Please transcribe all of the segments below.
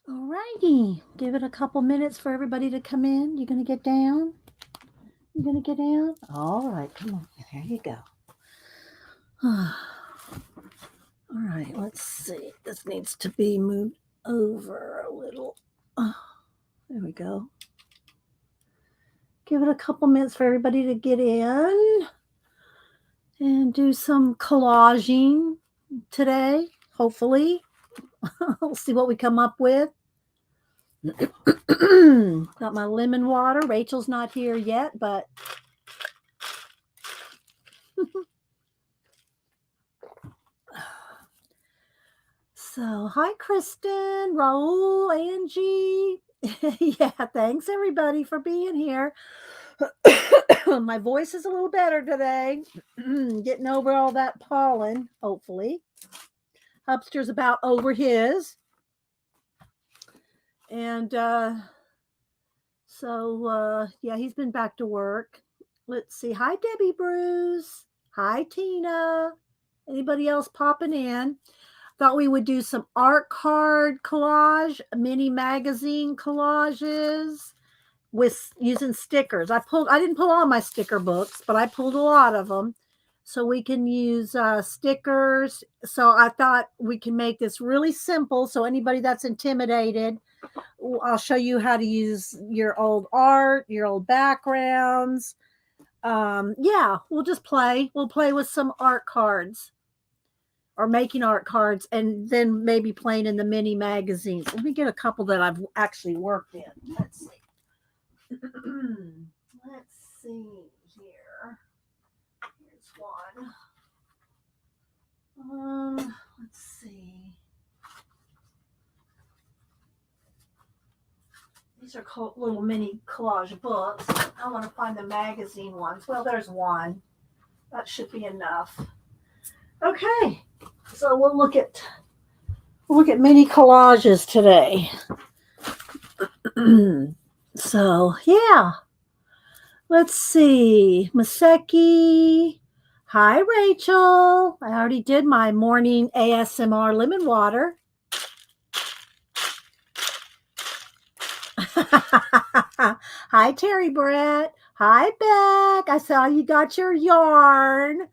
All righty. Give it a couple minutes for everybody to come in. You gonna get down? You gonna get down? All right, come on. There you go. All right, let's see. This needs to be moved over a little. There we go. Give it a couple minutes for everybody to get in and do some collaging today, hopefully. We'll see what we come up with. Got my lemon water. Rachel's not here yet, but so hi, Kristen, Raul, Angie. Yeah, thanks everybody for being here. My voice is a little better today. Getting over all that pollen, hopefully. Hubster's about over his. And yeah, he's been back to work. Let's see. Hi, Debbie Bruce. Hi, Tina. Anybody else popping in? Thought we would do some art card collage, mini magazine collages with using stickers. I didn't pull all my sticker books, but I pulled a lot of them. So we can use stickers. So I thought we can make this really simple. So anybody that's intimidated, I'll show you how to use your old art, your old backgrounds. Yeah, we'll just play. We'll play with some art cards or making art cards and then maybe playing in the mini magazines. Let me get a couple that I've actually worked in. Let's see. Let's see here. Here's one. Let's see. These are little mini collage books. I want to find the magazine ones. Well, there's one. That should be enough. Okay, so we'll look at mini collages today. So yeah, let's see. Maseki. Hi, Rachel. I already did my morning ASMR lemon water. Hi, Terry Brett. Hi, Beck. I saw you got your yarn.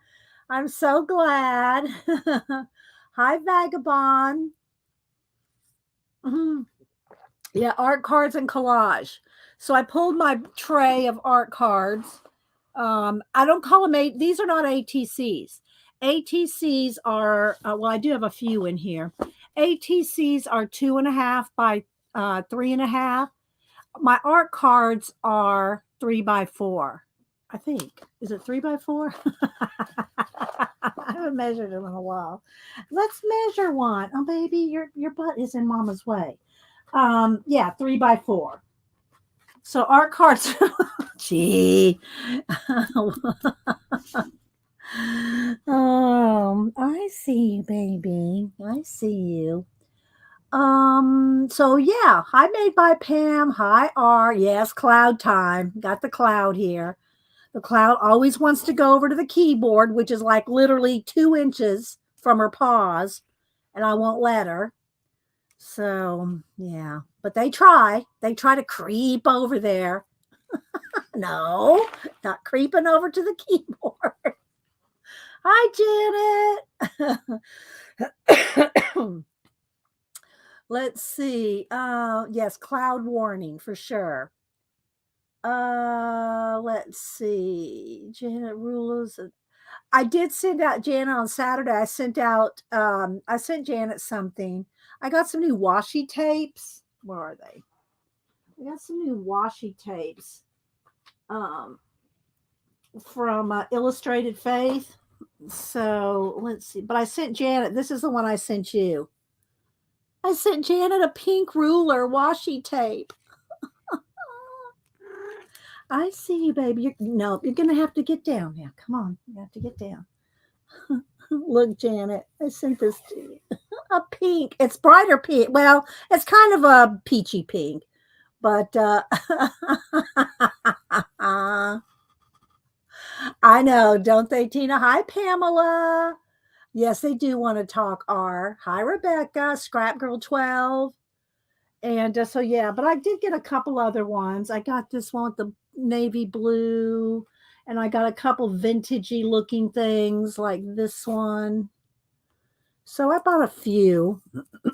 I'm so glad. Hi, Vagabond. Mm-hmm. Yeah, art cards and collage. So I pulled my tray of art cards. I don't call them these are not ATCs. ATCs are, well, I do have a few in here. ATCs are 2.5 by 3.5. My art cards are 3 by 4. I think. Is it 3 by 4? I haven't measured them in a while. Let's measure one. Oh, baby, your butt is in mama's way. Yeah, 3 by 4. So art cards. Gee. I see you, baby. I see you. So yeah, hi made by Pam. Hi R. Yes, cloud time. Got the cloud here. The cloud always wants to go over to the keyboard, which is like literally 2 inches from her paws, and I won't let her. So yeah, but they try. They try to creep over there. No, not creeping over to the keyboard. Hi, Janet. Let's see. Yes, cloud warning for sure. Let's see. Janet Rulers. I did send out Janet on Saturday. I sent Janet something. I got some new washi tapes. Where are they? I got some new washi tapes. From Illustrated Faith. So let's see. But I sent Janet. This is the one I sent you. I sent Janet a pink ruler washi tape. I see you, baby. You're going to have to get down now. Come on. You have to get down. Look, Janet, I sent this to you. A pink. It's brighter pink. Well, it's kind of a peachy pink. But I know, don't they, Tina? Hi, Pamela. Yes, they do want to talk R. Hi, Rebecca, Scrap Girl 12. And so, yeah, but I did get a couple other ones. I got this one with the navy blue, and I got a couple vintagey looking things like this one. So I bought a few.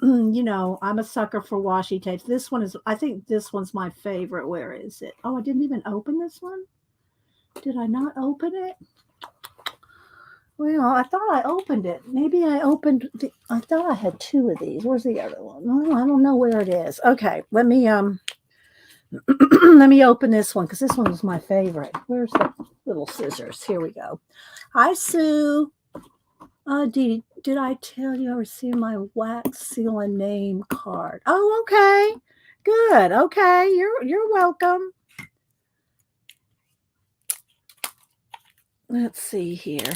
You know, I'm a sucker for washi tapes. This one is, I think this one's my favorite. Where is it? Oh, I didn't even open this one. Did I not open it? Well, I thought I opened it. Maybe I opened I thought I had two of these. Where's the other one? Oh, I don't know where it is. Okay, let me let me open this one because this one was my favorite. Where's the little scissors? Here we go. Hi, Sue. Did I tell you I received my wax seal and name card? Oh, okay. Good. Okay. You're welcome. Let's see here.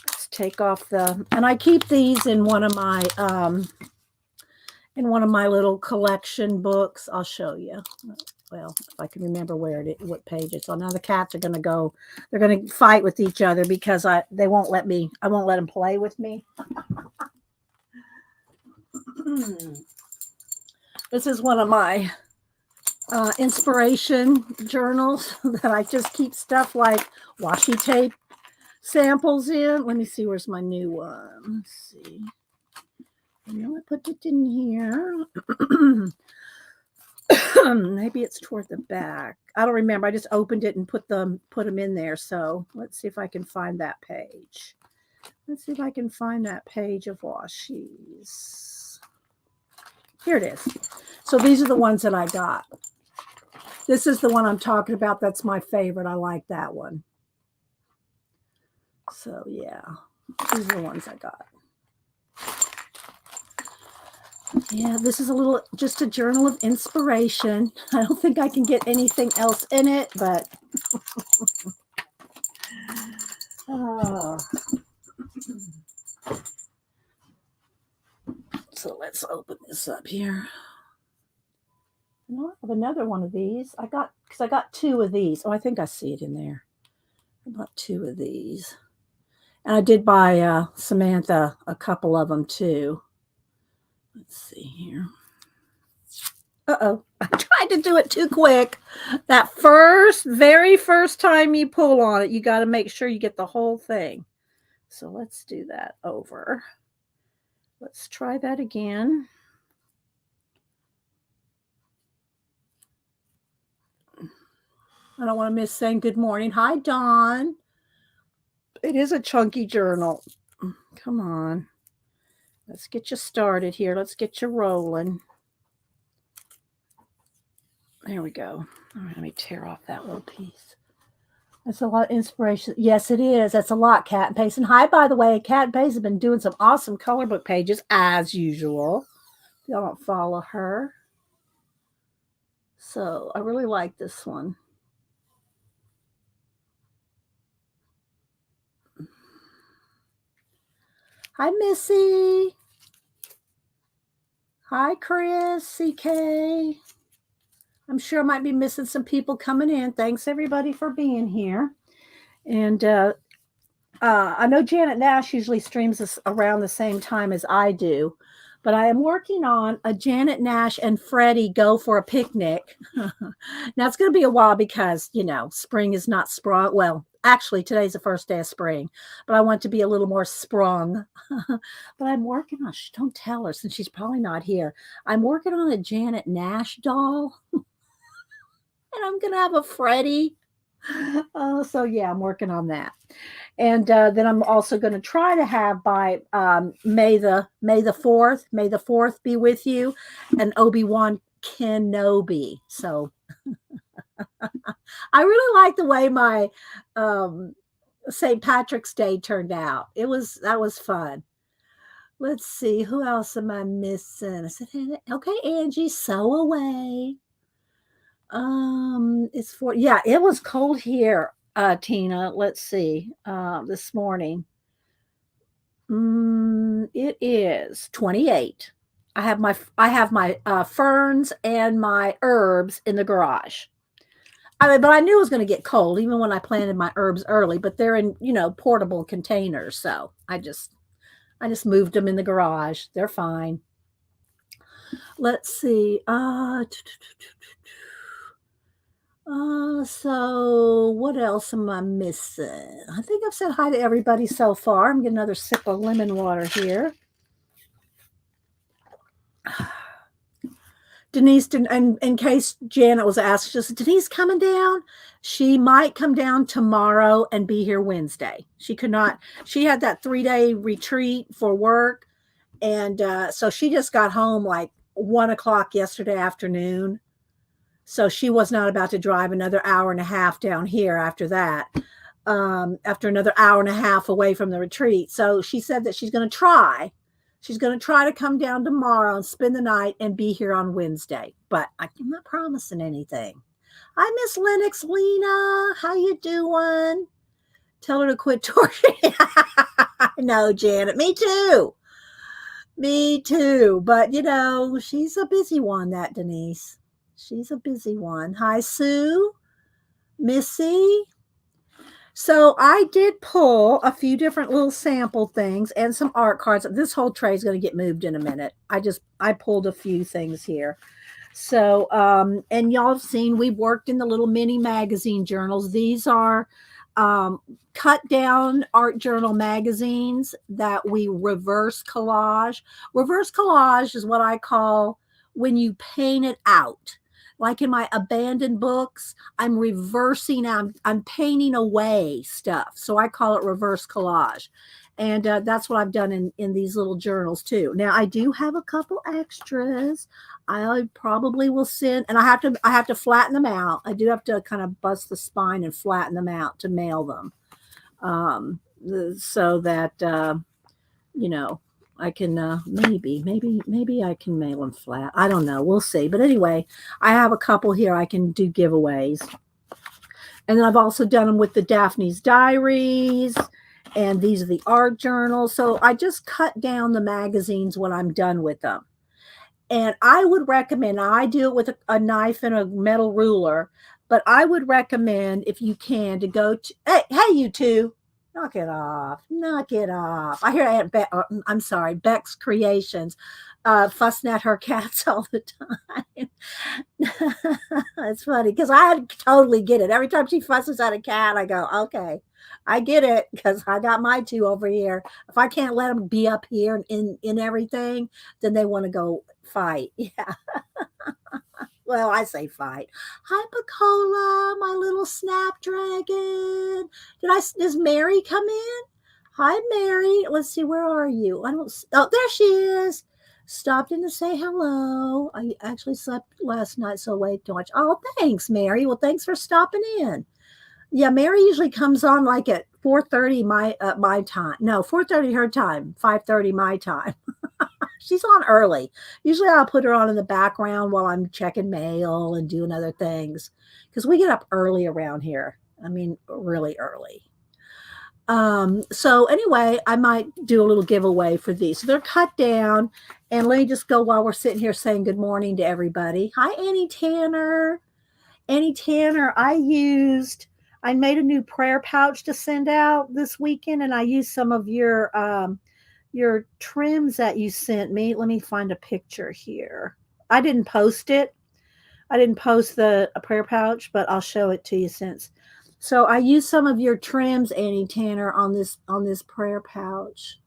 Let's take off the, and I keep these in one of my little collection books. I'll show you. Well, if I can remember what page it's on. Now the cats are going to go, they're going to fight with each other because I won't let them play with me. This is one of my inspiration journals that I just keep stuff like washi tape samples in. Let me see, where's my new one? Let's see. I know I put it in here. Maybe it's toward the back. I don't remember. I just opened it and put them in there. So let's see if I can find that page. Let's see if I can find that page of washies. Here it is. So these are the ones that I got. This is the one I'm talking about. That's my favorite. I like that one. So yeah, these are the ones I got. Yeah, this is just a journal of inspiration. I don't think I can get anything else in it, but oh. So let's open this up here. I have another one of these. I got two of these. Oh, I think I see it in there. I bought two of these. And I did buy Samantha a couple of them too. Let's see here. Uh-oh. I tried to do it too quick. That very first time you pull on it, you got to make sure you get the whole thing. So let's do that over. Let's try that again. I don't want to miss saying good morning. Hi, Dawn. It is a chunky journal. Come on. Let's get you started here. Let's get you rolling. There we go. All right, let me tear off that little piece. That's a lot of inspiration. Yes, it is. That's a lot, Cat and Pace. And hi, by the way, Cat and Pace have been doing some awesome color book pages as usual. Y'all don't follow her. So I really like this one. Hi, Missy. Hi, Chris, CK. I'm sure I might be missing some people coming in. Thanks, everybody, for being here. And I know Janet Nash usually streams this around the same time as I do, but I am working on a Janet Nash and Freddie go for a picnic. Now, it's going to be a while because, spring is not sprung. Well, actually, today's the first day of spring, but I want to be a little more sprung. But I'm working on, don't tell her since she's probably not here. I'm working on a Janet Nash doll. And I'm going to have a Freddie. So yeah, I'm working on that. And then I'm also going to try to have by May the 4th be with you, and Obi-Wan Kenobi. So I really like the way my St. Patrick's Day turned out. That was fun. Let's see, who else am I missing? I said, okay, Angie, sew away. It was cold here, Tina. Let's see, this morning. It is 28. I have my ferns and my herbs in the garage. But I knew it was going to get cold even when I planted my herbs early, but they're in, portable containers. So I just moved them in the garage. They're fine. Let's see. So what else am I missing? I think I've said hi to everybody so far. I'm getting another sip of lemon water here. Denise, and in case Janet was asked, she said, Denise coming down? She might come down tomorrow and be here Wednesday. She could not, she had that 3-day retreat for work. And so she just got home like 1 o'clock yesterday afternoon. So she was not about to drive another hour and a half down here after that, after another hour and a half away from the retreat. So she said that she's going to try. She's going to try to come down tomorrow and spend the night and be here on Wednesday. But I'm not promising anything. Hi, Miss Lennox Lena. How you doing? Tell her to quit torturing. No, Janet. Me too. Me too. But, she's a busy one, that Denise. She's a busy one. Hi, Sue. Missy. So I did pull a few different little sample things and some art cards. This whole tray is going to get moved in a minute. I pulled a few things here. So, and y'all have seen, we've worked in the little mini magazine journals. These are cut down art journal magazines that we reverse collage. Reverse collage is what I call when you paint it out. Like in my abandoned books, I'm reversing, I'm painting away stuff. So I call it reverse collage. And that's what I've done in these little journals too. Now I do have a couple extras. I probably will send, and I have to flatten them out. I do have to kind of bust the spine and flatten them out to mail them, so that I can maybe I can mail them flat. I don't know. We'll see. But anyway, I have a couple here I can do giveaways, and then I've also done them with the Daphne's Diaries. And these are the art journals. So I just cut down the magazines when I'm done with them. And I would recommend, I do it with a knife and a metal ruler, but I would recommend, if you can, to go to, hey, you two, knock it off, knock it off. I hear Aunt I'm sorry, Beck's Creations, fussing at her cats all the time. It's funny because I totally get it. Every time she fusses at a cat, I go, okay, I get it, because I got my two over here. If I can't let them be up here in everything, then they want to go fight. Yeah. Well, I say fight. Hi, Pacola, my little snapdragon. Does Mary come in? Hi, Mary. Let's see, where are you? Oh, there she is. Stopped in to say hello. I actually slept last night, so wait too much. Oh, thanks, Mary. Well, thanks for stopping in. Yeah, Mary usually comes on like at 4:30 my time. No, 4:30 her time, 5:30 my time. She's on early. Usually I'll put her on in the background while I'm checking mail and doing other things, because we get up early around here. I mean, really early. So anyway, I might do a little giveaway for these. So they're cut down, and let me just go while we're sitting here saying good morning to everybody. Hi, Annie Tanner. Annie Tanner, I made a new prayer pouch to send out this weekend, and I used some of your trims that you sent me. Let me find a picture here. I didn't post it. I didn't post the a prayer pouch, but I'll show it to you since. So I used some of your trims, Annie Tanner, on this prayer pouch.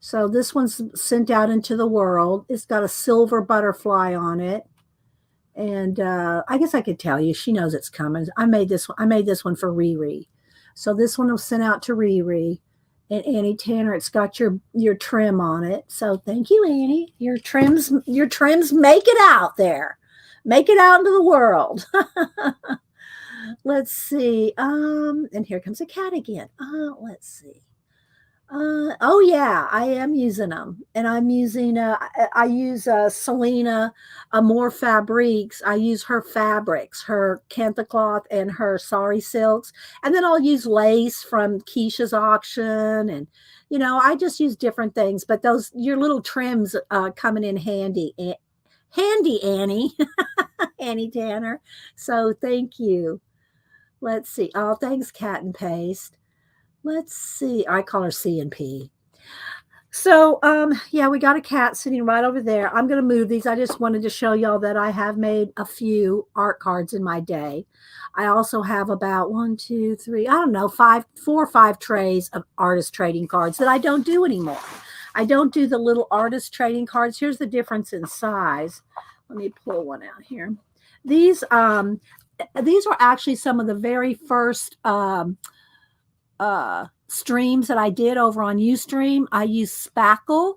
So this one's sent out into the world. It's got a silver butterfly on it. And I guess I could tell you, she knows it's coming. I made this one for Riri. So this one was sent out to Riri. And Annie Tanner, it's got your trim on it. So thank you, Annie. Your trims make it out there. Make it out into the world. Let's see. And here comes a cat again. Let's see. Oh yeah, I am using them, and I'm using. I use Selena Amore Fabriques. I use her fabrics, her Kantha cloth, and her sari silks, and then I'll use lace from Keisha's auction, and I just use different things. But those your little trims coming in handy, handy Annie, Annie Tanner. So thank you. Let's see. Oh, thanks, Cat and Paste. Let's see. I call her C and P. So, yeah, we got a cat sitting right over there. I'm going to move these. I just wanted to show y'all that I have made a few art cards in my day. I also have about one, two, three, I don't know, four or five trays of artist trading cards that I don't do anymore. I don't do the little artist trading cards. Here's the difference in size. Let me pull one out here. These, um, these were actually some of the very first streams that I did over on Ustream. I use Spackle.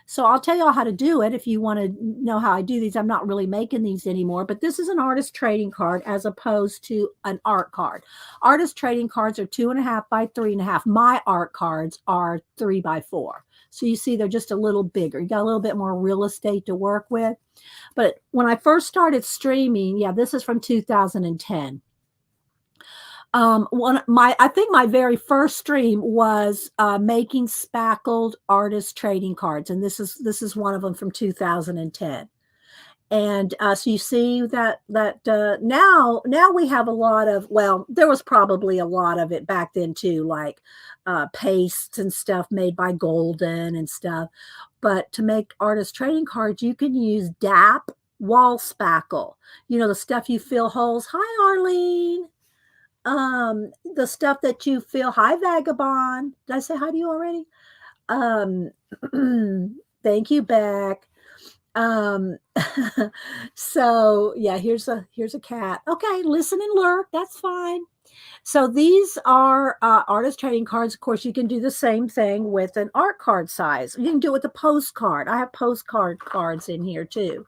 So I'll tell y'all how to do it if you want to know how I do these. I'm not really making these anymore, but this is an artist trading card as opposed to an art card. Artist trading cards are 2.5 by 3.5. My art cards are 3 by 4. So you see they're just a little bigger. You got a little bit more real estate to work with. But when I first started streaming, yeah, this is from 2010. I think my very first stream was making spackled artist trading cards, and this is one of them from 2010. And so you see that now we have a lot of, well, there was probably a lot of it back then too, like pastes and stuff made by Golden and stuff. But to make artist trading cards, you can use DAP wall spackle. You know, the stuff you fill holes. Hi, Arlene. The stuff that you feel. Hi, Vagabond. Did I say hi to you already? Um, thank you, Beck. Um, so yeah, here's a cat. Okay, listen and lurk. That's fine. So these are artist trading cards. Of course, you can do the same thing with an art card size. You can do it with a postcard. I have postcard cards in here too.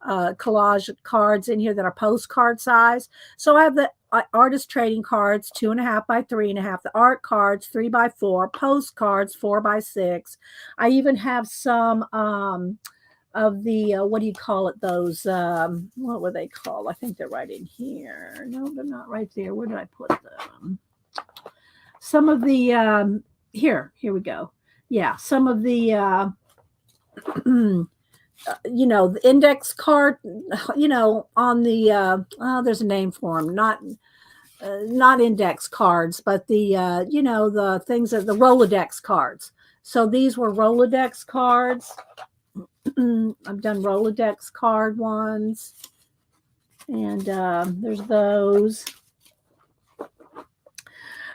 Collage cards in here that are postcard size. So I have the artist trading cards, 2.5 by 3.5, the art cards, 3 by 4, postcards, 4 by 6. I even have some of the, what do you call it? Those, what were they called? I think they're right in here. No, they're not right there. Where did I put them? Some of the, here we go. Yeah, some of the, the index card, on the there's a name for them, not index cards, but the the things that the Rolodex cards. So these were Rolodex cards. I've done Rolodex card ones, and there's those.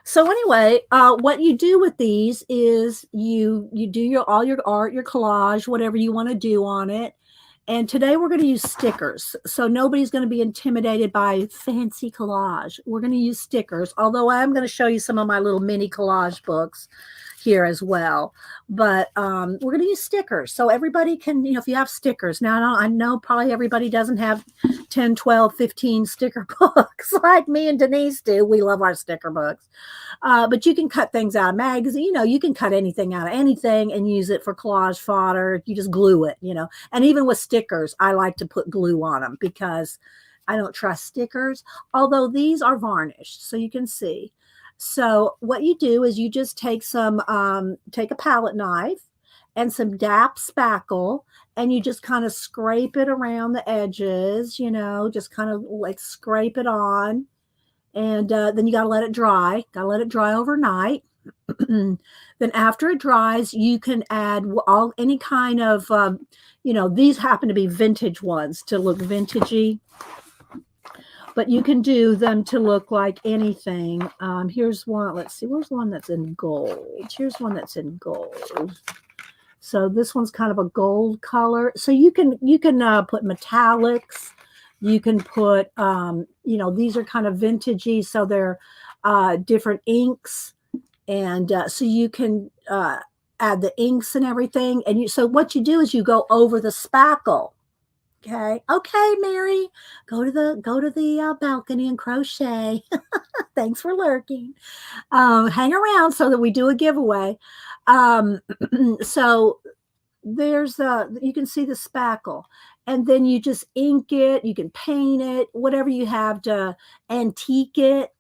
So anyway, what you do with these is you do all your art, your collage, whatever you want to do on it. And today we're going to use stickers. So nobody's going to be intimidated by fancy collage. We're going to use stickers, although I'm going to show you some of my little mini collage books here as well. But we're going to use stickers. So everybody can, if you have stickers. Now, I know probably everybody doesn't have 10, 12, 15 sticker books like me and Denise do. We love our sticker books. But you can cut things out of magazine. You can cut anything out of anything and use it for collage fodder. You just glue it, And even with stickers, I like to put glue on them because I don't trust stickers, although these are varnished, so you can see. So what you do is you just take take a palette knife and some DAP spackle, and you just kind of scrape it around the edges, just kind of like scrape it on. And then you got to let it dry. Got to let it dry overnight. Then after it dries, you can add any kind of, these happen to be vintage ones to look vintagey. But you can do them to look like anything. Here's one. Let's see. Where's one that's in gold? Here's one that's in gold. So this one's kind of a gold color. So you can put metallics. You can put, these are kind of vintagey. So they're different inks. And so you can add the inks and everything. And so what you do is you go over the spackle. Okay, Mary, go to the balcony and crochet. Thanks for lurking. Hang around so that we do a giveaway. So there's you can see the spackle, and then you just ink it. You can paint it, whatever you have to antique it,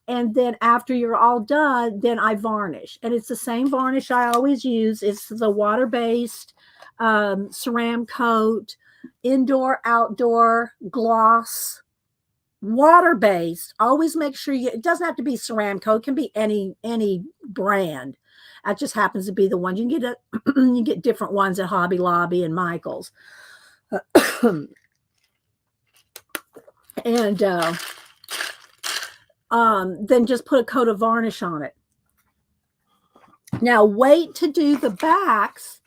And then after you're all done, then I varnish, and it's the same varnish I always use. It's the water-based Ceram Coat indoor outdoor gloss, water-based. Always make sure it doesn't have to be Ceram Coat, it can be any brand. That just happens to be the one. You can get you get different ones at Hobby Lobby and Michael's. And then just put a coat of varnish on it. Now wait to do the backs.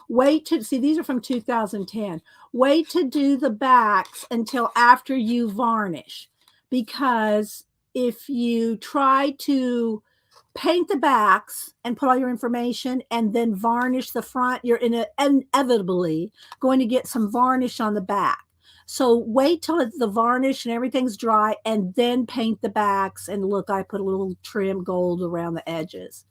Wait to see, these are from 2010. Wait to do the backs until after you varnish, because if you try to paint the backs and put all your information and then varnish the front, you're inevitably going to get some varnish on the back. So wait till the varnish and everything's dry and then paint the backs. And look, I put a little trim gold around the edges.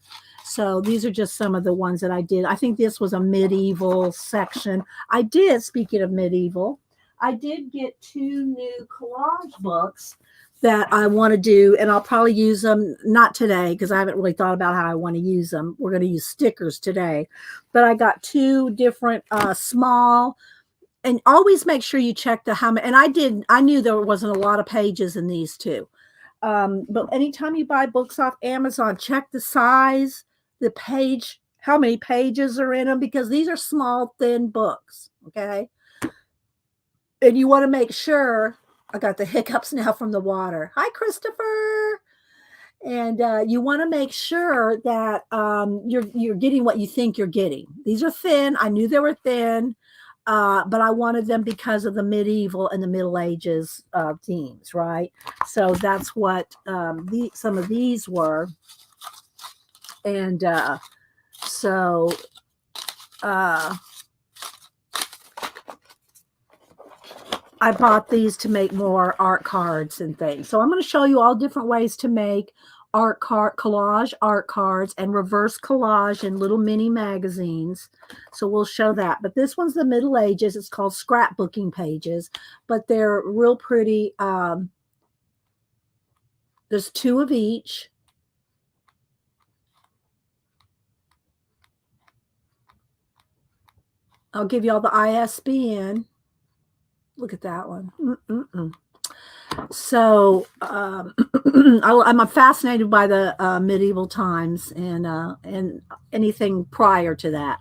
So these are just some of the ones that I did. I think this was a medieval section. I did, speaking of medieval, I did get 2 new collage books that I want to do, and I'll probably use them, not today, because I haven't really thought about how I want to use them. We're going to use stickers today. But I got 2 different small, and always make sure you check the how many, and I knew there wasn't a lot of pages in these 2. But anytime you buy books off Amazon, check the size, the page, how many pages are in them, because these are small, thin books, okay? And you want to make sure, I got the hiccups now from the water. Hi, Christopher. And you want to make sure that you're getting what you think you're getting. These are thin. I knew they were thin, but I wanted them because of the medieval and the Middle Ages themes, right? So that's what some of these were. And so I bought these to make more art cards and things. So I'm going to show you all different ways to make collage art cards and reverse collage in little mini magazines. So we'll show that. But this one's the Middle Ages. It's called scrapbooking pages, but they're real pretty. There's 2 of each. I'll give you all the ISBN. Look at that one. So I'm fascinated by the medieval times and anything prior to that.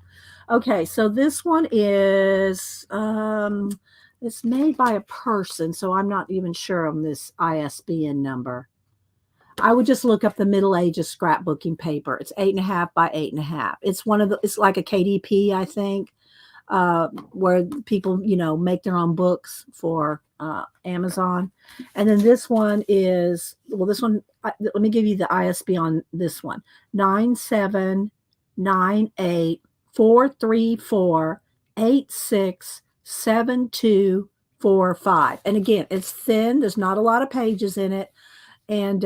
Okay, so this one is it's made by a person, so I'm not even sure on this ISBN number. I would just look up the Middle Ages scrapbooking paper. It's 8.5 by 8.5. It's it's like a KDP, I think. Where people, make their own books for Amazon. And then this one is, this one, let me give you the ISB on this one. 979843486724 And again, it's thin. There's not a lot of pages in it. And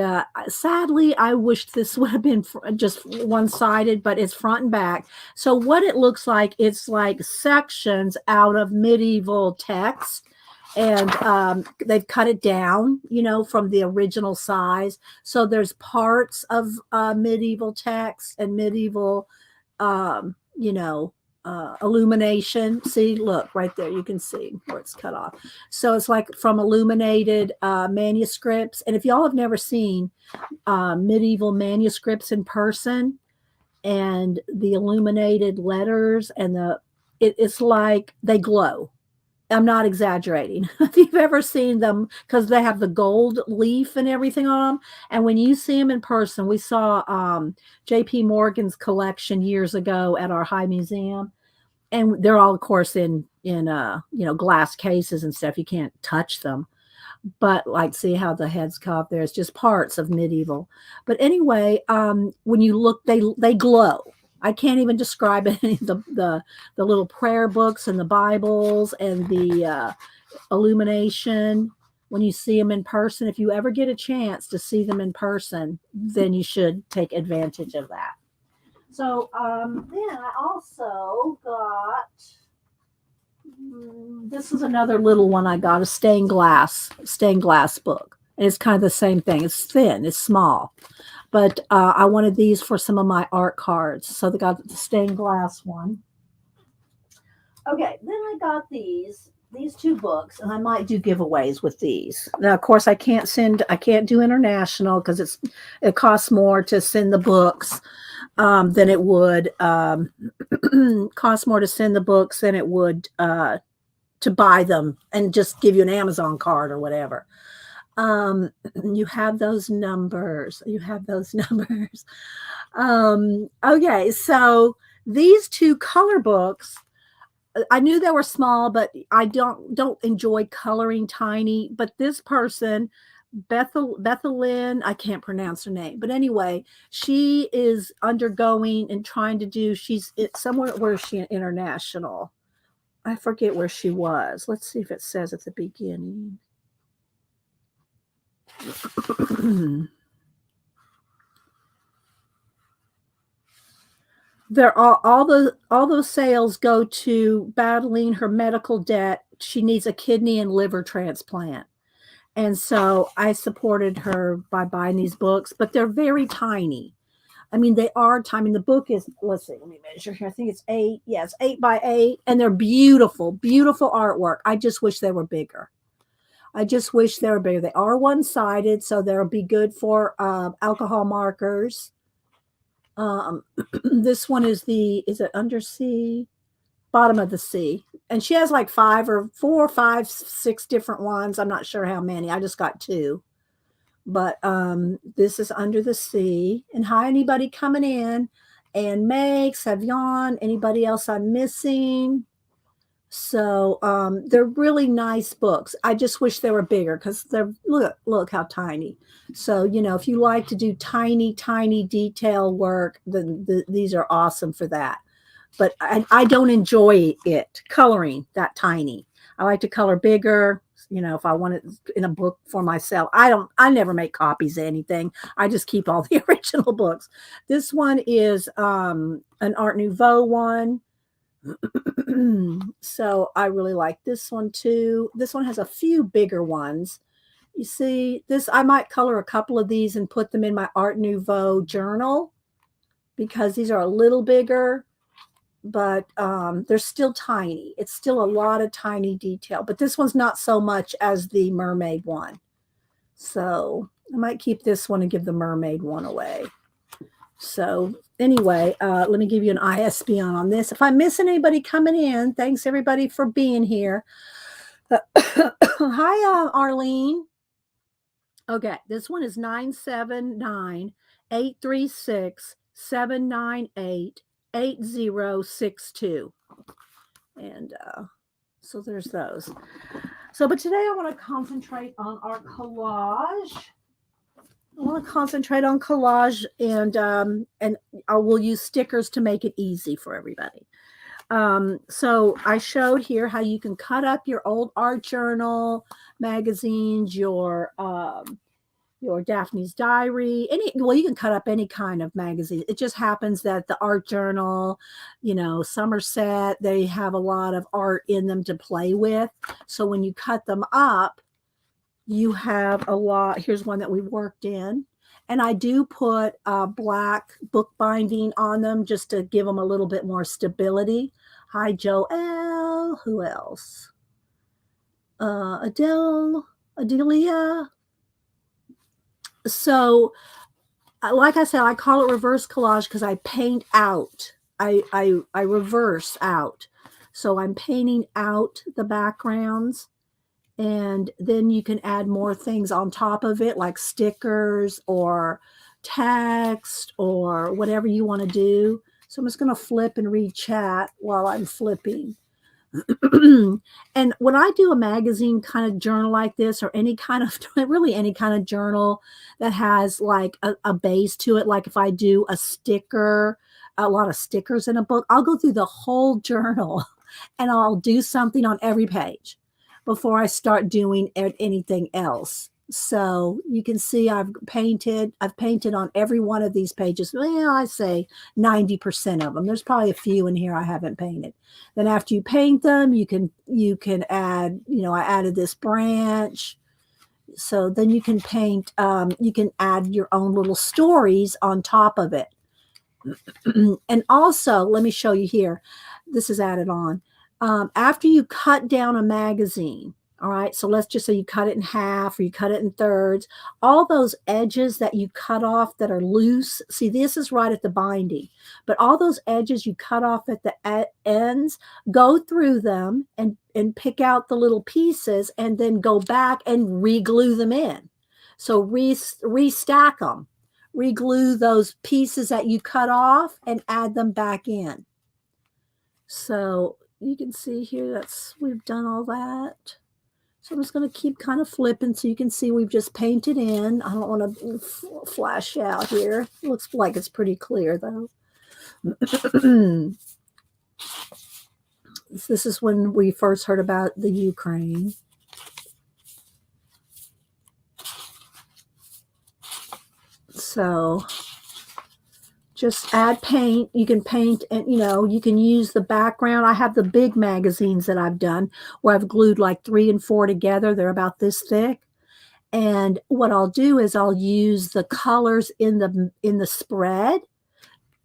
sadly, I wish this would have been just one-sided, but it's front and back. So what it looks like, it's like sections out of medieval text. And they've cut it down, from the original size. So there's parts of medieval text and medieval, illumination. See, look right there, you can see where it's cut off. So it's like from illuminated manuscripts. And if y'all have never seen medieval manuscripts in person and the illuminated letters and it's like they glow. I'm not exaggerating. If you've ever seen them, because they have the gold leaf and everything on them. And when you see them in person, we saw J.P. Morgan's collection years ago at our High Museum. And they're all, of course, in glass cases and stuff. You can't touch them. But see how the head's cut off there. It's just parts of medieval. But anyway, when you look, they glow. I can't even describe it. The little prayer books and the Bibles and the illumination. When you see them in person, if you ever get a chance to see them in person, then you should take advantage of that. So then I also got, this is another little one I got, a stained glass book. And it's kind of the same thing. It's thin, it's small. But I wanted these for some of my art cards. So they got the stained glass one. Okay, then I got these 2 books, and I might do giveaways with these. Now, of course, I can't do international because it costs more to send the books. Then it would cost more to send the books than it would to buy them and just give you an Amazon card or whatever. Um, you have those numbers. You have those numbers. Okay, so these two color books, I knew they were small, but I don't enjoy coloring tiny. But this person, Bethelyn, I can't pronounce her name, but anyway, she is undergoing and trying to do. Somewhere. Where is she international? I forget where she was. Let's see if it says at the beginning. They're all those sales go to battling her medical debt. She needs a kidney and liver transplant. And so I supported her by buying these books, but they're very tiny. I mean, they are tiny. The book is, let's see, let me measure here. I think it's 8. Yes, 8 by 8. And they're beautiful, beautiful artwork. I just wish they were bigger. I just wish they were bigger. They are one-sided, so they'll be good for alcohol markers. This one is it undersea? Bottom of the sea. And she has like 5 or 4, 5, 6 different ones. I'm not sure how many. I just got 2. But this is Under the Sea. And hi, anybody coming in? And Meg, Savion, anybody else I'm missing? So they're really nice books. I just wish they were bigger because they're look how tiny. So if you like to do tiny, tiny detail work, then these are awesome for that. But I don't enjoy it coloring that tiny. I like to color bigger. If I want it in a book for myself, I never make copies of anything. I just keep all the original books. This one is an Art Nouveau one. So I really like this one too. This one has a few bigger ones. You see this, I might color a couple of these and put them in my Art Nouveau journal because these are a little bigger, but they're still tiny. It's still a lot of tiny detail, but this one's not so much as the mermaid one. So I might keep this one and give the mermaid one away. So anyway, let me give you an ISBN on this. If I'm missing anybody coming in, thanks everybody for being here. Hi, Arlene. Okay, this one is 979-836-798-8062. And so there's those. So, but today I want to concentrate on our collage. I want to concentrate on collage, and I will use stickers to make it easy for everybody. So I showed here how you can cut up your old art journal magazines, your Daphne's Diary, you can cut up any kind of magazine. It just happens that the art journal, Somerset, they have a lot of art in them to play with. So when you cut them up, you have a lot. Here's one that we worked in. And I do put black bookbinding on them just to give them a little bit more stability. Hi, Joelle. Who else? Adelia. So, like I said, I call it reverse collage because I paint out. I reverse out. So I'm painting out the backgrounds. And then you can add more things on top of it, like stickers or text or whatever you want to do. So I'm just going to flip and read chat while I'm flipping. And when I do a magazine kind of journal like this, or any kind of journal that has like a base to it, like if I do a lot of stickers in a book, I'll go through the whole journal and I'll do something on every page before I start doing anything else. So you can see I've painted on every one of these pages. Well, I say 90% of them. There's probably a few in here I haven't painted. Then after you paint them, you can add, I added this branch. So then you can paint, you can add your own little stories on top of it. And also, let me show you here. This is added on. After you cut down a magazine, All right, so let's just say you cut it in half or you cut it in thirds. All those edges that you cut off that are loose, see, this is right at the binding, but all those edges you cut off at the ends, go through them and pick out the little pieces and then go back and re-glue them in. So restack them, re-glue those pieces that you cut off and add them back in. So you can see here we've done all that. So I'm just going to keep kind of flipping so you can see we've just painted in. I don't want to flash out here. It looks like it's pretty clear though. This is when we first heard about the Ukraine. So just add paint. You can paint and, you can use the background. I have the big magazines that I've done where I've glued like 3 and 4 together. They're about this thick. And what I'll do is I'll use the colors in the spread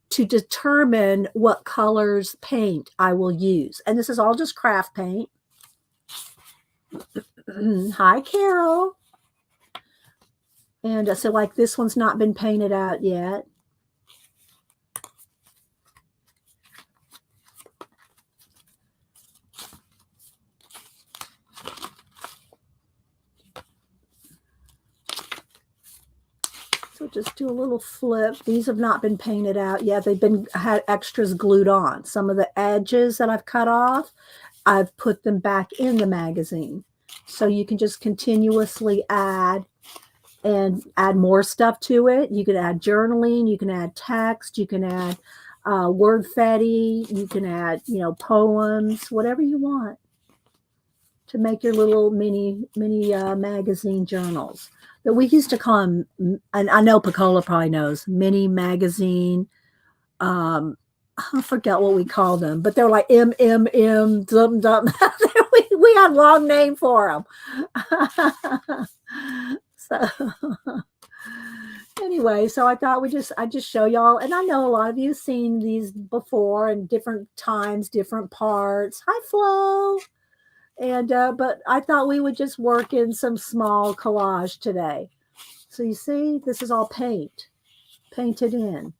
to determine what colors paint I will use. And this is all just craft paint. Hi, Carol. And so like this one's not been painted out yet. So just do a little flip. These have not been painted out yet. They've had extras glued on. Some of the edges that I've cut off, I've put them back in the magazine. So you can just continuously add more stuff to it. You can add journaling, you can add text, you can add word fetty, you can add, poems, whatever you want to make your little mini magazine journals that we used to call them. And I know Picola probably knows, mini magazine. I forget what we call them, but they're like MMM, dum dum. we had a long name for them. So anyway, so I thought I'd just show y'all, and I know a lot of you have seen these before in different times, different parts. Hi, Flo. And but I thought we would just work in some small collage today. So you see, this is all painted in.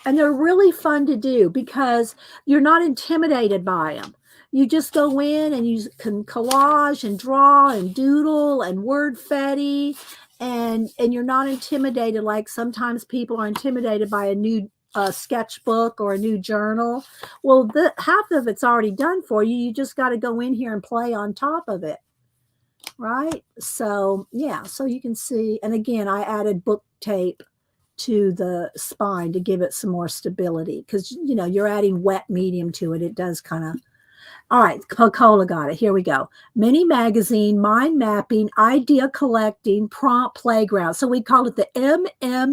And they're really fun to do because you're not intimidated by them. You just go in and you can collage and draw and doodle and word fetty, and you're not intimidated like sometimes people are intimidated by a new sketchbook or a new journal. Well, half of it's already done for you. You just got to go in here and play on top of it, right? So yeah, so you can see. And again, I added book tape to the spine to give it some more stability because you're adding wet medium to it. It does kind of. All right, Coca-Cola got it. Here we go. Mini magazine, mind mapping, idea collecting, prompt playground. So we called it the MMMMICPP.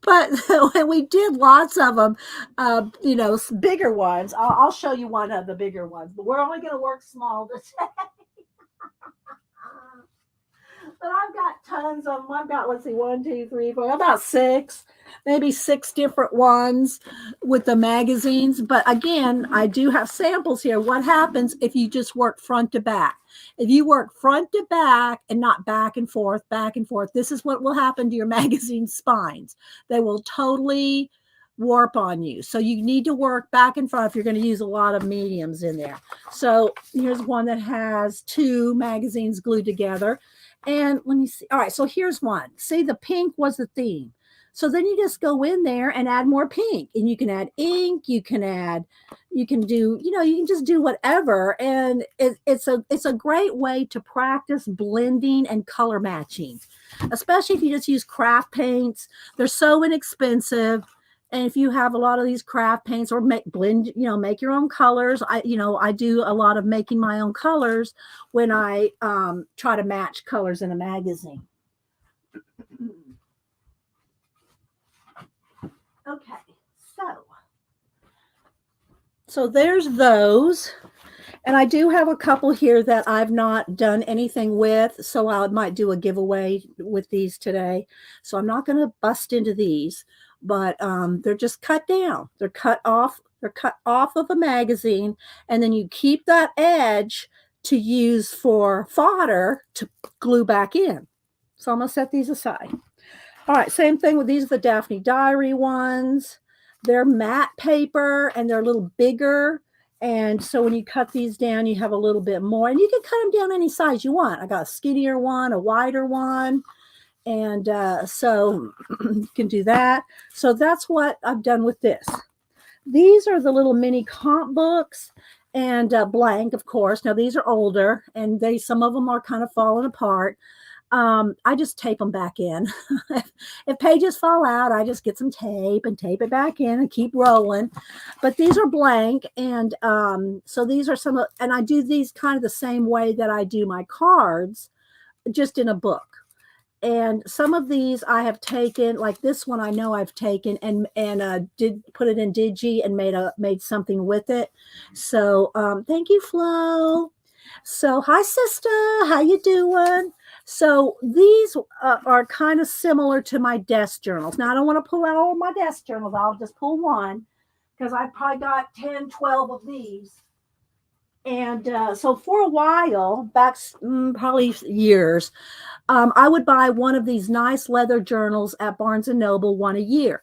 But when we did lots of them, bigger ones. I'll show you one of the bigger ones, but we're only going to work small today. But I've got tons of them. I've got, let's see, 1, 2, 3, 4, about 6, maybe 6 different ones with the magazines. But again, I do have samples here. What happens if you just work front to back? If you work front to back and not back and forth, this is what will happen to your magazine spines. They will totally warp on you. So you need to work back and front if you're going to use a lot of mediums in there. So here's one that has 2 magazines glued together. And let me see. All right, so here's one. See, the pink was the theme. So then you just go in there and add more pink. And you can add ink, you can do, you can just do whatever. And it's a great way to practice blending and color matching, especially if you just use craft paints. They're so inexpensive. And if you have a lot of these craft paints or make your own colors. I do a lot of making my own colors when I try to match colors in a magazine. Okay, so there's those. And I do have a couple here that I've not done anything with, so I might do a giveaway with these today. So I'm not going to bust into these, but they're just cut down. They're cut off. They're cut off of a magazine, and then you keep that edge to use for fodder to glue back in. So I'm going to set these aside. All right, same thing with these are the Daphne Diary ones. They're matte paper and they're a little bigger. And so when you cut these down, you have a little bit more. And you can cut them down any size you want. I got a skinnier one, a wider one. And so you can do that. So that's what I've done with this. These are the little mini comp books and blank, of course. Now these are older and some of them are kind of falling apart. I just tape them back in. If pages fall out, I just get some tape and tape it back in and keep rolling. But these are blank. And so these are and I do these kind of the same way that I do my cards, just in a book. And some of these I have taken, like this one I know I've taken and did put it in Digi and made something with it. So thank you, Flo. So hi, sister, how you doing? So these are kind of similar to my desk journals. Now I don't want to pull out all my desk journals. I'll just pull one because I've probably got 10, 12 of these. And so for a while, back probably years, I would buy one of these nice leather journals at Barnes and Noble, one a year.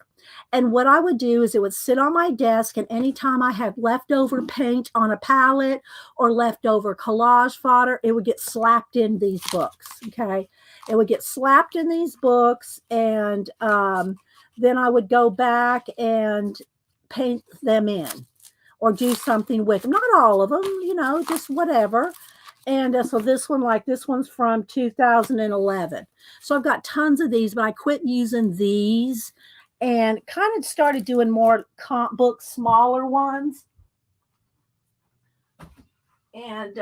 And what I would do is it would sit on my desk, and anytime I had leftover paint on a palette or leftover collage fodder, it would get slapped in these books. Okay. It would get slapped in these books, and then I would go back and paint them in or do something with them. Not all of them, just whatever. And so this one's from 2011. So I've got tons of these, but I quit using these and kind of started doing more comp books, smaller ones. And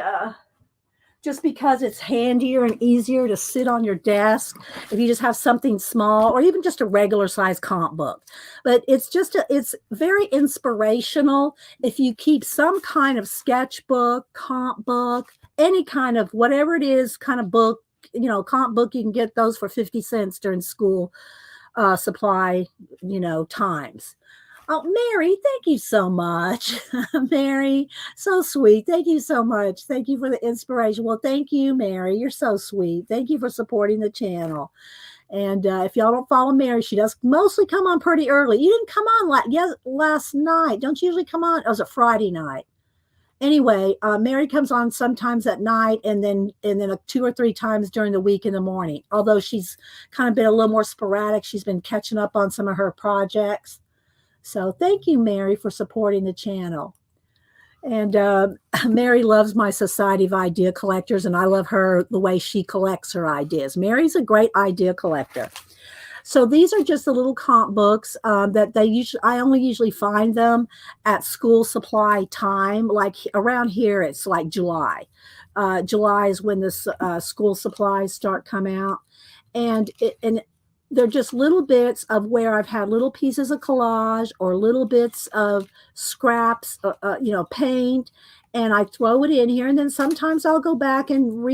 just because it's handier and easier to sit on your desk if you just have something small or even just a regular size comp book. But it's very inspirational if you keep some kind of sketchbook, comp book, any kind of whatever it is kind of book, comp book. You can get those for 50 cents during school supply, times. Oh, Mary, thank you so much. Mary, so sweet. Thank you so much. Thank you for the inspiration. Well, thank you, Mary. You're so sweet. Thank you for supporting the channel. And if y'all don't follow Mary, she does mostly come on pretty early. You didn't come on last night. Don't you usually come on? It was a Friday night. Anyway, Mary comes on sometimes at night and then 2 or 3 times during the week in the morning. Although she's kind of been a little more sporadic. She's been catching up on some of her projects. So thank you, Mary, for supporting the channel. And Mary loves my Society of Idea Collectors, and I love the way she collects her ideas. Mary's a great idea collector. So these are just the little comp books that I only usually find them at school supply time. Like around here, it's like July. July is when the school supplies start coming out. And they're just little bits of where I've had little pieces of collage or little bits of scraps, paint, and I throw it in here. And then sometimes I'll go back and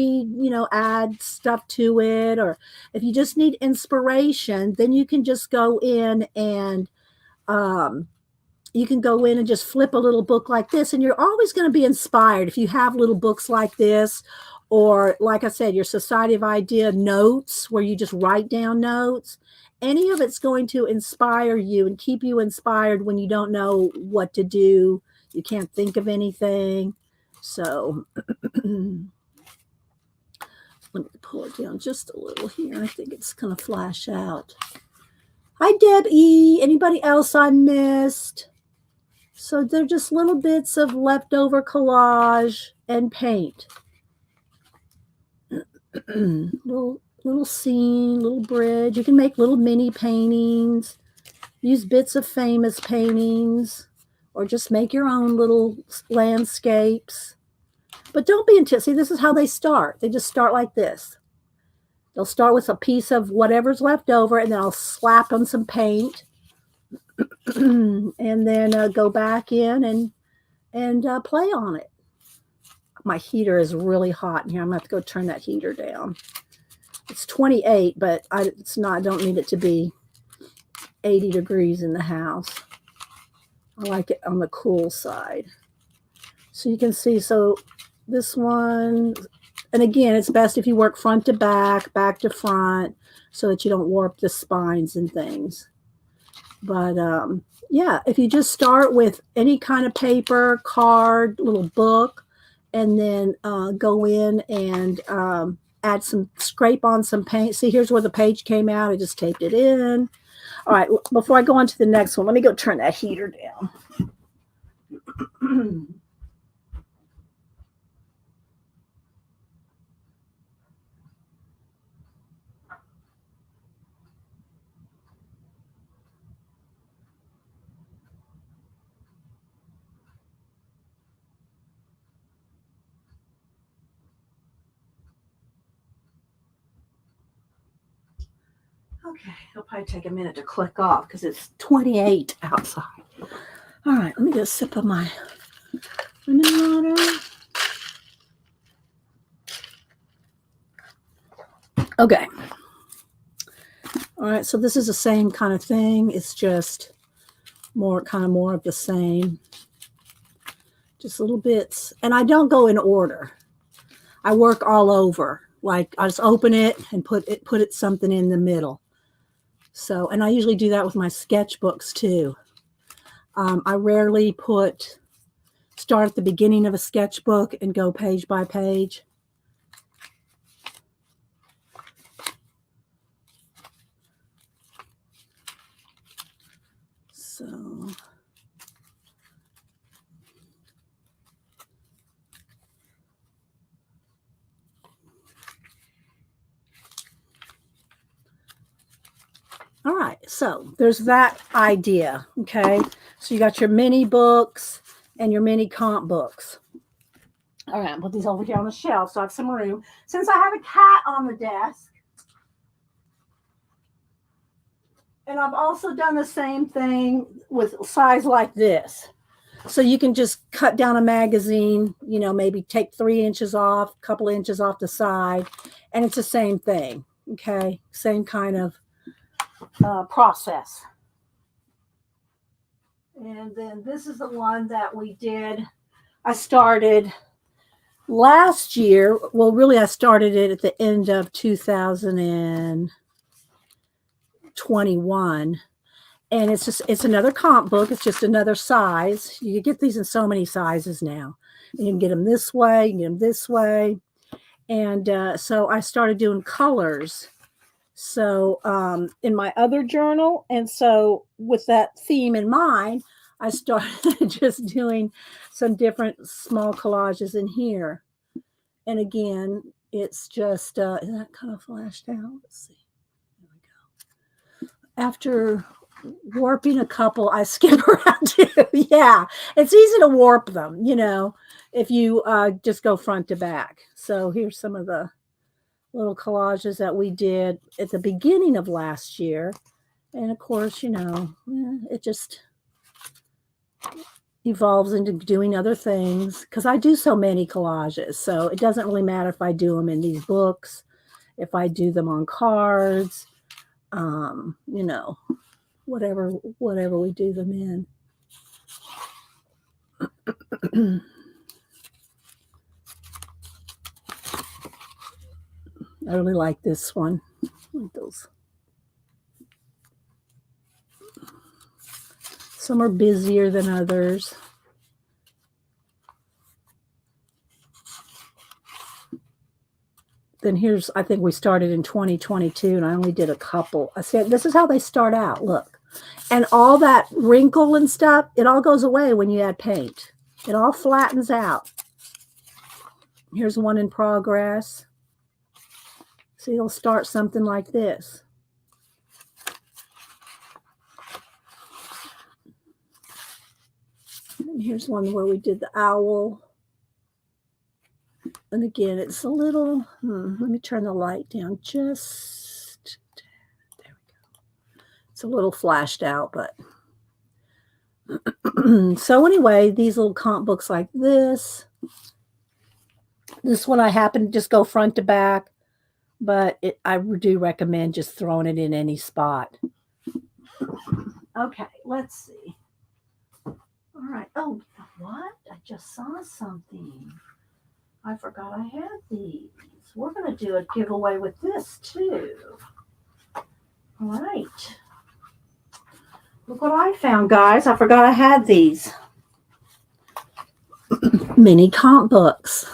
add stuff to it. Or if you just need inspiration, then you can just go in and just flip a little book like this. And you're always going to be inspired if you have little books like this. Or like I said, your Society of Idea notes where you just write down notes. Any of it's going to inspire you and keep you inspired when you don't know what to do. You can't think of anything. So let me pull it down just a little here. I think it's going to flash out. Hi, Debbie. Anybody else I missed? So they're just little bits of leftover collage and paint. little scene, little bridge. You can make little mini paintings, use bits of famous paintings, or just make your own little landscapes. But don't be see, this is how they start. They just start like this. They'll start with a piece of whatever's left over, and then I'll slap on some paint, and then go back in and play on it. my heater is really hot in here. I'm going to have to go turn that heater down. It's 28, but it's not, I don't need it to be 80 degrees in the house. I like it on the cool side. So you can see, so this one, and again, it's best if you work front to back to front, so that you don't warp the spines and things. But yeah, if you just start with any kind of paper, card, little book, and then go in and add some, scrape on some paint. See, here's where the page came out. I just taped it in. All right, before I go on to the next one, let me go turn that heater down. Okay, it'll probably take a minute to click off because it's 28 outside. All right, let me get a sip of my lemon water. Okay. All right, so this is the same kind of thing. It's just more of the same. Just little bits. And I don't go in order. I work all over. Like I just open it and put it something in the middle. So, and I usually do that with my sketchbooks too. I rarely start at the beginning of a sketchbook and go page by page. So, all right, so there's that idea, okay? So you got your mini books and your mini comp books. All right, I'll put these over here on the shelf so I have some room. Since I have a cat on the desk, and I've also done the same thing with size like this. So you can just cut down a magazine, you know, maybe take 3 inches off, a couple inches off the side, and it's the same thing, okay? Same kind of process. And then this is the one that we did. I started last year. Well, really, I started it at the end of 2021. And it's another comp book. It's just another size. You get these in so many sizes now. And you can get them this way, you can get them this way. And so I started doing colors. So in my other journal, and so with that theme in mind, I started just doing some different small collages in here. And again, it's just, is that kind of flashed out? Let's see. There we go. After warping a couple, I skip around too. Yeah, it's easy to warp them, you know, if you just go front to back. So here's some of the little collages that we did at the beginning of last year. And of course, you know, it just evolves into doing other things because I do so many collages. So it doesn't really matter if I do them in these books, if I do them on cards, you know, whatever we do them in. I really like this one. Like those. Some are busier than others. Then here's, I think we started in 2022 and I only did a couple. I said, this is how they start out. Look. And all that wrinkle and stuff, it all goes away when you add paint. It all flattens out. Here's one in progress. So you'll start something like this. And here's one where we did the owl. And again, it's a little, let me turn the light down just, there we go. It's a little flashed out, but. So anyway, these little comp books like this. This one I happen to just go front to back, but I do recommend just throwing it in any spot. Okay, let's see. All right. Oh, what? I just saw something. I forgot I had these. We're going to do a giveaway with this too. All right. Look what I found, guys. I forgot I had these. Mini comp books.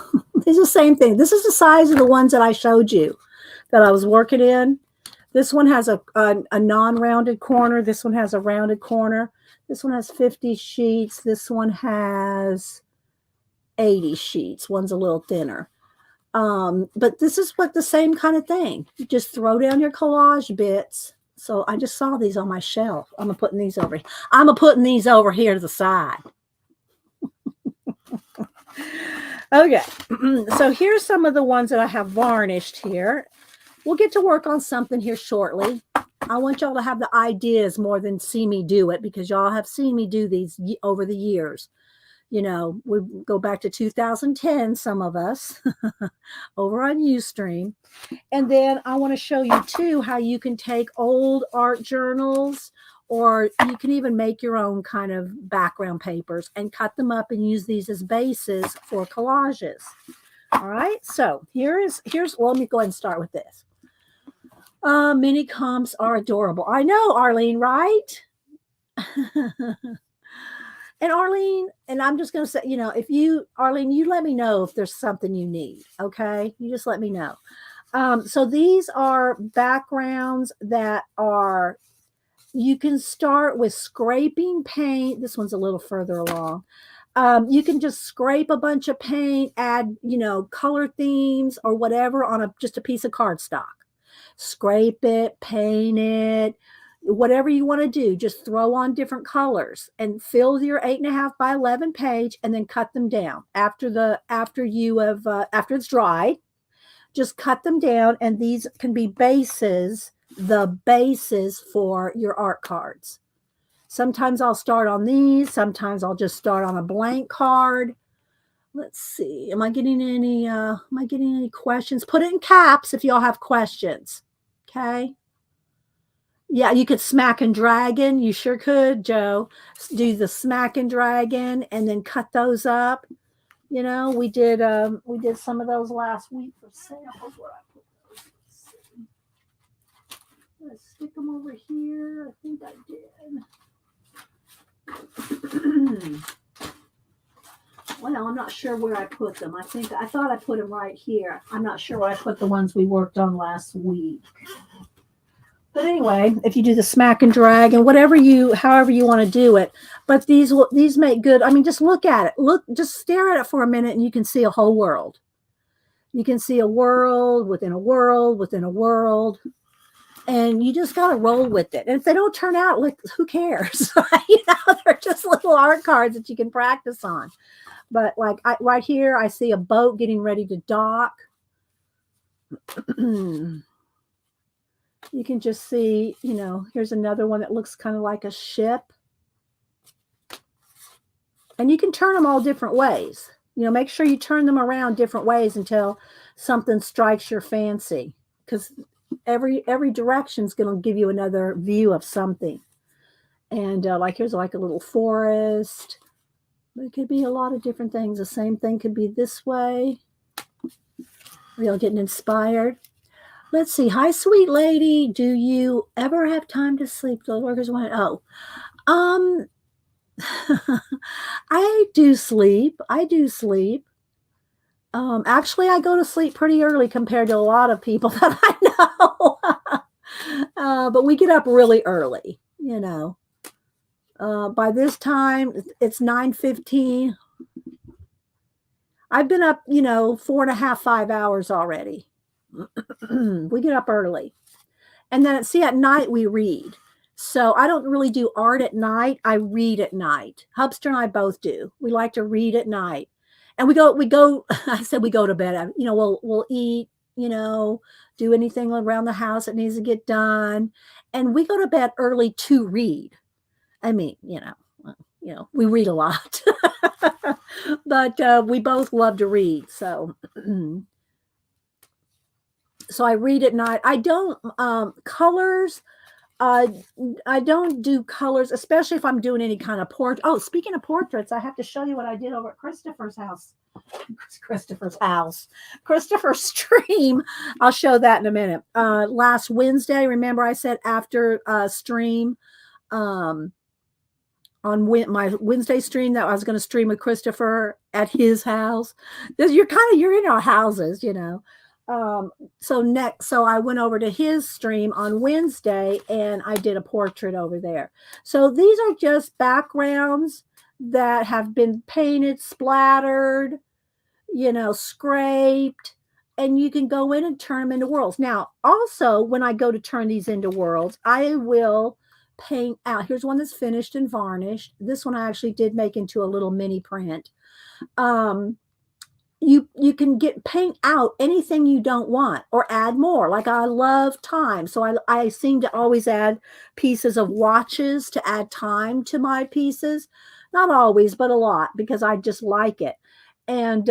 These are the same thing. This is the size of the ones that I showed you that I was working in. This one has a non-rounded corner. This one has a rounded corner. This one has 50 sheets. This one has 80 sheets. One's a little thinner. But this is what the same kind of thing. You just throw down your collage bits. So I just saw these on my shelf. I'm putting these over. I'm putting these over here to the side. Okay. So here's some of the ones that I have varnished here. We'll get to work on something here shortly. I want y'all to have the ideas more than see me do it, because y'all have seen me do these over the years. You know, we go back to 2010, some of us, over on Ustream. And then I want to show you too how you can take old art journals, or you can even make your own kind of background papers and cut them up and use these as bases for collages. All right, so here's well, let me go ahead and start with this. Mini comps are adorable. I know, Arlene, right? And Arlene, and I'm just going to say, you know, Arlene, you let me know if there's something you need. Okay. You just let me know. So these are backgrounds that are, you can start with scraping paint. This one's a little further along. You can just scrape a bunch of paint, add, you know, color themes or whatever on just a piece of cardstock. Scrape it, paint it, whatever you want to do. Just throw on different colors and fill your 8.5 by 11 page, and then cut them down after it's dry. Just cut them down, and these can be bases, the bases for your art cards. Sometimes I'll start on these. Sometimes I'll just start on a blank card. Let's see. Am I getting any questions? Put it in caps if y'all have questions. Okay. Yeah, you could smack and dragon. You sure could, Joe. Do the smack and dragon and then cut those up. You know, we did some of those last week for samples. Where I put those. Let's stick them over here. I think I did. Well, I'm not sure where I put them. I thought I put them right here. I'm not sure where I put the ones we worked on last week. But anyway, if you do the smack and drag and however you want to do it, but these make good. I mean, just look at it. Just stare at it for a minute, and you can see a whole world. You can see a world within a world within a world, and you just got to roll with it. And if they don't turn out, like, who cares? You know, they're just little art cards that you can practice on. But like right here, I see a boat getting ready to dock. You can just see, you know, here's another one that looks kind of like a ship. And you can turn them all different ways. You know, make sure you turn them around different ways until something strikes your fancy. Because every direction is going to give you another view of something. And like here's like a little forest. It could be a lot of different things. The same thing could be this way. You're getting inspired. Let's see. Hi, sweet lady. Do you ever have time to sleep? The workers want. Oh, I do sleep. Actually, I go to sleep pretty early compared to a lot of people that I know. But we get up really early. You know. By this time, it's 9:15. I've been up, you know, 4.5, 5 hours already. We get up early. And then at night we read. So I don't really do art at night. I read at night. Hubster and I both do. We like to read at night. And we go, I said we go to bed. You know, we'll eat, you know, do anything around the house that needs to get done. And we go to bed early to read. I mean, you know, we read a lot. But we both love to read. So so I read at night. I don't colors. Uh, I don't do colors, especially if I'm doing any kind of portrait. Oh, speaking of portraits, I have to show you what I did over at Christopher's house. Christopher's house, Christopher's stream. I'll show that in a minute. Last Wednesday, remember I said after stream, um, on my Wednesday stream that I was going to stream with Christopher at his house. You're in our houses. So I went over to his stream on Wednesday and I did a portrait over there. So these are just backgrounds that have been painted, splattered, scraped, and you can go in and turn them into worlds. Now, also, when I go to turn these into worlds, I will paint out. Here's one that's finished and varnished. This one I actually did make into a little mini print. You can paint out anything you don't want or add more. Like I love time, so I seem to always add pieces of watches to add time to my pieces. Not always, but a lot, because I just like it. And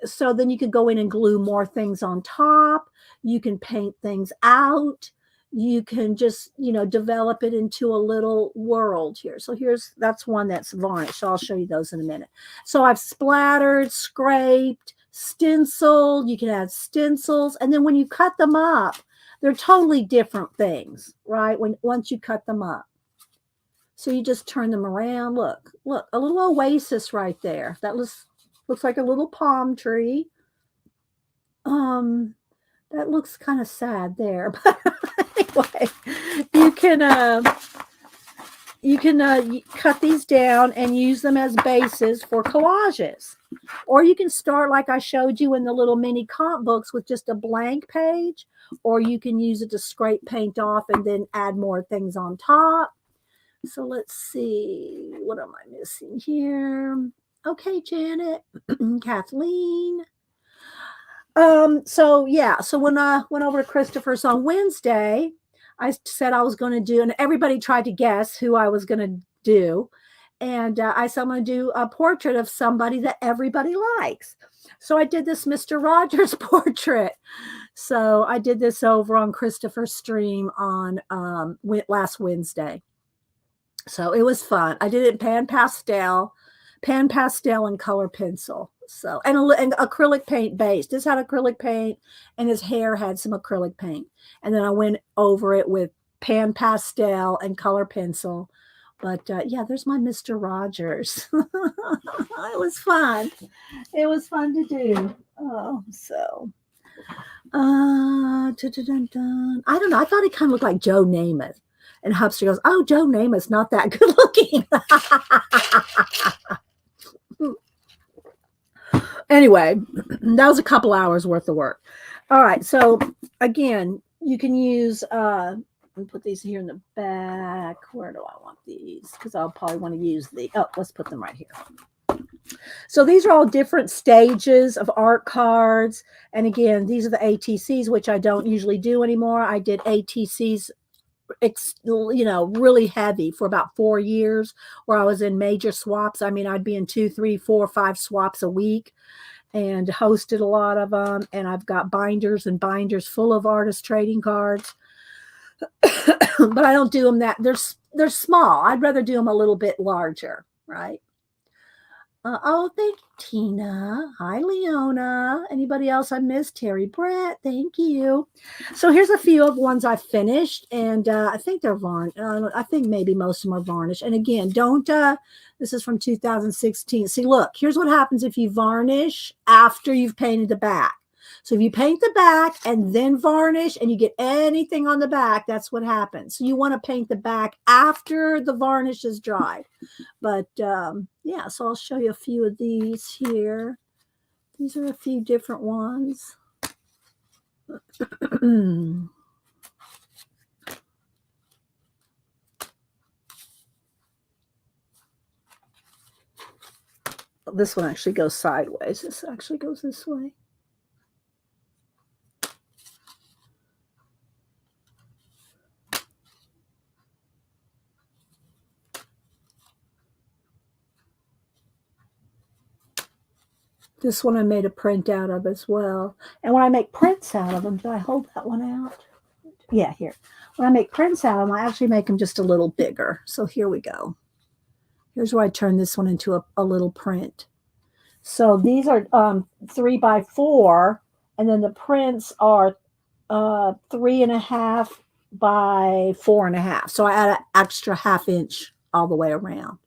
so then you can go in and glue more things on top. You can paint things out. You can just develop it into a little world here. So that's one that's varnished. So I'll show you those in a minute. So I've splattered, scraped, stenciled. You can add stencils, and then when you cut them up, they're totally different things, right? Once you cut them up. So you just turn them around. Look, a little oasis right there. That looks like a little palm tree. That looks kind of sad there, but anyway, you can cut these down and use them as bases for collages. Or you can start like I showed you in the little mini comp books with just a blank page, or you can use it to scrape paint off and then add more things on top. So let's see, what am I missing here? Okay, Janet, Kathleen. So when I went over to Christopher's on Wednesday, I said I was going to do, and everybody tried to guess who I was going to do. And I said, I'm going to do a portrait of somebody that everybody likes. So I did this Mr. Rogers portrait. So I did this over on Christopher's stream on last Wednesday. So it was fun. I did it in pan pastel and color pencil. So and acrylic paint base. This had acrylic paint, and his hair had some acrylic paint. And then I went over it with pan pastel and color pencil. But there's my Mr. Rogers. It was fun. It was fun to do. Oh, so. I don't know. I thought he kind of looked like Joe Namath. And Hubster goes, "Oh, Joe Namath's not that good looking." Anyway, that was a couple hours worth of work. All right. So again, you can use, let me put these here in the back. Where do I want these? Because I'll probably want to use let's put them right here. So these are all different stages of art cards. And again, these are the ATCs, which I don't usually do anymore. I did ATCs really heavy for about 4 years, where I was in major swaps. I mean, I'd be in 2, 3, 4, 5 swaps a week and hosted a lot of them. And I've got binders and binders full of artist trading cards. But I don't do them they're small. I'd rather do them a little bit larger, right? Oh, thank you, Tina. Hi, Leona. Anybody else I missed? Terry Brett, thank you. So here's a few of ones I finished, and I think they're varnished. I think maybe most of them are varnished. And again, don't, this is from 2016. See, look, here's what happens if you varnish after you've painted the back. So if you paint the back and then varnish and you get anything on the back, that's what happens. So you want to paint the back after the varnish is dried. But so I'll show you a few of these here. These are a few different ones. This one actually goes sideways. This actually goes this way. This one I made a print out of as well. And when I make prints out of them, did I hold that one out? Yeah, here. When I make prints out of them, I actually make them just a little bigger. So here we go. Here's where I turn this one into a little print. So these are 3x4, and then the prints are 3.5 by 4.5. So I add an extra half inch all the way around.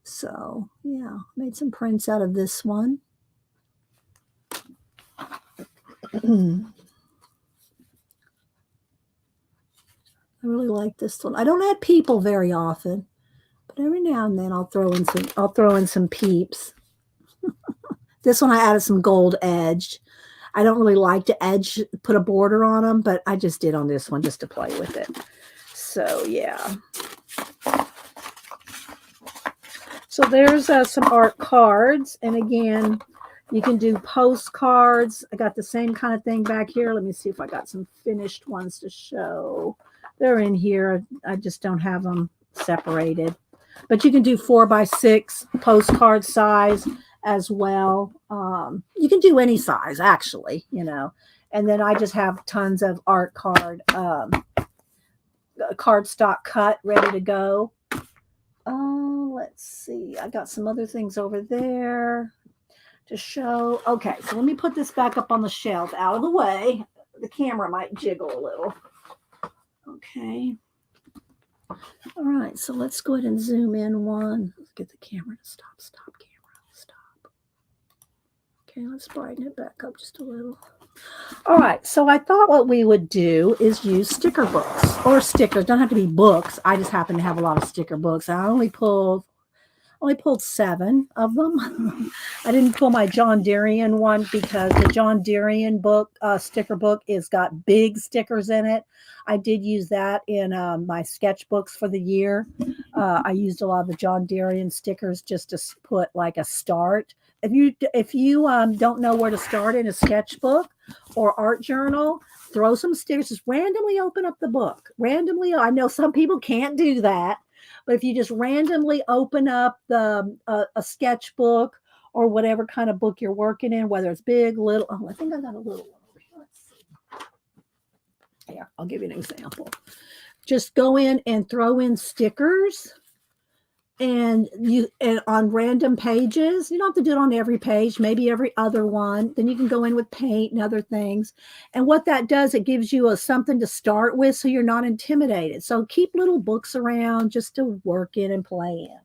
So yeah, made some prints out of this one. I really like this one. I don't add people very often, but every now and then I'll throw in some peeps. This one I added some gold edged. I don't really like to put a border on them, but I just did on this one just to play with it. So yeah. So there's some art cards, and again, you can do postcards. I got the same kind of thing back here. Let me see if I got some finished ones to show. They're in here. I just don't have them separated. But you can do 4x6 postcard size as well. You can do any size, actually, you know. And then I just have tons of art cardstock cut ready to go. Let's see. I got some other things over there to show. Okay, so let me put this back up on the shelf out of the way. The camera might jiggle a little. Okay. All right, so let's go ahead and zoom in one. Let's get the camera to stop. Stop, camera. Stop. Okay, let's brighten it back up just a little. All right, so I thought what we would do is use sticker books or stickers. Don't have to be books. I just happen to have a lot of sticker books. I only pulled 7 of them. I didn't pull my John Deerian one because the John Deerian book, sticker book, is got big stickers in it. I did use that in my sketchbooks for the year. I used a lot of the John Deerian stickers just to put like a start. If you don't know where to start in a sketchbook or art journal, throw some stickers. Just randomly open up the book. Randomly, I know some people can't do that. But if you just randomly open up a sketchbook or whatever kind of book you're working in, whether it's big, little, I think I got a little one over here. Let's see. Here, I'll give you an example. Just go in and throw in stickers and on random pages. You don't have to do it on every page, maybe every other one. Then you can go in with paint and other things. And what that does, it gives you something to start with so you're not intimidated. So keep little books around just to work in and play in.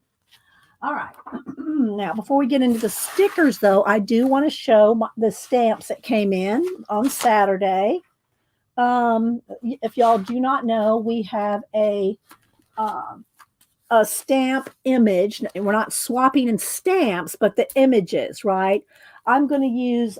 All right. Now, before we get into the stickers, though, I do want to show the stamps that came in on Saturday. If y'all do not know, we have a stamp image. We're not swapping in stamps, but the images, right? I'm going to use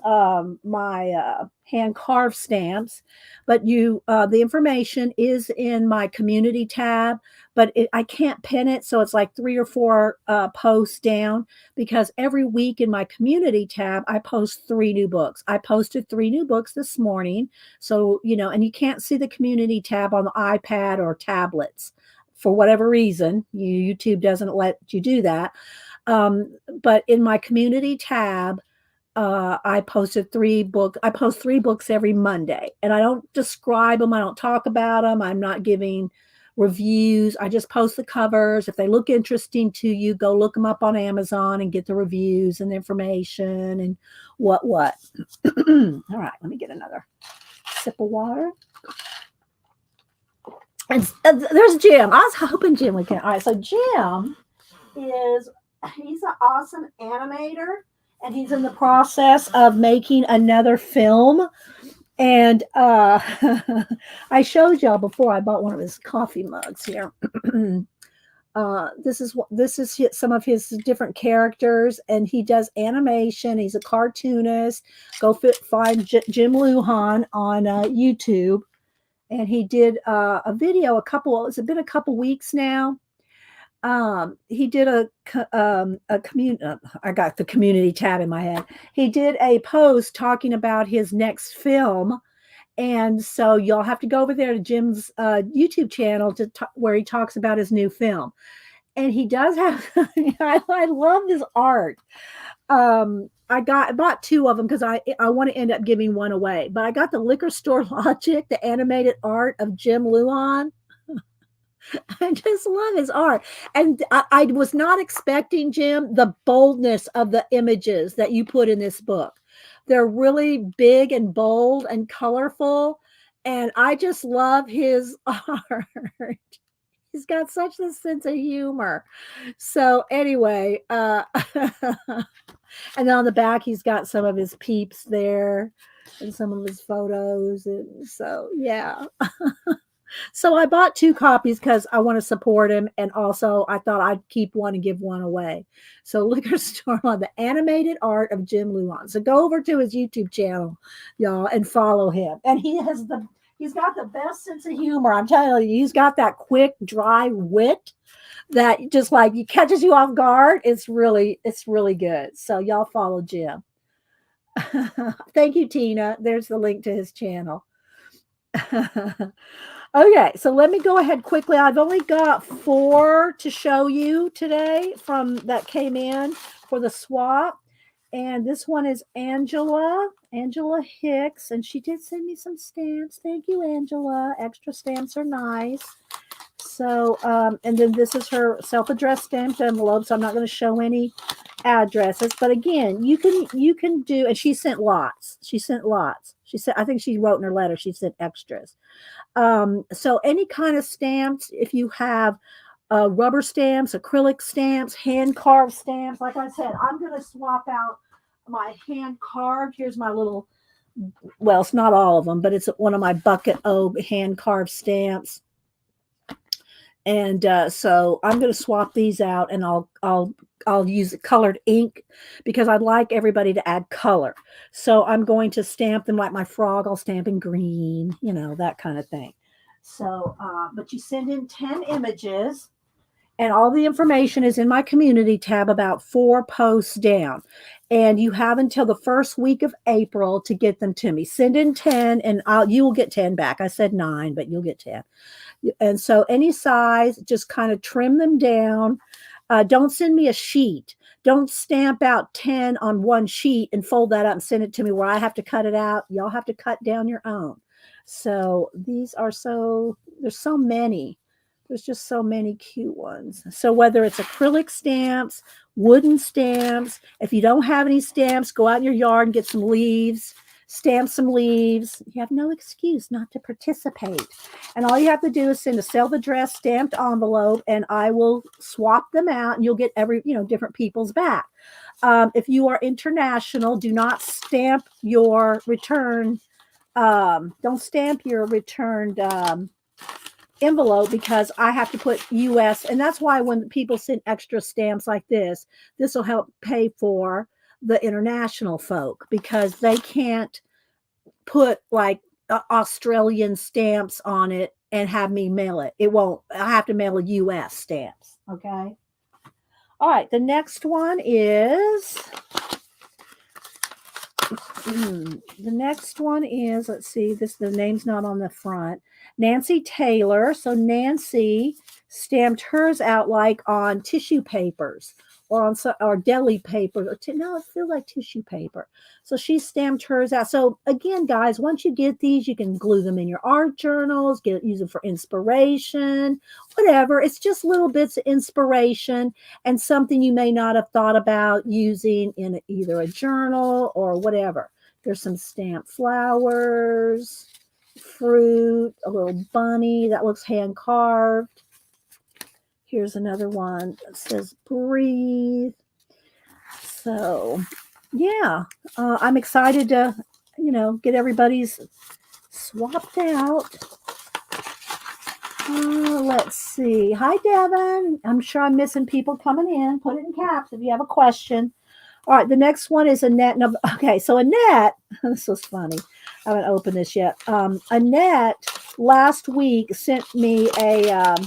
my hand carved stamps, but the information is in my community tab, but I can't pin it. So it's like 3 or 4 posts down, because every week in my community tab, I post 3 new books. I posted 3 new books this morning. So, and you can't see the community tab on the iPad or tablets. For whatever reason, YouTube doesn't let you do that. But in my community tab, I posted 3 books. I post 3 books every Monday, and I don't describe them. I don't talk about them. I'm not giving reviews. I just post the covers. If they look interesting to you, go look them up on Amazon and get the reviews and the information and what. All right, let me get another sip of water. And there's Jim. I was hoping Jim would come. All right, so Jim he's an awesome animator, and he's in the process of making another film. And I showed y'all before. I bought one of his coffee mugs here. This is some of his different characters, and he does animation. He's a cartoonist. Go find Jim Lujan on YouTube. And he did a video it's been a couple weeks now. He did I got the community tab in my head. He did a post talking about his next film. And so y'all have to go over there to Jim's YouTube channel where he talks about his new film. And he does have, I love his art. I bought two of them because I want to end up giving one away. But I got the Liquor Store Logic, the animated art of Jim Luan. I just love his art. And I was not expecting, Jim, the boldness of the images that you put in this book. They're really big and bold and colorful. And I just love his art. He's got such a sense of humor. So anyway, and then on the back he's got some of his peeps there and some of his photos. And so yeah. So I bought two copies because I want to support him, and also I thought I'd keep one and give one away. So Liquor Store on the animated art of Jim Luan. So go over to his YouTube channel, y'all, and follow him. And he's got the best sense of humor. I'm telling you, he's got that quick, dry wit that just like you catches you off guard. It's really good. So y'all follow Jim. Thank you, Tina. There's the link to his channel. Okay, so let me go ahead quickly. I've only got 4 to show you today from that came in for the swap. And this one is Angela Hicks, and she did send me some stamps. Thank you, Angela. Extra stamps are nice. So, and then this is her self-addressed stamped envelope. So I'm not going to show any addresses, but again, you can do. And she sent lots. She said, I think she wrote in her letter, she sent extras. So any kind of stamps, if you have rubber stamps, acrylic stamps, hand carved stamps, like I said, I'm going to swap out my hand carved. Here's my little, well, it's not all of them, but it's one of my bucket O hand carved stamps. And so I'm going to swap these out, and I'll use colored ink because I'd like everybody to add color. So I'm going to stamp them like my frog. I'll stamp in green, that kind of thing. So, but you send in 10 images, and all the information is in my community tab about 4 posts down. And you have until the first week of April to get them to me. Send in 10 and you will get 10 back. I said 9, but you'll get 10. And so any size, just kind of trim them down. Don't send me a sheet. Don't stamp out 10 on one sheet and fold that up and send it to me where I have to cut it out. Y'all have to cut down your own. So these are there's so many. There's just so many cute ones. So whether it's acrylic stamps, wooden stamps, if you don't have any stamps, go out in your yard and get some leaves, stamp some leaves. You have no excuse not to participate. And all you have to do is send a self-addressed stamped envelope, and I will swap them out, and you'll get different people's back. If you are international, do not stamp your return. Don't stamp your returned envelope because I have to put US, and that's why when people send extra stamps like this will help pay for the international folk, because they can't put like Australian stamps on it and have me mail it. It won't. I have to mail a US stamps. Okay. All right. The next one is let's see, the name's not on the front. Nancy Taylor. So Nancy stamped hers out like on tissue papers or deli paper. No, it feels like tissue paper. So she stamped hers out. So again, guys, once you get these, you can glue them in your art journals, use them for inspiration, whatever. It's just little bits of inspiration and something you may not have thought about using in either a journal or whatever. There's some stamped flowers, fruit, a little bunny that looks hand carved. Here's another one that says breathe. So yeah, I'm excited to, get everybody's swapped out. Let's see. Hi, Devin. I'm sure I'm missing people coming in. Put it in caps if you have a question. All right, the next one is Annette. Okay, so Annette, this was funny. I haven't opened this yet. Annette last week sent me an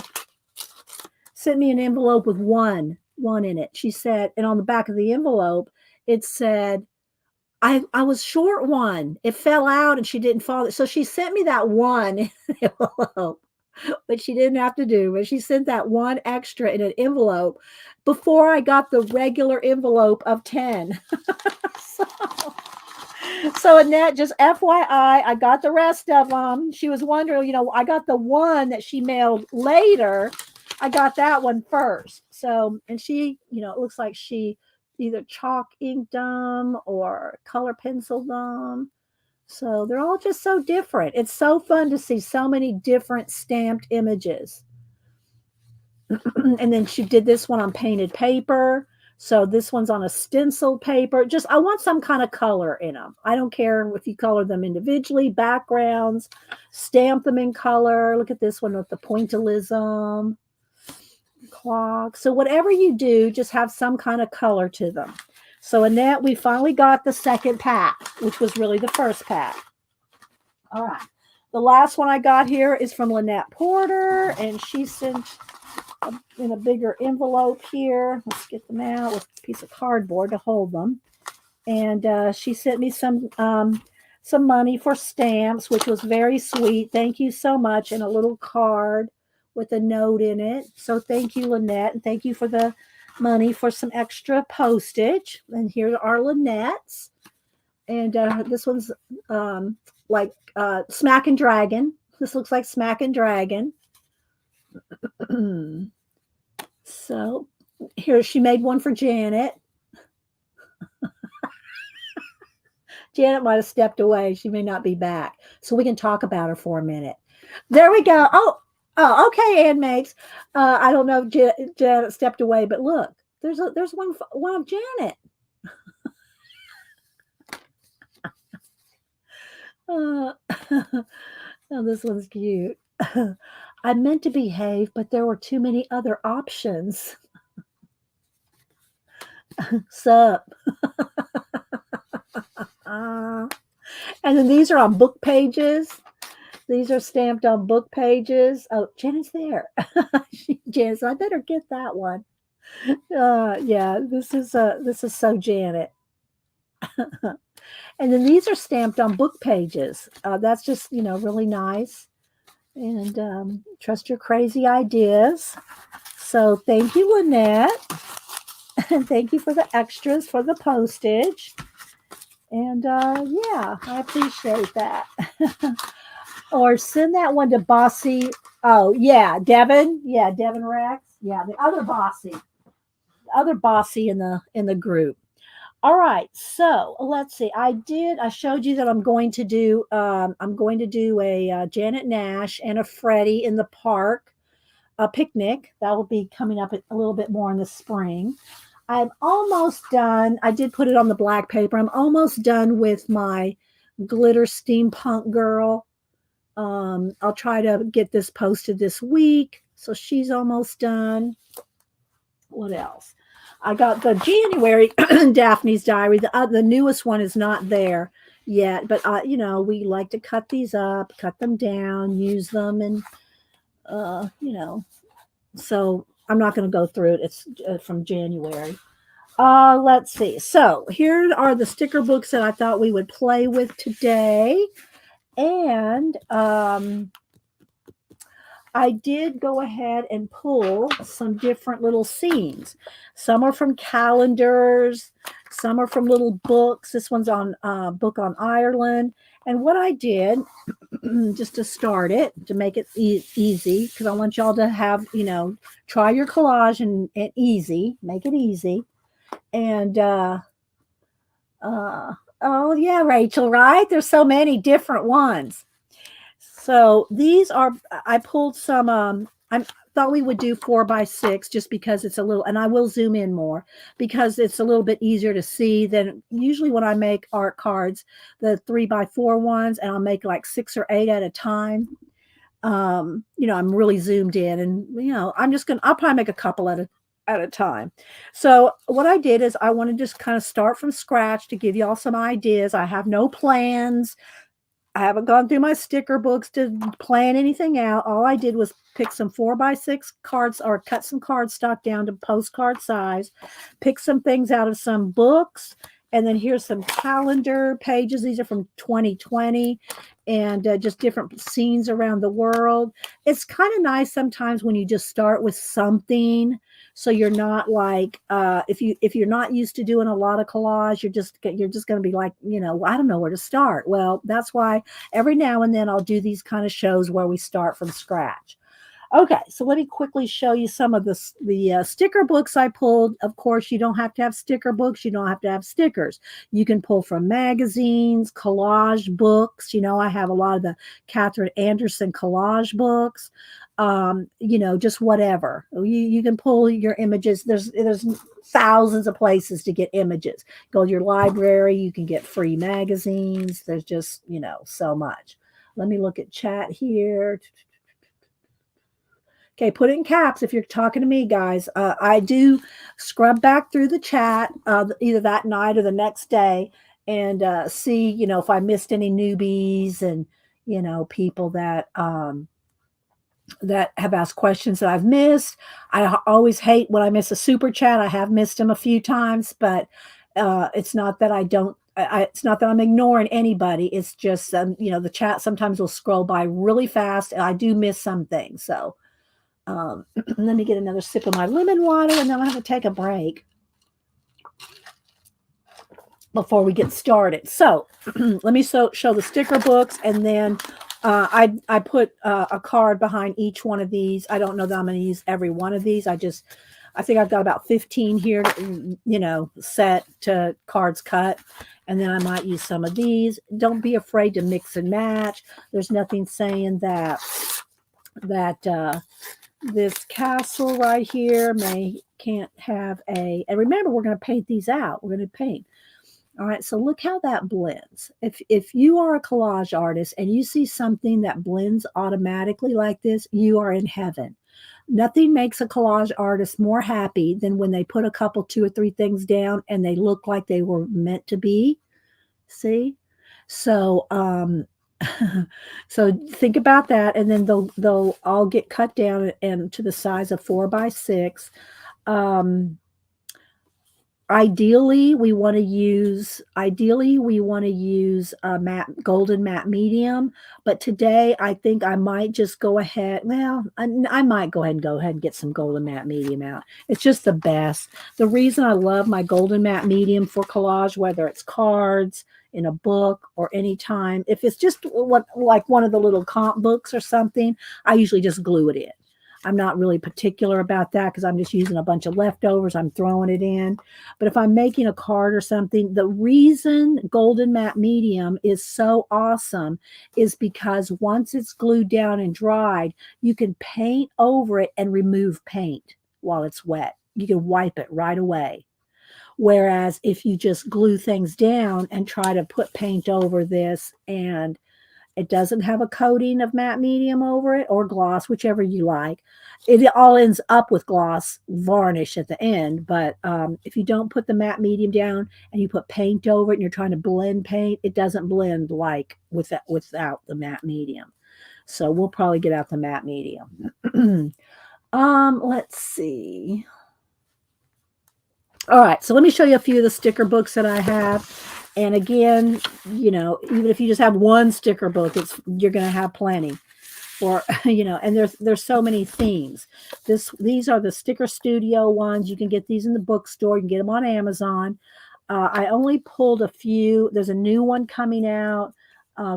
envelope with one in it. She said, and on the back of the envelope, it said, I was short one. It fell out and she didn't follow it. So she sent me that one envelope. which she didn't have to do, but she sent that one extra in an envelope before I got the regular envelope of 10. so, so Annette, just FYI, I got the rest of them. She was wondering, I got the one that she mailed later. I got that one first. So, and she, it looks like she either chalk inked them or color penciled them. So they're all just so different. It's so fun to see so many different stamped images. And then she did this one on painted paper. So this one's on a stenciled paper. Just, I want some kind of color in them. I don't care if you color them individually, backgrounds, stamp them in color. Look at this one with the pointillism, clock. So whatever you do, just have some kind of color to them. So Annette, we finally got the second pack, which was really the first pack. All right. The last one I got here is from Lynette Porter, and she sent in a bigger envelope here. Let's get them out with a piece of cardboard to hold them. And she sent me some money for stamps, which was very sweet. Thank you so much. And a little card with a note in it. So thank you, Lynette, and thank you for the money for some extra postage. And here are Lynette's. And this one's like Smack and Dragon. This looks like Smack and Dragon. So here, she made one for Janet. Janet might have stepped away. She may not be back. So we can talk about her for a minute. There we go. Oh, okay, Ann Makes. I don't know if Janet stepped away, but look, there's one of Janet. Oh, this one's cute. I meant to behave, but there were too many other options. Sup? And then these are on book pages. These are stamped on book pages. Oh, Janet's there. Janet, I better get that one. Yeah, this is so Janet. And then these are stamped on book pages. That's just really nice. And trust your crazy ideas. So thank you, Lynette, and thank you for the extras for the postage. And yeah, I appreciate that. Or send that one to Bossy. Oh, yeah, Devin. Yeah, Devin Rex. Yeah, the other Bossy in the group. All right, so let's see. I showed you that I'm going to do a Janet Nash and a Freddie in the park, a picnic. That will be coming up a little bit more in the spring. I'm almost done. I did put it on the black paper. I'm almost done with my glitter steampunk girl. I'll try to get this posted this week. So she's almost done. What else? I got the January Daphne's Diary. The newest one is not there yet, but we like to cut these up, cut them down, use them, and so I'm not going to go through it. It's from January. Let's see. So here are the sticker books that I thought we would play with today, and I did go ahead and pull some different little scenes. Some are from calendars. Some are from little books. This one's on book on Ireland. And what I did, just to start it, to make it easy, because I want y'all to have, try your collage and easy, make it easy. And, oh yeah, Rachel, right? There's so many different ones. So these are, I pulled some, I thought we would do 4x6 just because it's a little, and I will zoom in more because it's a little bit easier to see than usually when I make art cards, the 3x4 ones, and I'll make like 6 or 8 at a time. I'm really zoomed in, and I'll probably make a couple at a time. So what I did is I want to just kind of start from scratch to give y'all some ideas. I have no plans. I haven't gone through my sticker books to plan anything out. All I did was pick some 4x6 cards or cut some cardstock down to postcard size, pick some things out of some books And then here's some calendar pages. These are from 2020 and just different scenes around the world. It's kind of nice sometimes when you just start with something, so you're not like if you're not used to doing a lot of collage, you're just going to be like, I don't know where to start. Well, that's why every now and then I'll do these kind of shows where we start from scratch. Okay, so let me quickly show you some of the sticker books I pulled. Of course, you don't have to have sticker books. You don't have to have stickers. You can pull from magazines, collage books. I have a lot of the Catherine Anderson collage books. Just whatever. You can pull your images. There's thousands of places to get images. Go to your library. You can get free magazines. There's just so much. Let me look at chat here. Okay, put it in caps if you're talking to me, guys. I do scrub back through the chat either that night or the next day and see, if I missed any newbies and, people that have asked questions that I've missed. I always hate when I miss a super chat. I have missed them a few times, but it's not that I don't. It's not that I'm ignoring anybody. It's just, the chat sometimes will scroll by really fast, and I do miss some things. So let me get another sip of my lemon water, and then I'll have to take a break before we get started. So let me show the sticker books, and then I put a card behind each one of these. I don't know that I'm going to use every one of these. I think I've got about 15 here, set to cards cut. And then I might use some of these. Don't be afraid to mix and match. There's nothing saying that this castle right here can't have and remember, we're going to paint these out. We're going to paint. All right, so look how that blends. If you are a collage artist and you see something that blends automatically like this, you are in heaven. Nothing makes a collage artist more happy than when they put a couple, 2 or 3 things down and they look like they were meant to be. See? So so think about that, and then they'll all get cut down and to the size of 4 by 6. Ideally, we want to use golden matte medium, but today I think I might just go ahead. Well, I might go ahead and get some golden matte medium out. It's just the best. The reason I love my golden matte medium for collage, whether it's cards, in a book, or anytime, if it's just like one of the little comp books or something, I usually just glue it in. I'm not really particular about that because I'm just using a bunch of leftovers. I'm throwing it in. But if I'm making a card or something, the reason golden matte medium is so awesome is because once it's glued down and dried, you can paint over it and remove paint while it's wet. You can wipe it right away. Whereas if you just glue things down and try to put paint over this and it doesn't have a coating of matte medium over it or gloss, whichever you like. It all ends up with gloss varnish at the end. But if you don't put the matte medium down and you put paint over it and you're trying to blend paint, it doesn't blend like without the matte medium. So we'll probably get out the matte medium. Let's see. All right, so let me show you a few of the sticker books that I have. And again, even if you just have one sticker book, you're going to have plenty. Or, and there's so many themes. These are the Sticker Studio ones. You can get these in the bookstore. You can get them on Amazon. I only pulled a few. There's a new one coming out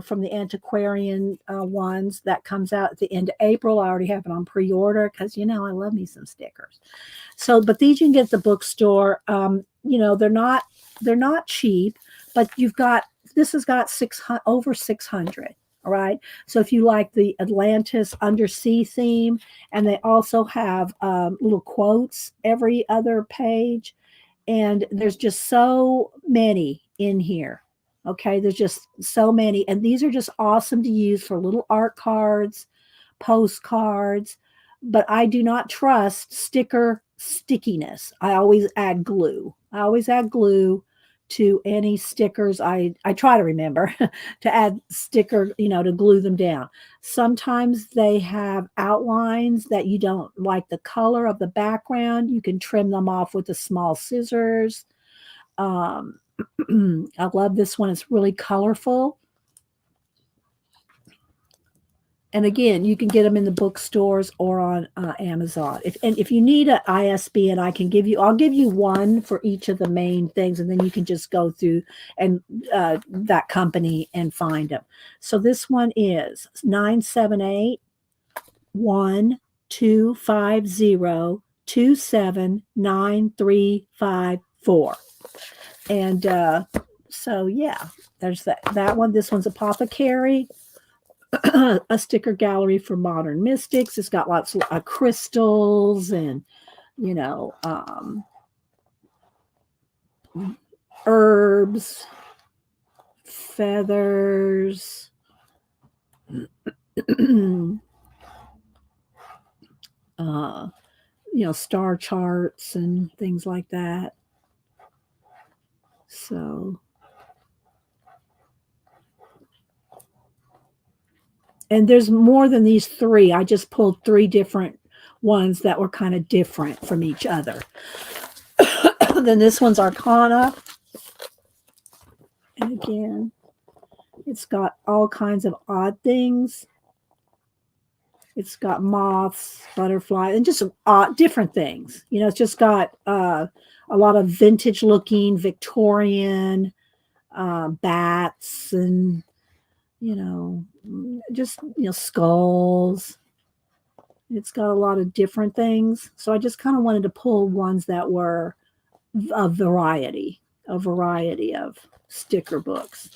from the antiquarian ones that comes out at the end of April. I already have it on pre-order because, I love me some stickers. So, but these you can get at the bookstore. They're not cheap, but this has got over 600. All right. So if you like the Atlantis undersea theme, and they also have little quotes every other page, and there's just so many in here. Okay. There's just so many. And these are just awesome to use for little art cards, postcards, but I do not trust sticker stickiness. I always add glue. To any stickers. I try to remember to add sticker, to glue them down. Sometimes they have outlines that you don't like the color of the background. You can trim them off with the small scissors. I love this one. It's really colorful. And again, you can get them in the bookstores or on Amazon. If you need an ISBN, I'll give you one for each of the main things, and then you can just go through and that company and find them. So this one is 978-1250-279-354. And so yeah, there's that one. This one's Apothecary. A sticker gallery for modern mystics. It's got lots of crystals and, you know, herbs, feathers, star charts and things like that. So, and there's more than these three. I just pulled three different ones that were kind of different from each other. Then this one's Arcana. And again, it's got all kinds of odd things. It's got moths, butterflies, and just different things. It's just got a lot of vintage looking Victorian bats and, just, skulls. It's got a lot of different things. So I just kind of wanted to pull ones that were a variety of sticker books.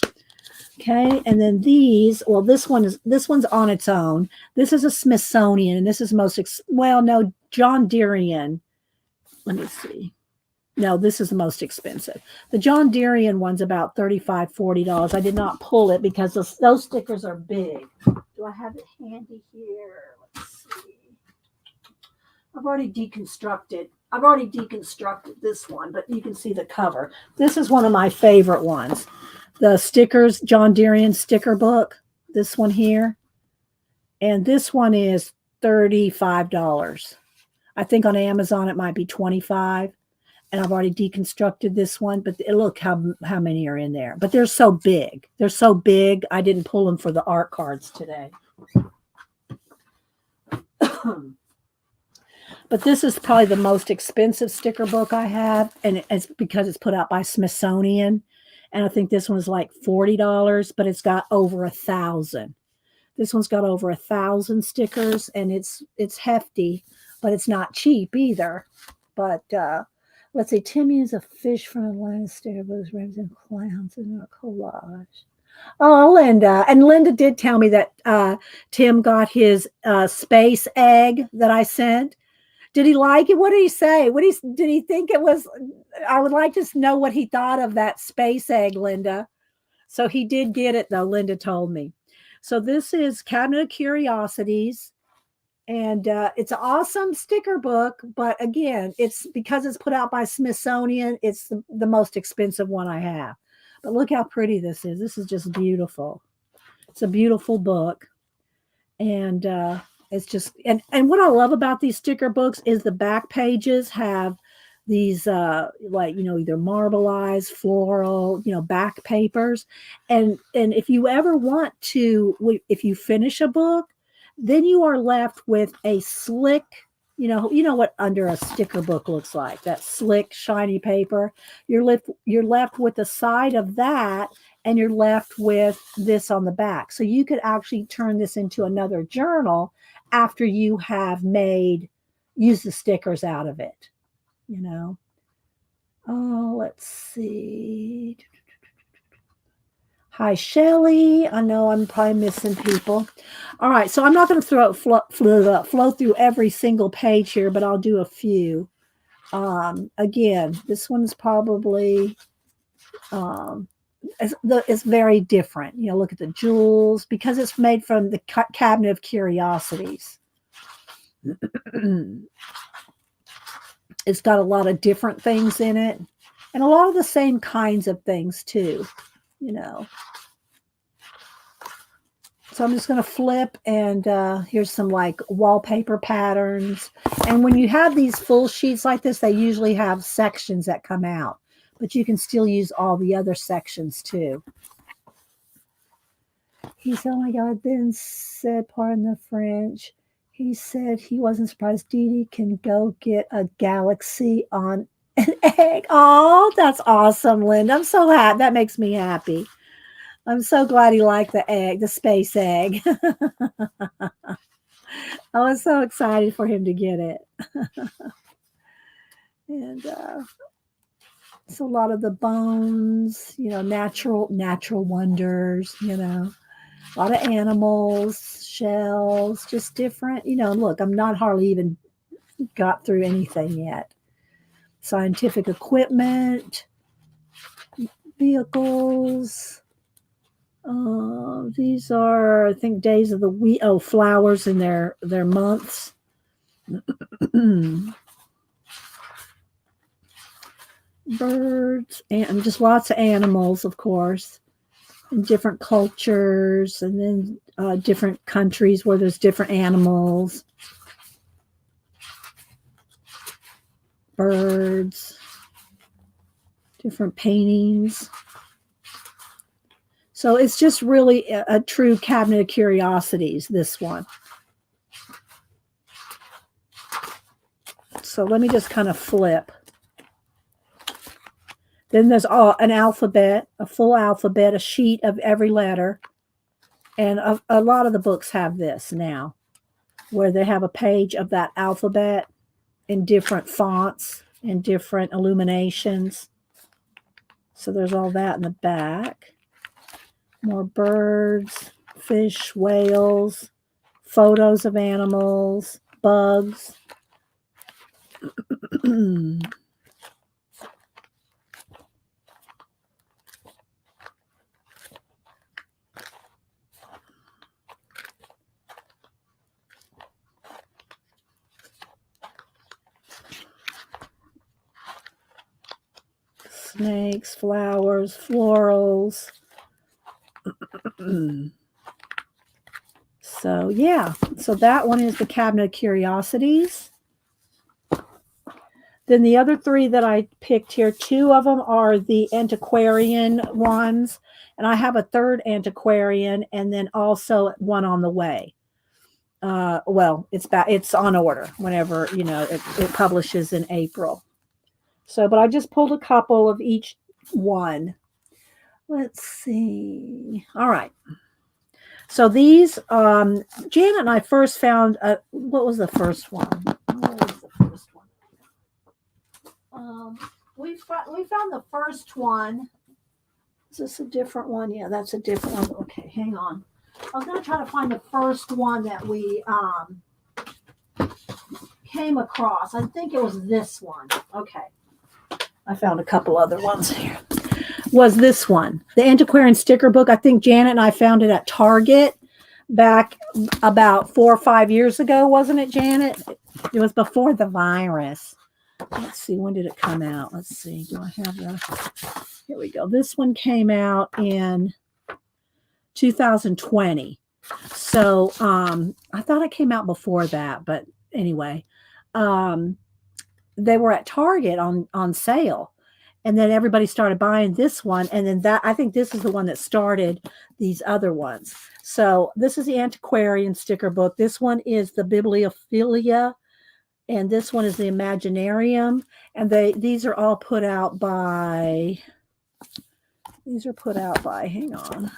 Okay, and then these, well, this one's on its own. This is a Smithsonian, and this is John Deerian. Let me see. No, this is the most expensive. The John Deerian one's about $35, $40. I did not pull it because those stickers are big. Do I have it handy here? Let's see. I've already deconstructed this one, but you can see the cover. This is one of my favorite ones. The stickers, John Deerian sticker book, this one here. And this one is $35. I think on Amazon it might be $25. And I've already deconstructed this one, but look how many are in there. But they're so big. I didn't pull them for the art cards today. But this is probably the most expensive sticker book I have, and it's because it's put out by Smithsonian. And I think this one's like $40, but it's got over 1,000. This one's got over 1,000 stickers, and it's hefty, but it's not cheap either. But let's see, Timmy is a fish from Atlanta. Sticker books represent clowns in a collage. Oh, Linda. And Linda did tell me that Tim got his space egg that I sent. Did he like it? What did he say? Did he think it was? I would like to know what he thought of that space egg, Linda. So he did get it, though, Linda told me. So this is Cabinet of Curiosities. And it's an awesome sticker book. But again, it's because it's put out by Smithsonian. It's the most expensive one I have. But look how pretty this is. This is just beautiful. It's a beautiful book. And it's just, and what I love about these sticker books is the back pages have these either marbleized floral, back papers. And if you ever want to, if you finish a book, then you are left with a slick, you know what under a sticker book looks like, that slick, shiny paper. You're left with the side of that, and you're left with this on the back. So you could actually turn this into another journal after you have use the stickers out of it, Oh, let's see. Hi, Shelly. I know I'm probably missing people. All right, so I'm not going to flow through every single page here, but I'll do a few. Again, this one's probably it's very different. Look at the jewels because it's made from the Cabinet of Curiosities. It's got a lot of different things in it, and a lot of the same kinds of things too. So I'm just going to flip, and here's some like wallpaper patterns. And when you have these full sheets like this, they usually have sections that come out. but you can still use all the other sections too. He said, oh my God, then said, pardon the French. He said he wasn't surprised Dee Dee can go get a galaxy on an egg. Oh, that's awesome, Linda. I'm so happy. That makes me happy. I'm so glad he liked the egg, the space egg. I was so excited for him to get it. And it's a lot of the bones, natural wonders, a lot of animals, shells, just different, look, I'm not hardly even got through anything yet. Scientific equipment, vehicles. These are, I think, days of the week. Oh, flowers in their months. Birds and just lots of animals, of course, in different cultures, and then different countries where there's different animals. Birds, different paintings. So it's just really a true cabinet of curiosities, this one. So let me just kind of flip. Then there's an alphabet, a full alphabet, a sheet of every letter. And a lot of the books have this now, where they have a page of that alphabet in different fonts and different illuminations. So there's all that in the back. More birds, fish, whales, photos of animals, bugs. Snakes, flowers, florals. So, yeah. So that one is the Cabinet of Curiosities. Then the other three that I picked here, two of them are the antiquarian ones. And I have a third antiquarian and then also one on the way. Well, it's on order whenever, it publishes in April. So, but I just pulled a couple of each one. Let's see. All right. So these, Janet and I first found, what was the first one? We found the first one. Is this a different one? Yeah, that's a different one. Okay, hang on. I was going to try to find the first one that we came across. I think it was this one. Okay. I found a couple other ones here. Was this one, the Antiquarian Sticker Book. I think Janet and I found it at Target back about 4 or 5 years ago, wasn't it, Janet? It was before the virus. Let's see, when did it come out? Let's see, do I have here we go. This one came out in 2020. So I thought it came out before that, but anyway, they were at Target on sale. And then everybody started buying this one. And then I think this is the one that started these other ones. So this is the Antiquarian Sticker Book. This one is the Bibliophilia. And this one is the Imaginarium. And these are all put out by, hang on.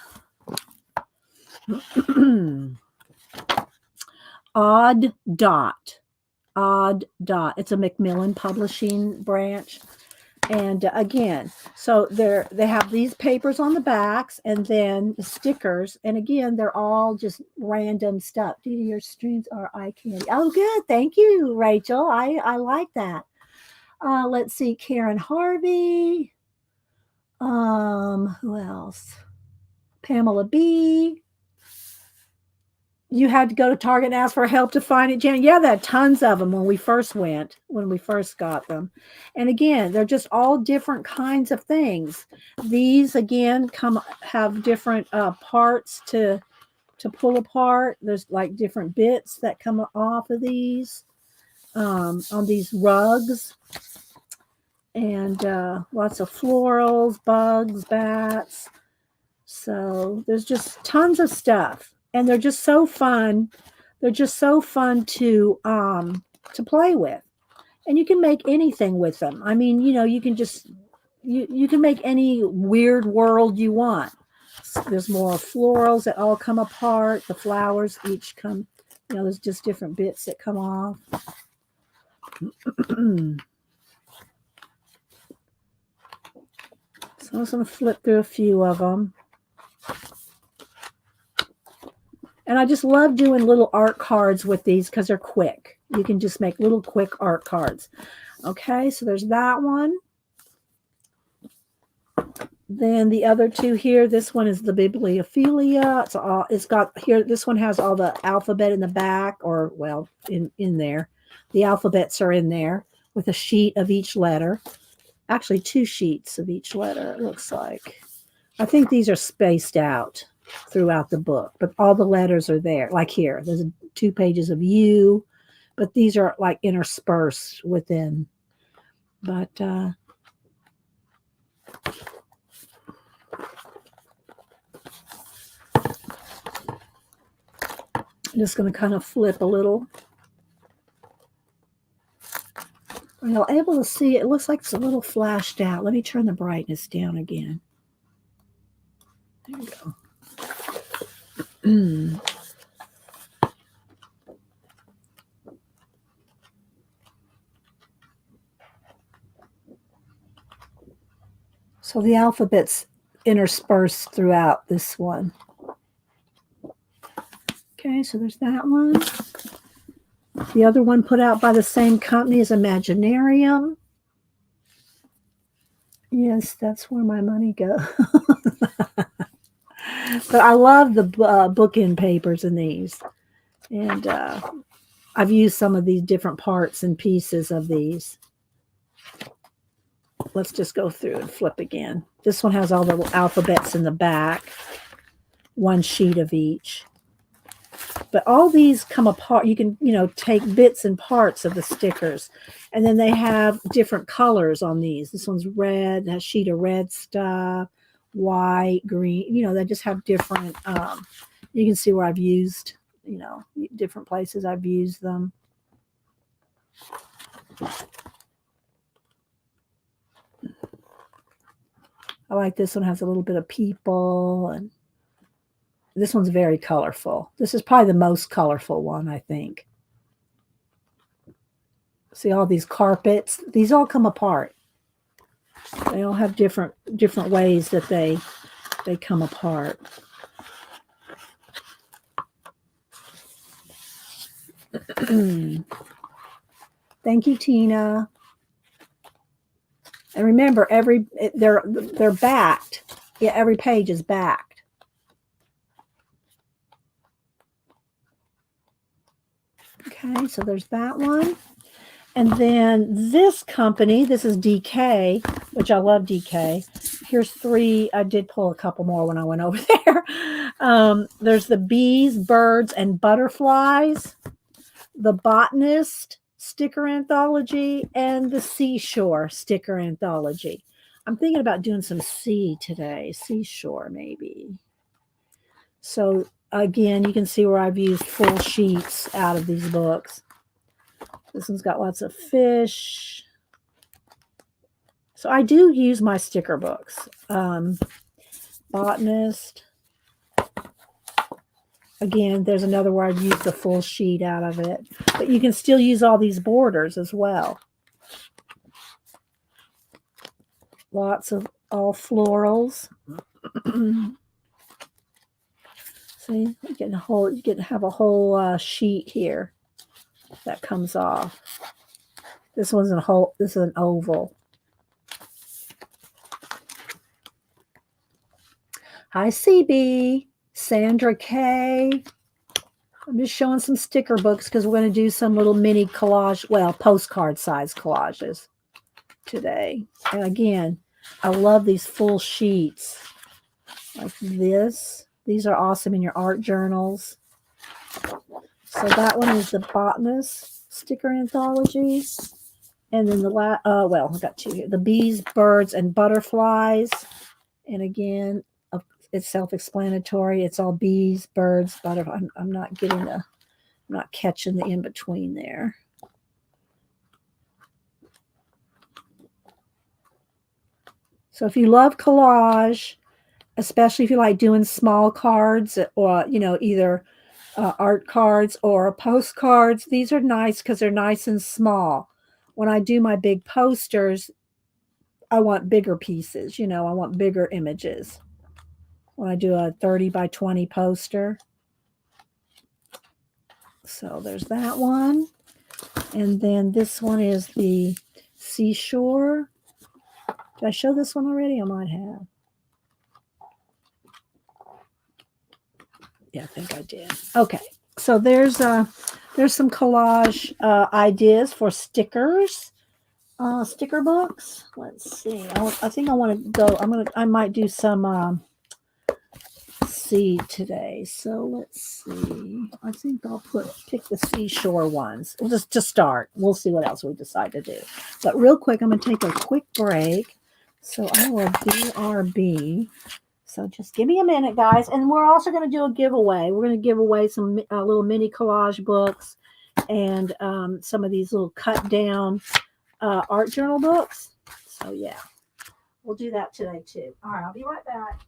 Odd Dot. It's a Macmillan publishing branch. And again, so they have these papers on the backs and then the stickers. And again, they're all just random stuff. Dee Dee, your streams are eye candy. Oh, good. Thank you, Rachel. I like that. Let's see. Karen Harvey. Who else? Pamela B. You had to go to Target and ask for help to find it, Janet. Yeah, they had tons of them when we first got them. And again, they're just all different kinds of things. These, again, have different parts to pull apart. There's like different bits that come off of these on these rugs. and lots of florals, bugs, bats. So there's just tons of stuff, and they're just so fun. They're just so fun to play with, and you can make anything with them. I mean, you can just you can make any weird world you want. There's more florals that all come apart. The flowers each come, there's just different bits that come off. So I'm just going to flip through a few of them. And I just love doing little art cards with these because they're quick. You can just make little quick art cards. Okay, so there's that one. Then the other two here, this one is the bibliophilia. It's got here, this one has all the alphabet in the back, or well, in there. The alphabets are in there with a sheet of each letter. Actually, 2 sheets of each letter, it looks like. I think these are spaced out throughout the book, but all the letters are there. Like here, there's 2 pages of U, but these are like interspersed within. But I'm just going to kind of flip a little. Are you able to see it? It looks like it's a little flashed out. Let me turn the brightness down again. There you go. So the alphabet's interspersed throughout this one. Okay, so there's that one. The other one put out by the same company is Imaginarium. Yes, that's where my money goes. But I love the bookend papers in these. And I've used some of these different parts and pieces of these. Let's just go through and flip again. This one has all the alphabets in the back. 1 sheet of each. But all these come apart. You can, take bits and parts of the stickers. And then they have different colors on these. This one's red, that sheet of red stuff, white, green. They just have different, you can see where I've used, different places I've used them. I like this one, has a little bit of people, and this one's very colorful. This is probably the most colorful one, I think. See all these carpets? These all come apart. They all have different ways that they come apart. Thank you, Tina. And remember, they're backed. Yeah, every page is backed. Okay, so there's that one. And then this company, this is DK, which I love DK. Here's 3. I did pull a couple more when I went over there. There's the bees, birds, and butterflies, the botanist sticker anthology, and the seashore sticker anthology. I'm thinking about doing some sea today, seashore maybe. So again, you can see where I've used full sheets out of these books. This one's got lots of fish. So I do use my sticker books. Botanist. Again, there's another where I've used the full sheet out of it. But you can still use all these borders as well. Lots of all florals. See, you can have a whole sheet here that comes off. This one's this is an oval. Hi, CB, Sandra K. I'm just showing some sticker books because we're going to do some little mini collage, well, postcard size collages today. And again, I love these full sheets like this. These are awesome in your art journals. So that one is the botanist sticker anthology. And then well, I got two here. The bees, birds, and butterflies. And again, it's self-explanatory. It's all bees, birds, butterflies. I'm not getting I'm not catching the in between there. So if you love collage, especially if you like doing small cards or either art cards or postcards, these are nice because they're nice and small. When I do my big posters, I want bigger pieces. I want bigger images. When I do a 30 by 20 poster. So there's that one. And then this one is the seashore. Did I show this one already? I might have. Yeah, I think I did. Okay. So there's some collage ideas for stickers. Sticker books. Let's see. I think I want to go. I might do some sea today. So let's see. I think I'll pick the seashore ones. We'll just to start. We'll see what else we decide to do. But real quick, I'm going to take a quick break. So I will BRB. So just give me a minute, guys. And we're also going to do a giveaway. We're going to give away some little mini collage books and some of these little cut down art journal books. So yeah, we'll do that today too. All right, I'll be right back.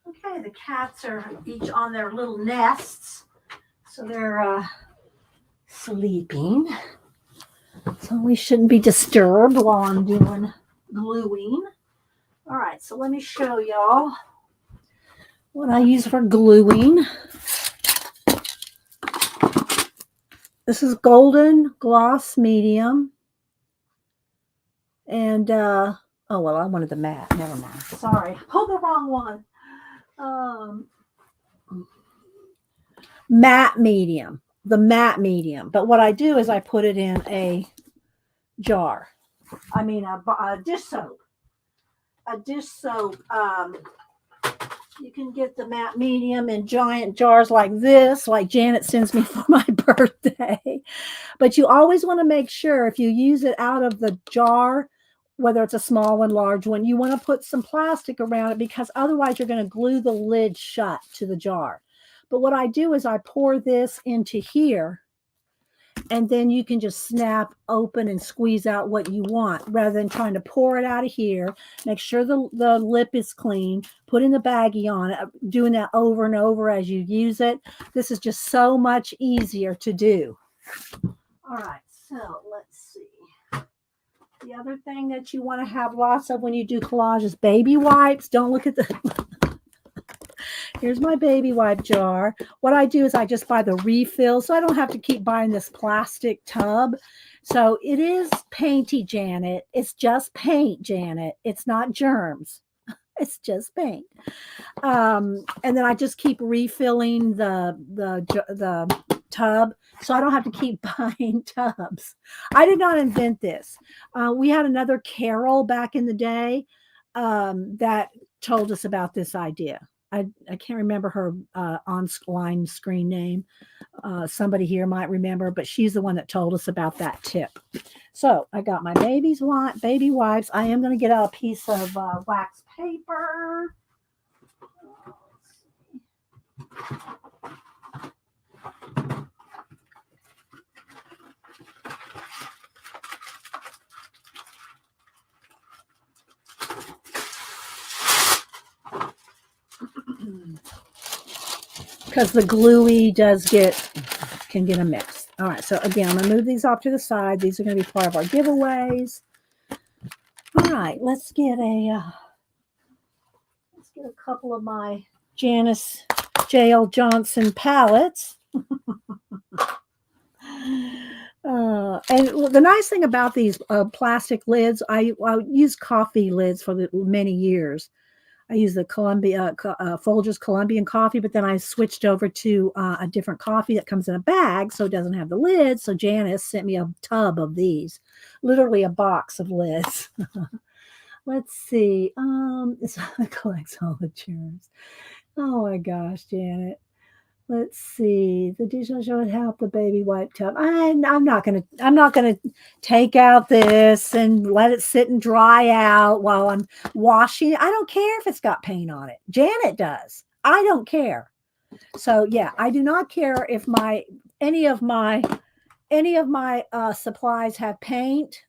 Okay, the cats are each on their little nests. So they're sleeping. So we shouldn't be disturbed while I'm doing gluing. All right, so let me show y'all what I use for gluing. This is golden gloss medium. And, oh, well, I wanted the matte. Never mind. Sorry. Pulled the wrong one. Matte medium. The matte medium. But what I do is I put it in a jar. I mean, a dish soap. A dish soap. You can get the matte medium in giant jars like this, like Janet sends me for my birthday. But you always want to make sure if you use it out of the jar, whether it's a small one, large one, you want to put some plastic around it because otherwise you're going to glue the lid shut to the jar. But what I do is I pour this into here, and then you can just snap open and squeeze out what you want rather than trying to pour it out of here. Make sure the lip is clean, putting the baggie on it, doing that over and over as you use it. This is just so much easier to do. All right, so let's see. The other thing that you want to have lots of when you do collage is baby wipes. Don't look at the... Here's my baby wipe jar. What I do is I just buy the refill, so I don't have to keep buying this plastic tub. So it is painty, Janet. It's just paint, Janet. It's not germs. It's just paint. And then I just keep refilling the tub, so I don't have to keep buying tubs. I did not invent this. We had another Carol back in the day that told us about this idea. I can't remember her on-line screen name. Somebody here might remember, but she's the one that told us about that tip. So I got my baby wipes. I am going to get out a piece of wax paper. because the gluey can get a mix. All right, so again, I'm gonna move these off to the side. These are gonna be part of our giveaways. All right, let's get a couple of my Janice J.L. Johnson palettes. And the nice thing about these plastic lids, I used coffee lids for many years. I use the Folgers Colombian coffee, but then I switched over to a different coffee that comes in a bag, so it doesn't have the lid. So Janice sent me a tub of these, literally a box of lids. Let's see. It collects all the germs. Oh my gosh, Janet. Let's see. The dishwasher would help the baby wipe tub. I'm not gonna take out this and let it sit and dry out while I'm washing it. I don't care if it's got paint on it. Janet does. I don't care. So yeah, I do not care if any of my supplies have paint.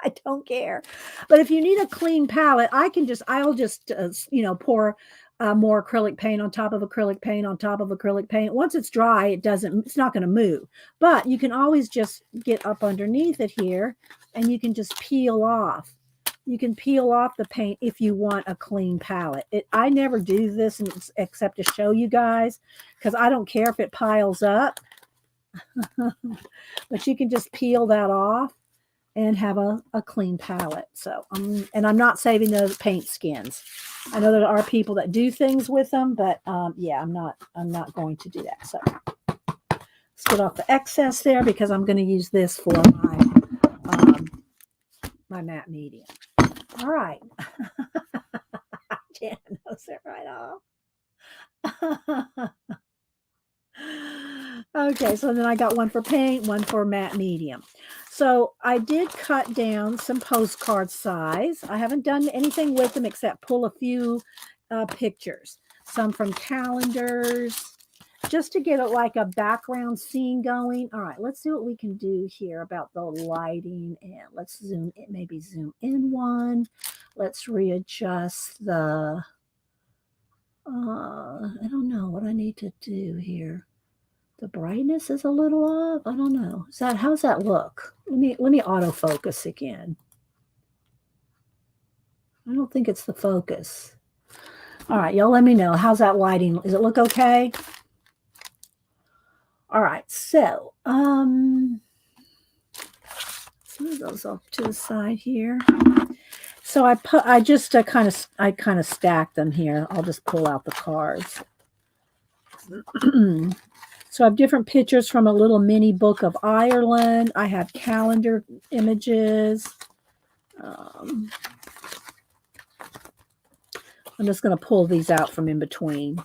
I don't care. But if you need a clean palette, I'll just pour more acrylic paint on top of acrylic paint on top of acrylic paint. Once it's dry, it's not going to move. But you can always just get up underneath it here and you can just peel off. You can peel off the paint if you want a clean palette. I never do this except to show you guys because I don't care if it piles up. But you can just peel that off and have a clean palette. So, and I'm not saving those paint skins. I know there are people that do things with them, but yeah, I'm not going to do that. So let's get off the excess there because I'm going to use this for my matte medium. All right. Jan knows it right off. Okay, so then I got one for paint, one for matte medium. So I did cut down some postcard size. I haven't done anything with them except pull a few pictures, some from calendars, just to get like a background scene going. All right, let's see what we can do here about the lighting. And let's maybe zoom in one. Let's readjust the, I don't know what I need to do here. The brightness is a little off. I don't know. How's that look? Let me autofocus again. I don't think it's the focus. All right, y'all let me know. How's that lighting? Does it look okay? All right, so let's move those off to the side here. So I kind of stacked them here. I'll just pull out the cards. So I have different pictures from a little mini book of Ireland. I have calendar images. I'm just going to pull these out from in between.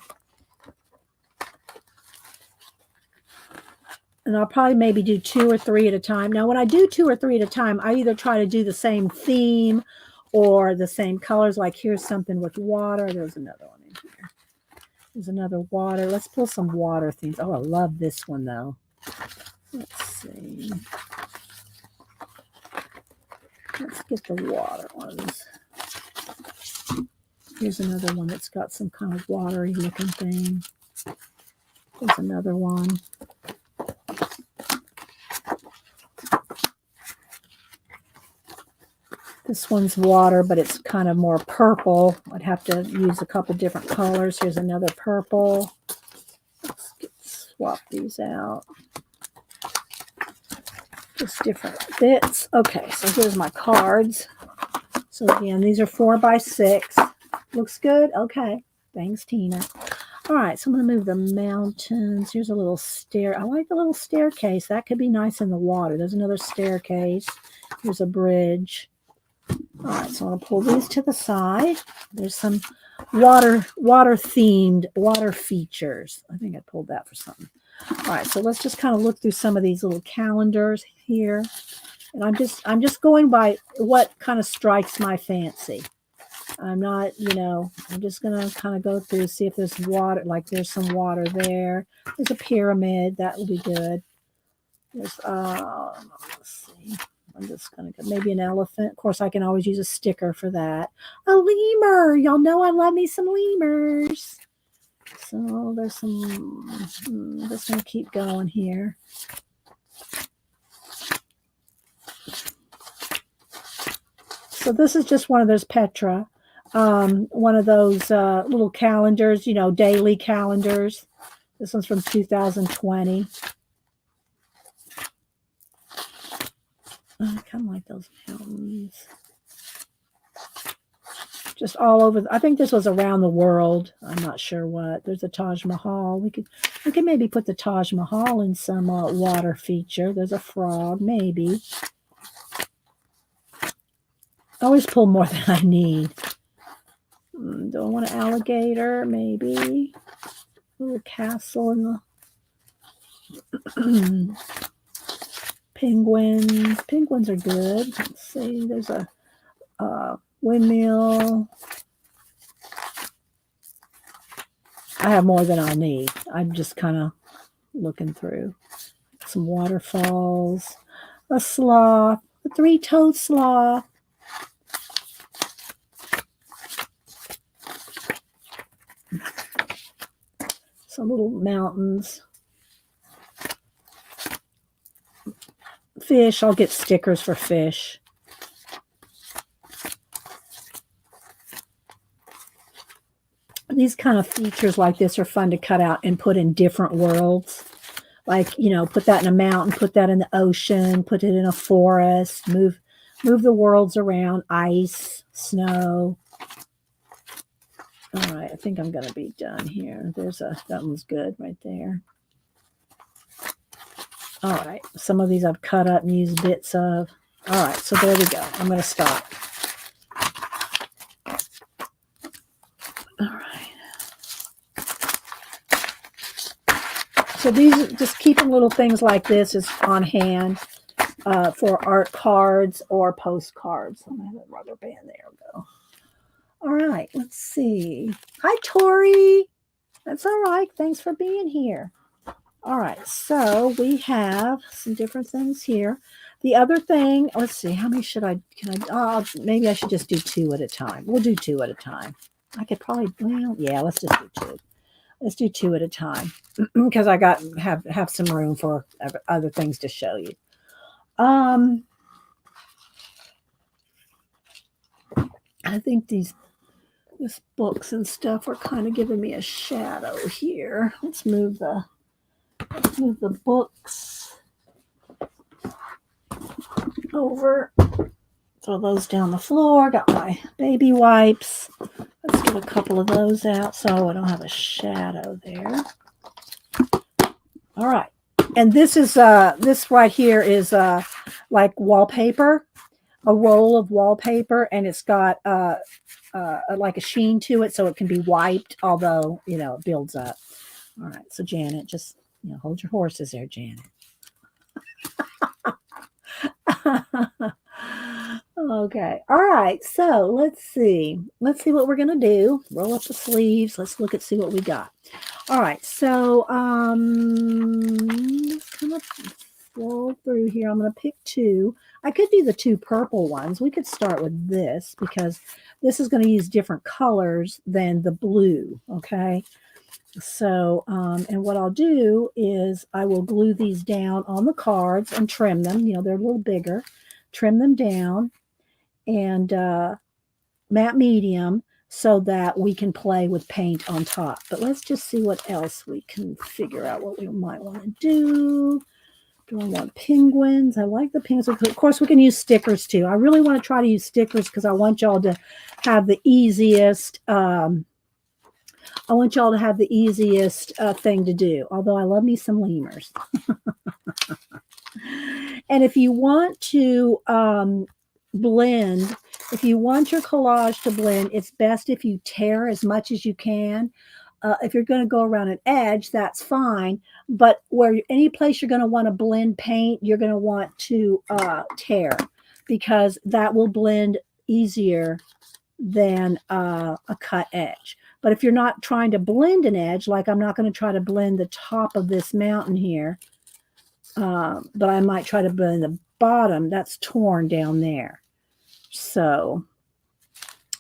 And I'll probably maybe do 2 or 3 at a time. Now, when I do 2 or 3 at a time, I either try to do the same theme or the same colors. Like here's something with water. There's another one in here. There's another water. Let's pull some water themes. Oh, I love this one, though. Let's see. Let's get the water ones. Here's another one that's got some kind of watery looking thing. There's another one. This one's water, but it's kind of more purple. I'd have to use a couple different colors. Here's another purple. Let's swap these out. Just different bits. Okay, so here's my cards. So again, these are 4x6. Looks good? Okay. Thanks, Tina. All right, so I'm going to move the mountains. Here's a little stair. I like the little staircase. That could be nice in the water. There's another staircase. Here's a bridge. All right, so I'm going to pull these to the side. There's some water-themed water features. I think I pulled that for something. All right, so let's just kind of look through some of these little calendars here. And I'm just going by what kind of strikes my fancy. I'm not, I'm just going to kind of go through, see if there's water, like there's some water there. There's a pyramid. That will be good. There's, let's see. I'm just going to go, maybe an elephant. Of course, I can always use a sticker for that. A lemur. Y'all know I love me some lemurs. So there's some, just going to keep going here. So this is just one of those Petra, one of those little calendars, you know, daily calendars. This one's from 2020. I kind of like those mountains. Just all over. I think this was around the world. I'm not sure what. There's a Taj Mahal. We could maybe put the Taj Mahal in some water feature. There's a frog, maybe. I always pull more than I need. Do I want an alligator? Maybe. A little castle in the penguins. Penguins are good. Let's see. There's a windmill. I have more than I'll need. I'm just kind of looking through. Some waterfalls. A sloth. A three-toed sloth. Some little mountains. Fish. I'll get stickers for fish. These kind of features like this are fun to cut out and put in different worlds. Like, you know, put that in a mountain, put that in the ocean, put it in a forest, move the worlds around, ice, snow. All right, I think I'm going to be done here. That one's good right there. All right, some of these I've cut up and used bits of. All right, so there we go. I'm going to stop. All right. So these, just keeping little things like this is on hand for art cards or postcards. I'm going to have a rubber band. There we go. All right, let's see. Hi, Tori. That's all right. Thanks for being here. All right, so we have some different things here. The other thing, let's see, how many maybe I should just do 2 at a time. We'll do 2 at a time. I could probably, well, yeah, let's just do 2. Let's do 2 at a time because I have some room for other things to show you. I think this books and stuff are kind of giving me a shadow here. Let's move the books over. Throw those down the floor. Got my baby wipes. Let's get a couple of those out so I don't have a shadow there. All right. And this is this right here is like wallpaper, a roll of wallpaper, and it's got like a sheen to it so it can be wiped, although, you know, it builds up. All right. So Janet, just, you know, hold your horses there, Janet. Okay. All right. So let's see what we're going to do. Roll up the sleeves. Let's see what we got. All right. So, let's kind of scroll through here. I'm going to pick 2. I could do the 2 purple ones. We could start with this because this is going to use different colors than the blue. Okay. So, and what I'll do is I will glue these down on the cards and trim them. You know, they're a little bigger. Trim them down and matte medium so that we can play with paint on top. But let's just see what else we can figure out what we might want to do. Do I want penguins? I like the penguins. Of course, we can use stickers too. I really want to try to use stickers because I want y'all to have the easiest thing to do, although I love me some lemurs. And if you want to blend, if you want your collage to blend, it's best if you tear as much as you can. If you're going to go around an edge, that's fine. But any place you're going to want to blend paint, you're going to want to tear because that will blend easier than a cut edge. But if you're not trying to blend an edge, like I'm not going to try to blend the top of this mountain here, but I might try to blend the bottom, that's torn down there. So,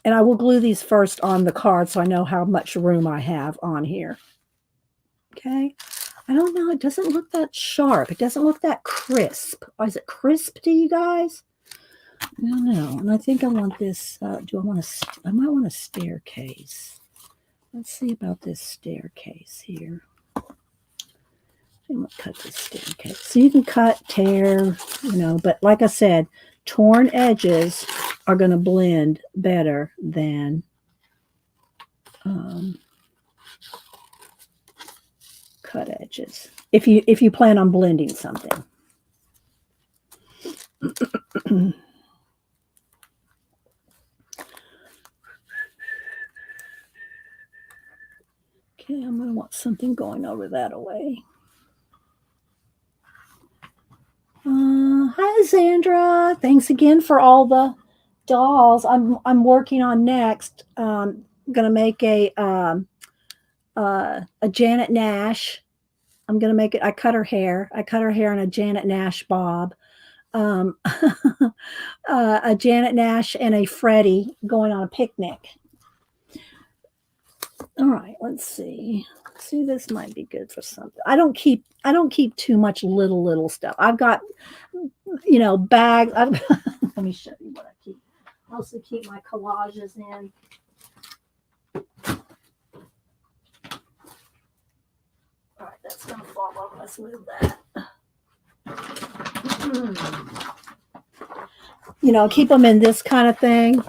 And I will glue these first on the card so I know how much room I have on here. Okay. I don't know. It doesn't look that sharp. It doesn't look that crisp. Is it crisp to you guys? I don't know. And I think I want this. Do I want to? I might want a staircase. Let's see about this staircase here. I'm going to cut this staircase. So you can cut, tear, but like I said, torn edges are going to blend better than cut edges. If you plan on blending something. Okay, I'm going to want something going over that way. Hi, Zandra. Thanks again for all the dolls. I'm working on next. I'm gonna make a Janet Nash. I'm gonna make it. I cut her hair. I cut her hair in a Janet Nash bob. A Janet Nash and a Freddie going on a picnic. All right, let's see. See, this might be good for something. I don't keep too much little stuff. I've got, bags. Let me show you what I keep. I also keep my collages in. All right, that's gonna fall off. Let's move that. Keep them in this kind of thing.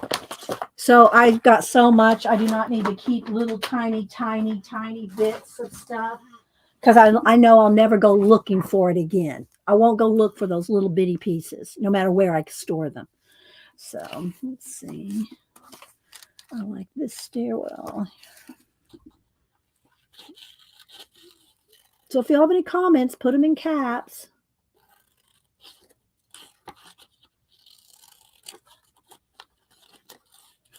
So I've got so much, I do not need to keep little tiny bits of stuff because I know I'll never go looking for it again. I won't go look for those little bitty pieces, no matter where I store them. So let's see. I like this stairwell. So if you have any comments, put them in caps.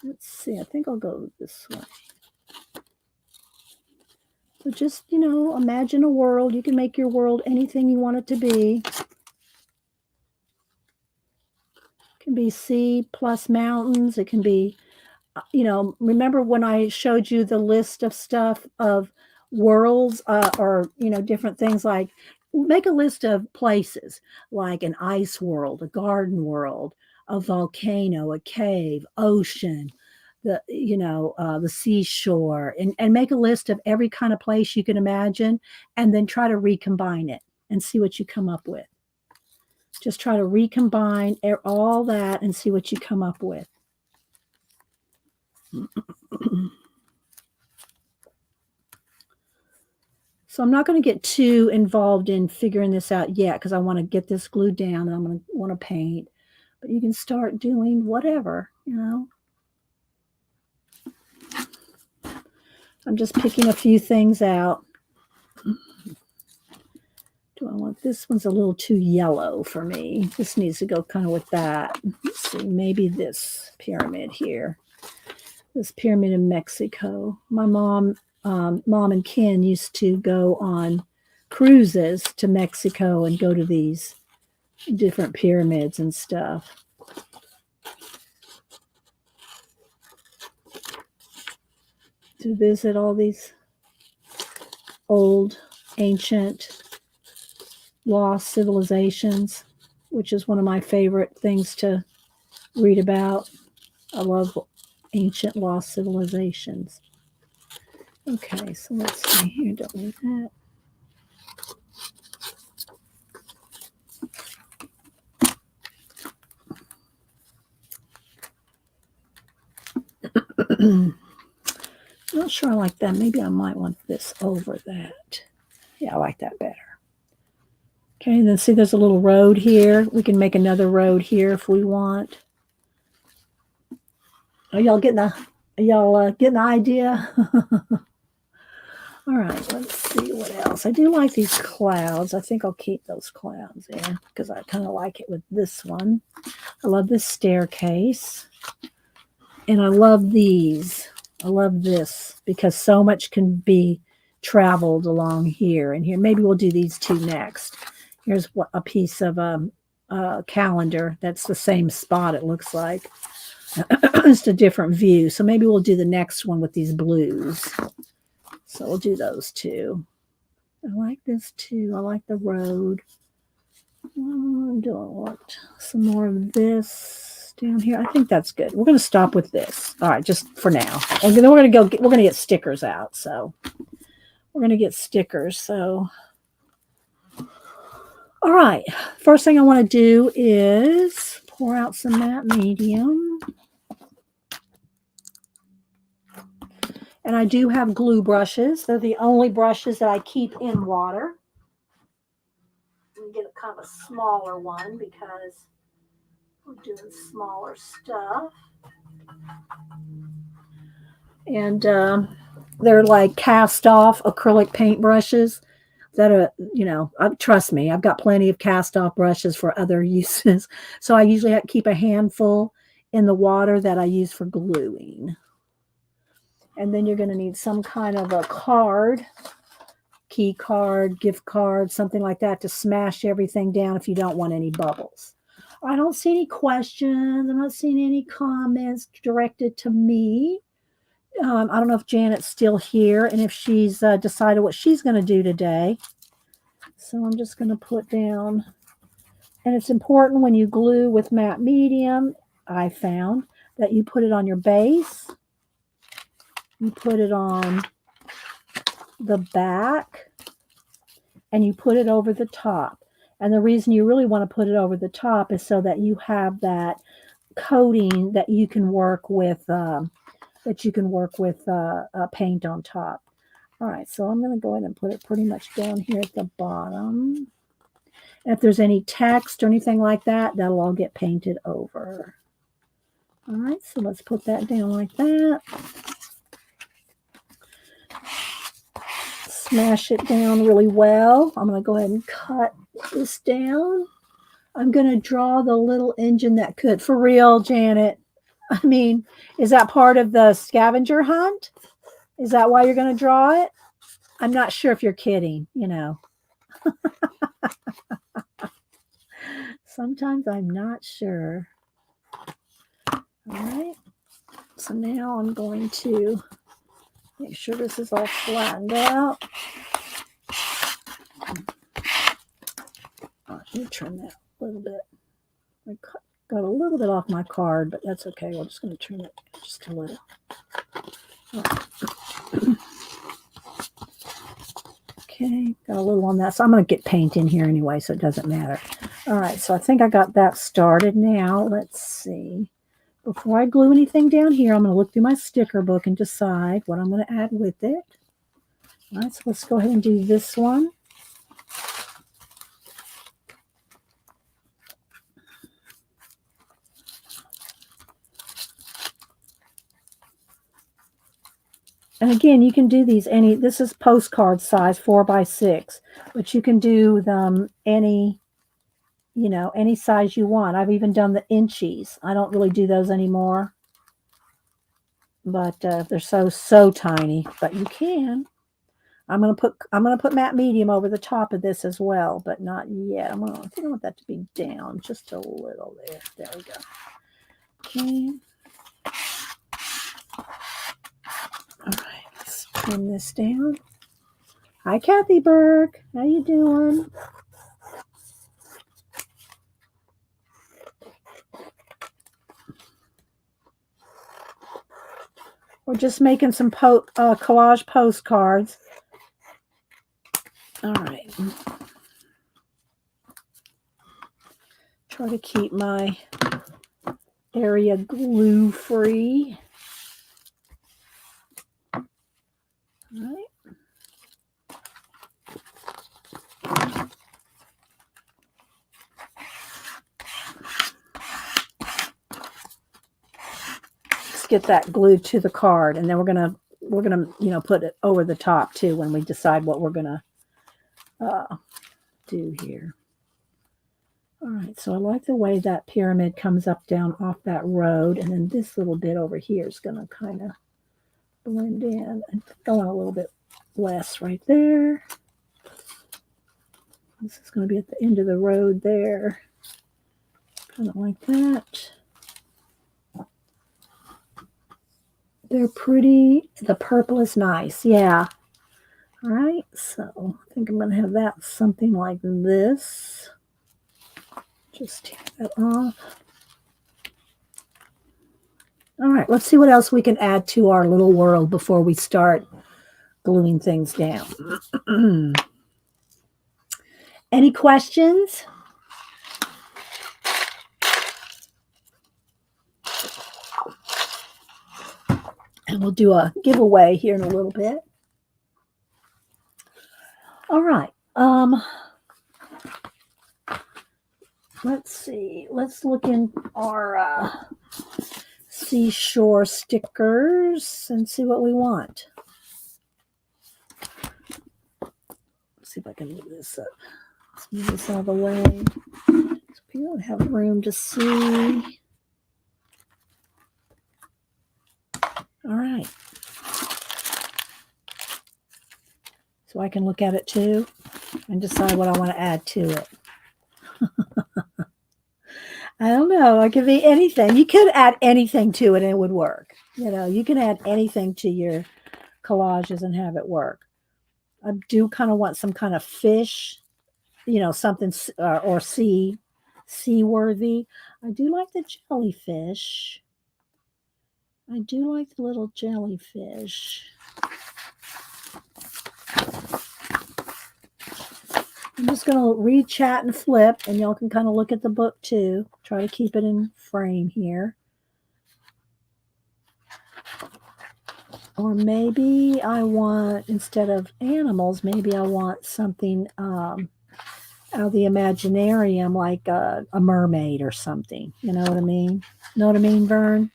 Let's see. I think I'll go this way. So just, imagine a world. You can make your world anything you want it to be. It can be sea plus mountains. It can be, remember when I showed you the list of stuff of worlds or, different things, like make a list of places like an ice world, a garden world, a volcano, a cave, ocean, the seashore, and make a list of every kind of place you can imagine, and then try to recombine it and see what you come up with. Just try to recombine all that and see what you come up with. So I'm not going to get too involved in figuring this out yet because I want to get this glued down and I'm going to want to paint. But you can start doing whatever, I'm just picking a few things out. Do I want this one's a little too yellow for me? This needs to go kind of with that. Let's see, maybe this pyramid here. This pyramid in Mexico. My mom and Ken used to go on cruises to Mexico and go to these different pyramids and stuff. To visit all these old, ancient, lost civilizations, which is one of my favorite things to read about. I love ancient, lost civilizations. Okay, so let's see here. Don't need that. Not sure I like that. Maybe I might want this over that. Yeah, I like that better. Okay, and then see there's a little road here. We can make another road here if we want. Are y'all getting the idea? All right, let's see what else. I do like these clouds. I think I'll keep those clouds in because I kind of like it with this one. I love this staircase. And I love these. I love this because so much can be traveled along here and here. Maybe we'll do these two next. Here's a piece of a calendar. That's the same spot, it looks like. Just a different view. So maybe we'll do the next one with these blues. So we'll do those two. I like this too. I like the road. Do I want some more of this down here? I think that's good. We're going to stop with this. All right, just for now. And then we're going to go. We're going to get stickers out. So we're going to get stickers. So, all right. First thing I want to do is pour out some matte medium. And I do have glue brushes. They're the only brushes that I keep in water. Get a kind of a smaller one because we're doing smaller stuff. And they're like cast off acrylic paint brushes that are, trust me, I've got plenty of cast off brushes for other uses. So I usually have to keep a handful in the water that I use for gluing. And then you're going to need some kind of a card, key card, gift card, something like that to smash everything down if you don't want any bubbles. I don't see any questions. I'm not seeing any comments directed to me. I don't know if Janet's still here and if she's decided what she's going to do today. So I'm just going to put down, and it's important when you glue with matte medium, I found, that you put it on your base. You put it on the back, and you put it over the top. And the reason you really want to put it over the top is so that you have that coating that you can work with, paint on top. All right, so I'm going to go ahead and put it pretty much down here at the bottom. And if there's any text or anything like that, that'll all get painted over. All right, so let's put that down like that. Smash it down really well. I'm going to go ahead and cut this down. I'm going to draw the little engine that could. For real, Janet. I mean, is that part of the scavenger hunt? Is that why you're going to draw it? I'm not sure if you're kidding, Sometimes I'm not sure. All right. So now I'm going to make sure this is all flattened out. Let me trim that a little bit. I got a little bit off my card, but that's okay. We're just going to trim it just a little. Okay, got a little on that. So I'm going to get paint in here anyway, so it doesn't matter. All right, so I think I got that started now. Let's see. Before I glue anything down here, I'm going to look through my sticker book and decide what I'm going to add with it. All right, so let's go ahead and do this one. And again, you can do these this is postcard size 4x6, but you can do them any size you want. I've even done the inchies. I don't really do those anymore, but they're so tiny, but you can. I'm gonna put matte medium over the top of this as well, but not yet. I think I want that to be down just a little there. There we go. Okay. All right, let's trim this down. Hi, Kathy Burke. How you doing? We're just making some collage postcards. All right. Try to keep my area glue free. All right. Let's get that glued to the card, and then we're gonna put it over the top too when we decide what we're gonna do here. All right, so I like the way that pyramid comes up down off that road, and then this little bit over here is gonna kind of blend in and go on a little bit less right there. This is going to be at the end of the road there, kind of like that. They're pretty. The purple is nice. Yeah. All right. So I think I'm going to have that something like this. Just take that off. All right. Let's see what else we can add to our little world before we start gluing things down. Any questions? And we'll do a giveaway here in a little bit. All right. Let's see. Let's look in our seashore stickers and see what we want. Let's see if I can move this up. Let's move this out of the way. So we don't have room to see. All right. So I can look at it too and decide what I want to add to it. I don't know. It could be anything. You could add anything to it and it would work. You know, you can add anything to your collages and have it work. I do kind of want some kind of fish, you know, something or seaworthy. I do like the jellyfish. I do like the little jellyfish. I'm just going to read, chat, and flip, and y'all can kind of look at the book too. Try to keep it in frame here. Or maybe I want, instead of animals, maybe I want something out of the Imaginarium, like a mermaid or something. You know what I mean? Know what I mean, Vern?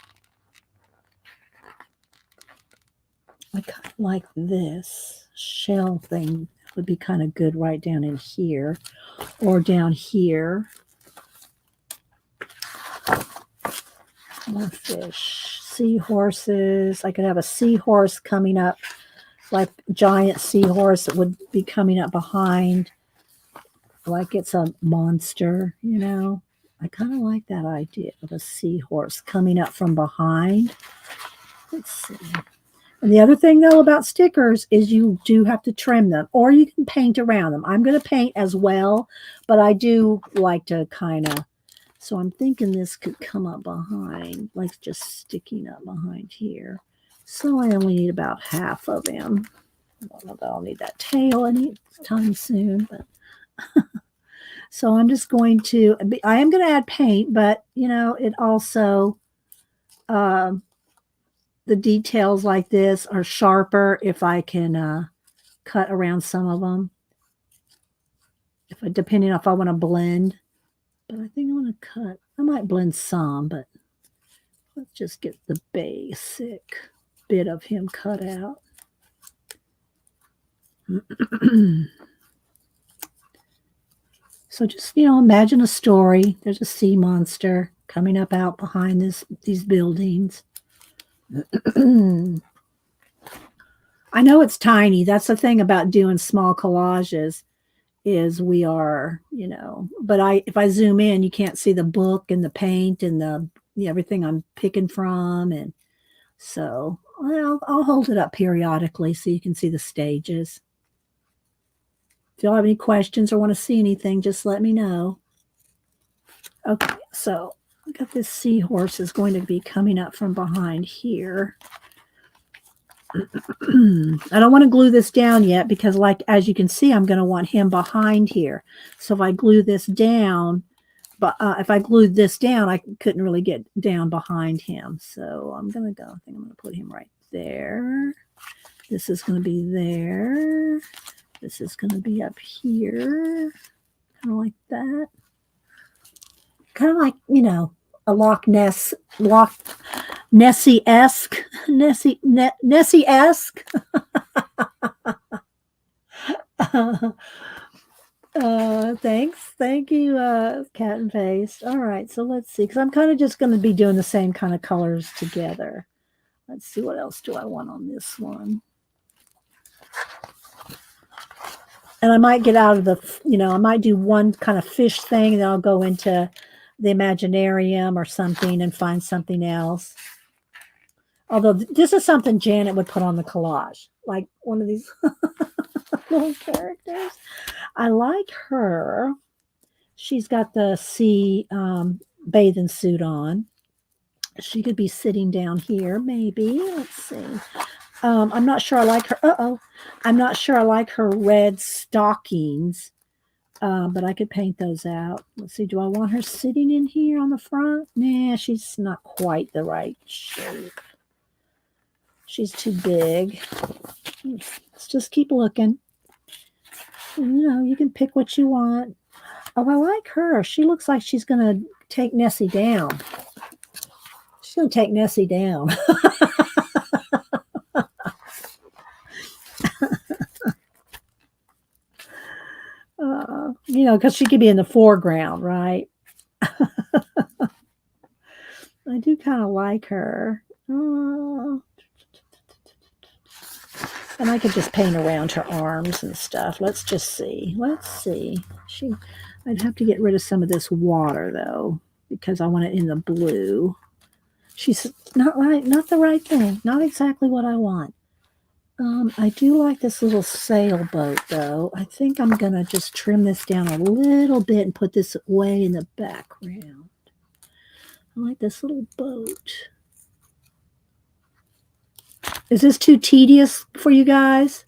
I kind of like this shell thing. Would be kind of good right down in here or down here. More fish. Seahorses. I could have a seahorse coming up, like giant seahorse that would be coming up behind, like it's a monster, you know. I kind of like that idea of a seahorse coming up from behind. Let's see. And the other thing, though, about stickers is you do have to trim them, or you can paint around them. I'm going to paint as well, but I do like to kind of, so I'm thinking this could come up behind, like just sticking up behind here. So I only need about half of him. I don't know that I'll need that tail anytime soon, but so I'm just going to, I am going to add paint, but, you know, it also, the details like this are sharper if I can cut around some of them. Depending on if I want to blend. But I think I want to cut. I might blend some, but let's just get the basic bit of him cut out. So just, you know, imagine a story. There's a sea monster coming up out behind these buildings. I know it's tiny. That's the thing about doing small collages is we are, you know, but if I zoom in, you can't see the book and the paint and everything I'm picking from. And so I'll hold it up periodically so you can see the stages. If y'all have any questions or want to see anything, just let me know. Okay, so I got this seahorse is going to be coming up from behind here. I don't want to glue this down yet because, like, as you can see, I'm going to want him behind here. So if I glue this down, but if I glued this down, I couldn't really get down behind him. So I'm going to go, I think I'm going to put him right there. This is going to be there. This is going to be up here. Kind of like that. Kind of like, you know, a Nessie-esque. Nessie-esque. Thanks. Thank you, Cat and Paste. All right, so let's see, because I'm kind of just going to be doing the same kind of colors together. Let's see, what else do I want on this one? And I might get out of the, you know, I might do one kind of fish thing, and then I'll go into the Imaginarium or something and find something else. Although this is something Janet would put on the collage, like one of these little characters. I like her. She's got the sea bathing suit on. She could be sitting down here, maybe. Let's see. I'm not sure I like her. I'm not sure I like her red stockings, but I could paint those out. Let's see. Do I want her sitting in here on the front? Nah, she's not quite the right shape. She's too big. Let's just keep looking. You can pick what you want. Oh, I like her. She looks like she's going to take Nessie down. She's going to take Nessie down. Because she could be in the foreground, right? I do kind of like her. And I could just paint around her arms and stuff. Let's just see. Let's see. I'd have to get rid of some of this water, though, because I want it in the blue. She's not the right thing. Not exactly what I want. I do like this little sailboat, though. I think I'm going to just trim this down a little bit and put this way in the background. I like this little boat. Is this too tedious for you guys?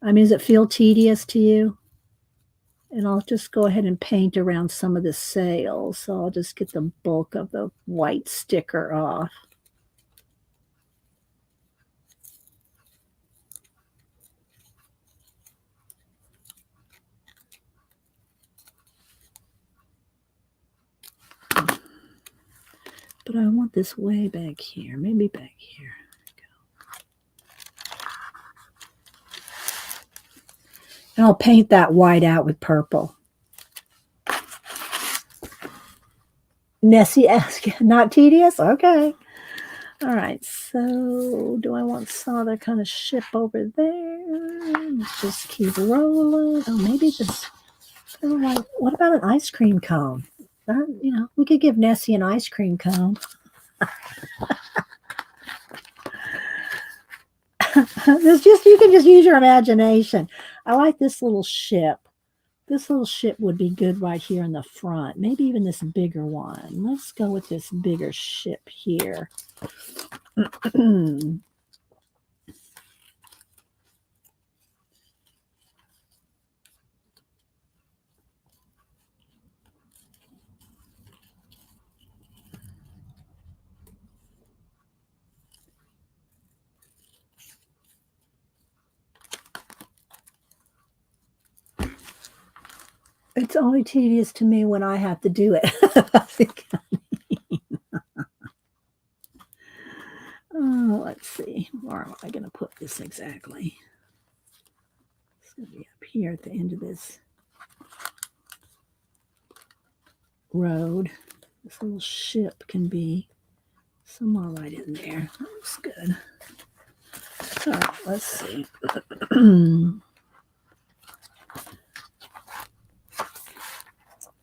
I mean, does it feel tedious to you? And I'll just go ahead and paint around some of the sails. So I'll just get the bulk of the white sticker off. But I want this way back here, maybe back here. And I'll paint that white out with purple. Nessie asked, not tedious? Okay. All right, so do I want some other kind of ship over there? Let's just keep rolling. Oh, maybe this. What about an ice cream cone? We could give Nessie an ice cream cone. You can just use your imagination. I like this little ship. This little ship would be good right here in the front. Maybe even this bigger one. Let's go with this bigger ship here. It's only tedious to me when I have to do it. Oh, let's see. Where am I going to put this exactly? It's going to be up here at the end of this road. This little ship can be somewhere right in there. That looks good. All right, let's see.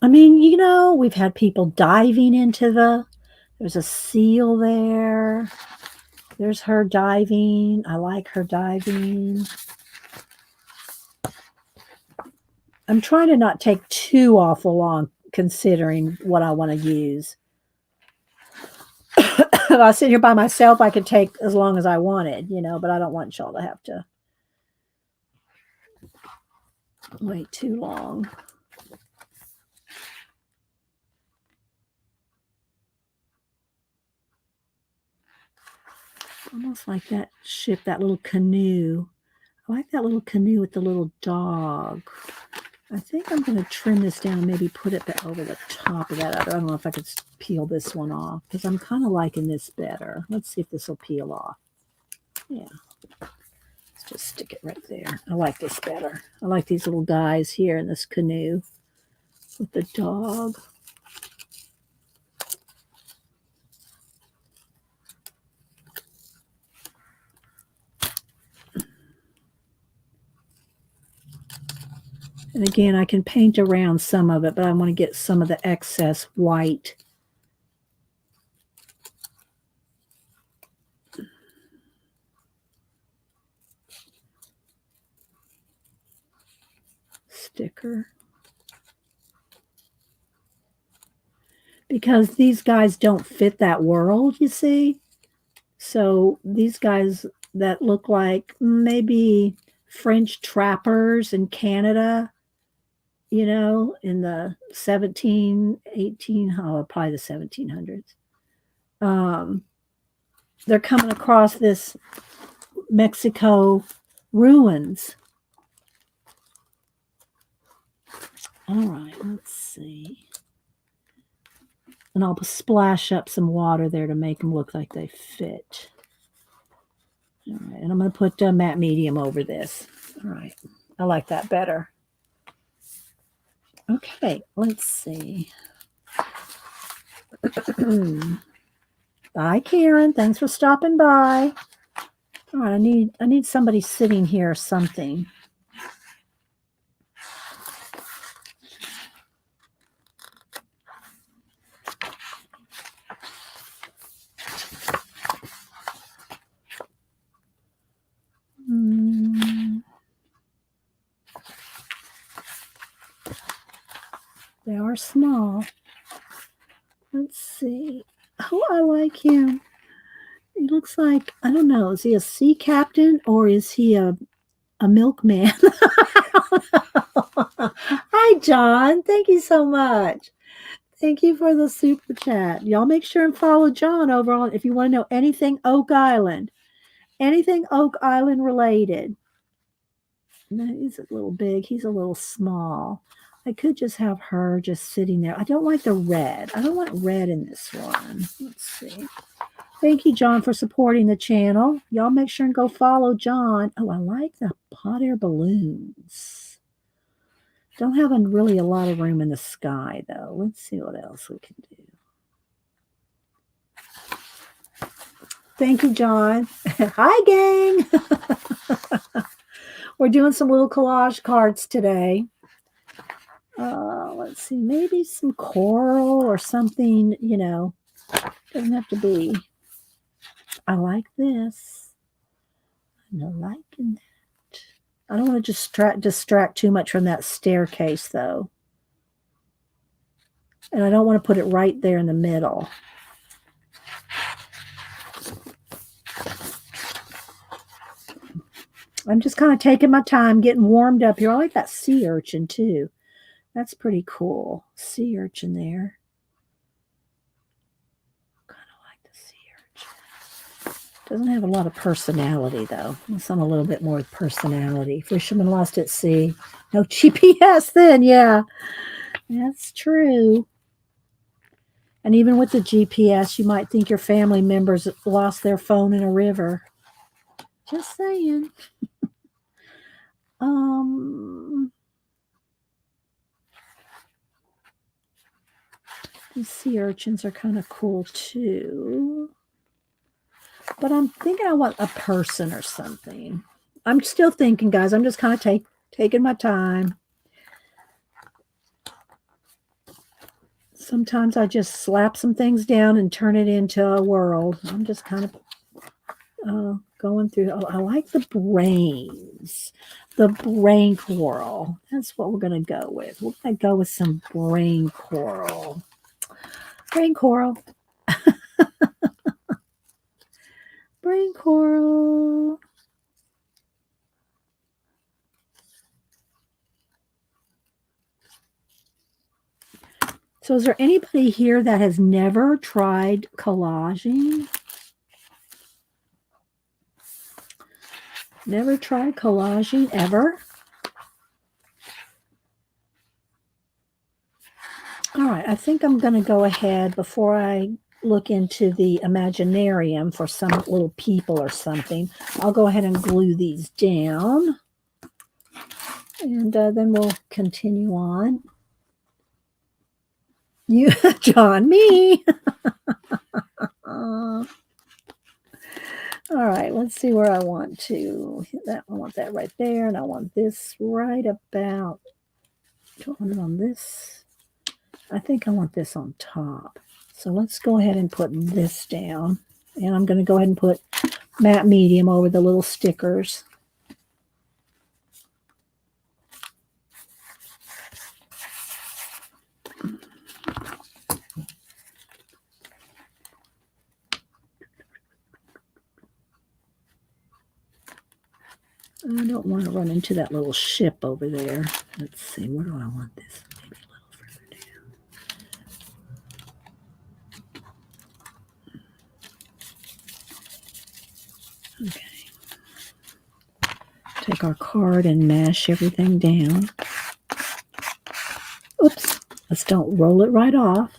I mean, we've had people diving into there's a seal there. There's her diving. I like her diving. I'm trying to not take too awful long considering what I want to use. If I sit here by myself, I could take as long as I wanted, but I don't want y'all to have to wait too long. Almost like that ship, that little canoe. I like that little canoe with the little dog. I think I'm going to trim this down and maybe put it back over the top of that other. I don't know if I could peel this one off because I'm kind of liking this better. Let's see if this will peel off. Yeah. Let's just stick it right there. I like this better. I like these little guys here in this canoe with the dog. And again, I can paint around some of it, but I want to get some of the excess white. sticker. Because these guys don't fit that world, you see. So these guys that look like maybe French trappers in Canada, you know, in the 17, 18, oh, probably the 1700s. They're coming across this Mexico ruins. All right, let's see. And I'll splash up some water there to make them look like they fit. All right, and I'm going to put matte medium over this. All right, I like that better. Okay, let's see. Bye, Karen. Thanks for stopping by. All right, I need somebody sitting here or something. They are small. Let's see. Oh, I like him. He looks like, I don't know, is he a sea captain or is he a milkman? Hi, John. Thank you so much. Thank you for the super chat. Y'all make sure and follow John over on if you want to know anything Oak Island. Anything Oak Island related. No, he's a little big. He's a little small. I could just have her just sitting there. I don't like the red. I don't want red in this one. Let's see. Thank you, John, for supporting the channel. Y'all make sure and go follow John. Oh, I like the hot air balloons. Don't have really a lot of room in the sky, though. Let's see what else we can do. Thank you, John. Hi, gang. We're doing some little collage cards today. Let's see, maybe some coral or something, you know, doesn't have to be. I like this. I'm liking that. I don't want to distract too much from that staircase, though. And I don't want to put it right there in the middle. I'm just kind of taking my time, getting warmed up here. I like that sea urchin, too. That's pretty cool. Sea urchin there. Kind of like the sea urchin. Doesn't have a lot of personality, though. Some a little bit more personality. Fisherman lost at sea. No GPS then, yeah. That's true. And even with the GPS, you might think your family members lost their phone in a river. Just saying. These sea urchins are kind of cool too. But I'm thinking I want a person or something. I'm still thinking, guys. I'm just kind of taking my time. Sometimes I just slap some things down and turn it into a world. I'm just kind of going through. Oh, I like the brains. The brain coral. That's what we're going to go with. We're going to go with some brain coral. Brain coral. Brain coral. So is there anybody here that has never tried collaging? Never tried collaging ever? All right, I think I'm going to go ahead before I look into the Imaginarium for some little people or something. I'll go ahead and glue these down. And then we'll continue on. You, John, me. All right, let's see where I want to hit that. I want that right there, and I want this right about. Do I want it on this? I think I want this on top. So let's go ahead and put this down. And I'm going to go ahead and put matte medium over the little stickers. I don't want to run into that little ship over there. Let's see, where do I want this? Maybe a little further down. Okay. Take our card and mash everything down. Oops, let's don't roll it right off.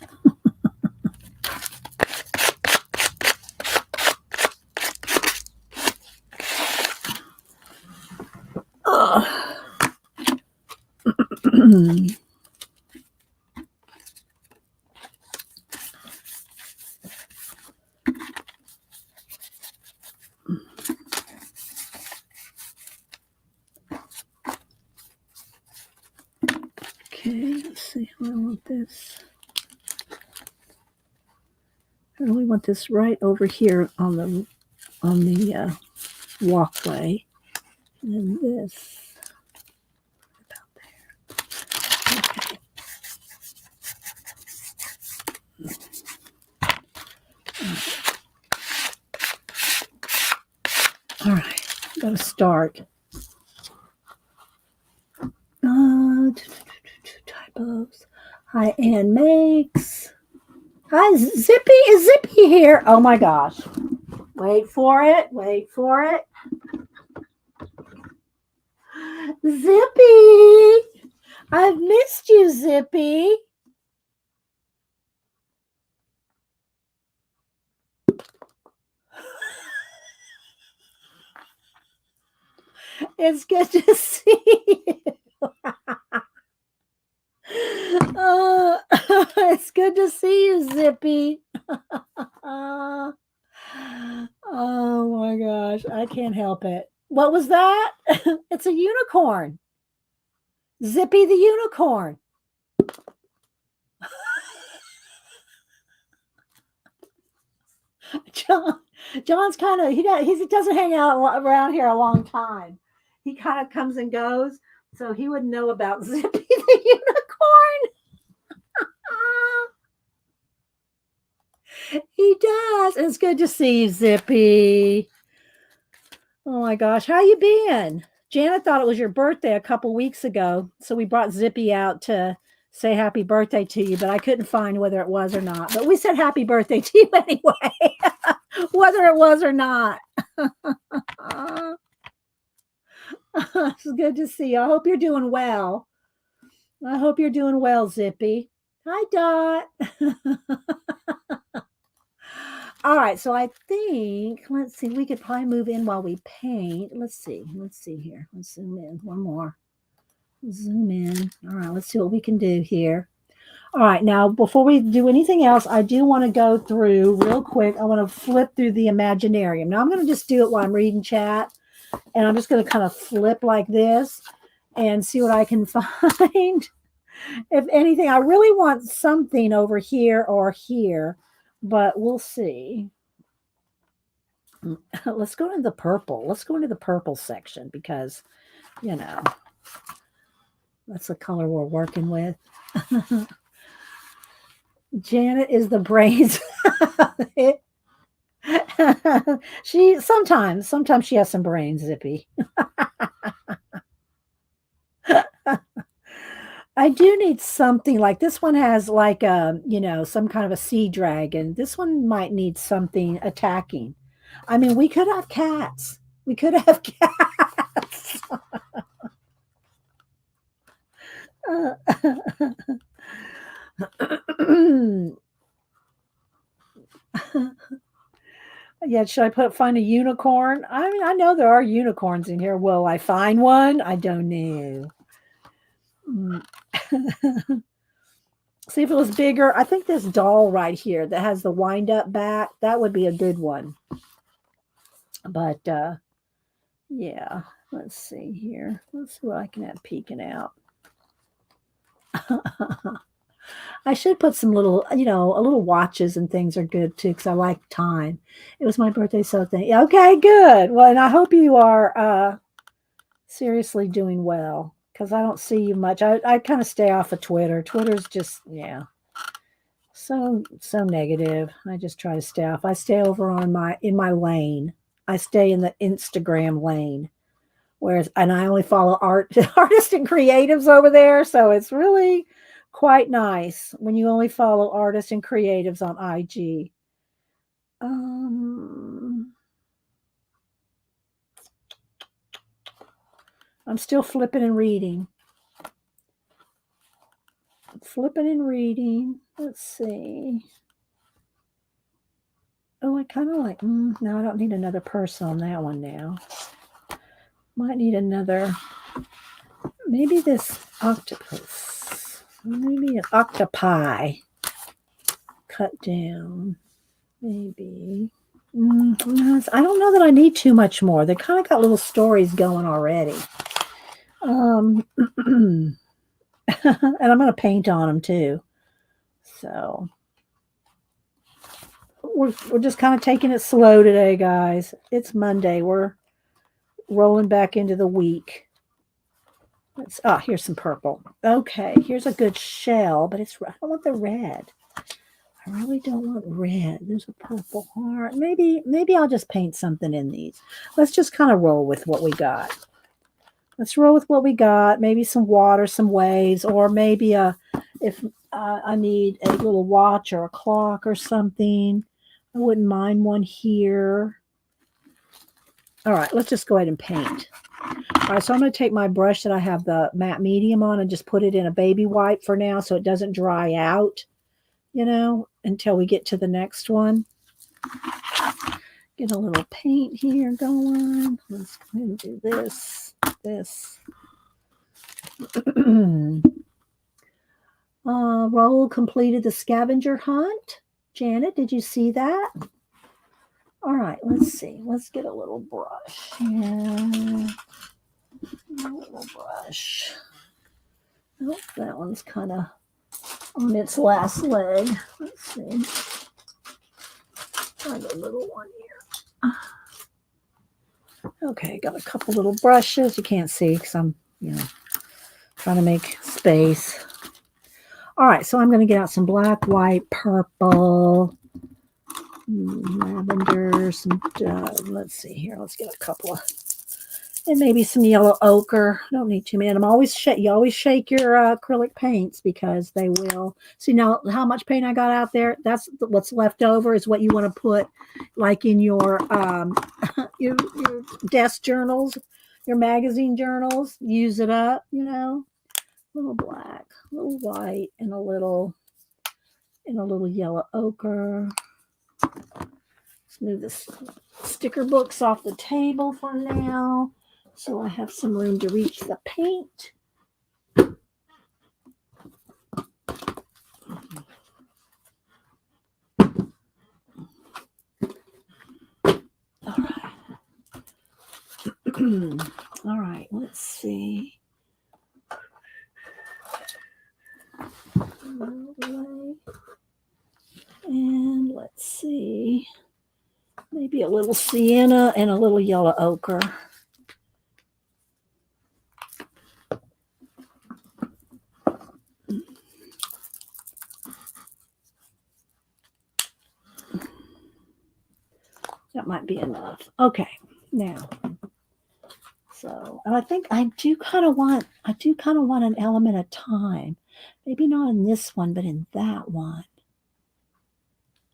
Okay, let's see how I want this. I really want this right over here on the walkway, and then this about there. Okay. All right, gotta start. Typos. Hi, Ann Makes. Hi, Zippy. Is Zippy here? Oh my gosh. Wait for it. Wait for it. Zippy. I've missed you, Zippy. It's good to see you. It's good to see you, Zippy. Oh my gosh, I can't help it. What was that? It's a unicorn. Zippy the unicorn. John's kind of he doesn't hang out around here a long time. He kind of comes and goes, so he wouldn't know about Zippy the unicorn. He does. It's good to see you, Zippy. Oh my gosh, how you been? Janet thought it was your birthday a couple weeks ago, so we brought Zippy out to say happy birthday to you, but I couldn't find whether it was or not. But we said happy birthday to you anyway, whether it was or not. It's good to see you. I hope you're doing well. I hope you're doing well, Zippy. Hi, Dot. All right, so I think, let's see, we could probably move in while we paint. Let's see here. Let's zoom in. One more. Zoom in. All right, let's see what we can do here. All right, now before we do anything else, I do want to go through real quick. I want to flip through the Imaginarium. Now I'm going to just do it while I'm reading chat, and I'm just going to kind of flip like this and see what I can find. If anything, I really want something over here or here, but we'll see. Let's go into the purple. Let's go into the purple section because, you know, that's the color we're working with. Janet is the brains. She sometimes she has some brains, Zippy. I do need something like this one has like some kind of a sea dragon. This one might need something attacking. I mean, we could have cats. We could have cats. Yeah, should I find a unicorn? I mean, I know there are unicorns in here. Will I find one? I don't know. See if it was bigger. I think this doll right here that has the wind up back, that would be a good one. But yeah, let's see here. Let's see what I can have peeking out. I should put some little, a little watches and things are good too because I like time. It was my birthday, so okay, good. Well, and I hope you are seriously doing well because I don't see you much. I kind of stay off of Twitter. Twitter's just so negative. I just try to stay off. I stay over on in my lane. I stay in the Instagram lane. Whereas, and I only follow artists and creatives over there, so it's really quite nice when you only follow artists and creatives on IG. Um, I'm still flipping and reading. Flipping and reading. Let's see. Oh, I kind of like. No, I don't need another purse on that one now. Might need another. Maybe this octopus. Maybe an octopi cut down. Maybe. I don't know that I need too much more. They kind of got little stories going already. And I'm going to paint on them too. So we're just kind of taking it slow today, guys. It's Monday. We're rolling back into the week. Here's some purple. Okay, here's a good shell, but I don't want the red. I really don't want red. There's a purple heart. Maybe I'll just paint something in these. Let's just kind of roll with what we got. Let's roll with what we got. Maybe some water, some waves, or maybe if I need a little watch or a clock or something. I wouldn't mind one here. All right, let's just go ahead and paint. All right, so I'm going to take my brush that I have the matte medium on and just put it in a baby wipe for now so it doesn't dry out, until we get to the next one. Get a little paint here going. Let's go ahead and do this. Raul completed the scavenger hunt. Janet, did you see that? All right, let's see. Let's get a little brush here. A little brush. Oh, that one's kind of on its last leg. Let's see. Find a little one here. Okay, got a couple little brushes. You can't see because I'm, trying to make space. All right, so I'm going to get out some black, white, purple, lavender, some, let's see here. Let's get a couple of, and maybe some yellow ochre. Don't need too many. And you always shake your acrylic paints because they will. See now how much paint I got out there? That's what's left over is what you want to put like in your your desk journals, your magazine journals. Use it up, A little black, a little white, and a little yellow ochre. Let's move this sticker books off the table for now. So I have some room to reach the paint. All right. All right, let's see. And let's see. Maybe a little sienna and a little yellow ochre. That might be enough. Okay, now. So, and I think I do kind of want an element of time. Maybe not in this one, but in that one.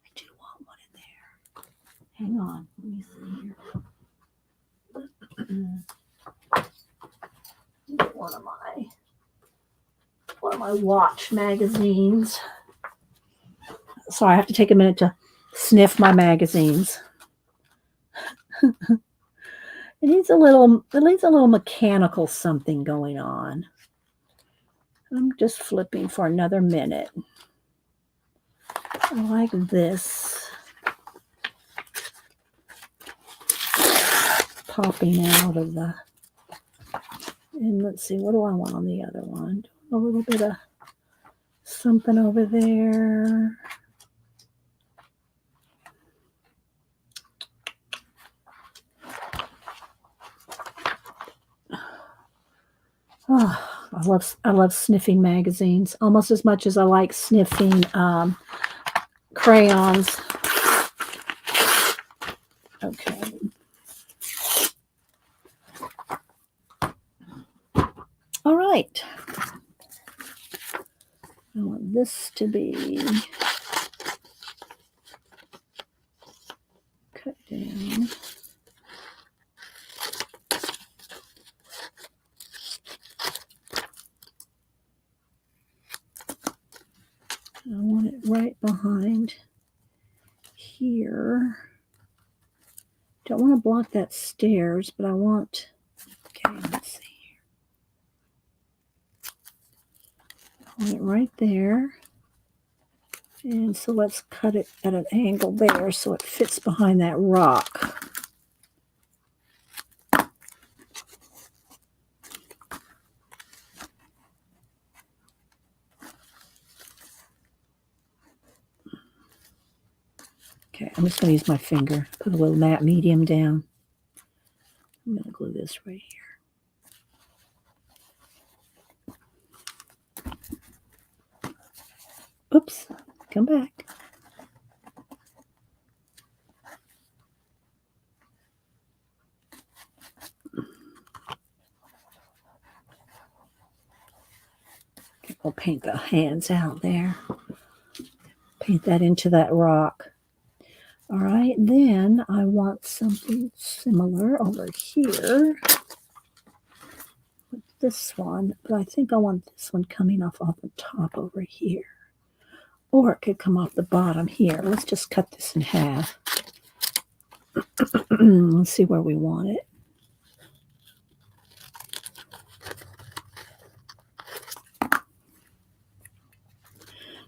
I do want one in there. Hang on, let me see here. Get one of my watch magazines. So I have to take a minute to sniff my magazines. It needs a little mechanical something going on. I'm just flipping for another minute. I like this. Popping out of the, and let's see, what do I want on the other one? A little bit of something over there. Oh, I love sniffing magazines almost as much as I like sniffing crayons. Okay. All right. I want this to be cut down. I want it right behind here. Don't want to block that stairs, but I want, okay, let's see. I want it right there. And so let's cut it at an angle there so it fits behind that rock. Okay, I'm just going to use my finger, put a little matte medium down. I'm going to glue this right here. Oops, come back. Okay, we'll paint the hands out there. Paint that into that rock. All right, then I want something similar over here with this one, but I think I want this one coming off the top over here. Or it could come off the bottom here. Let's just cut this in half. Let's see where we want it.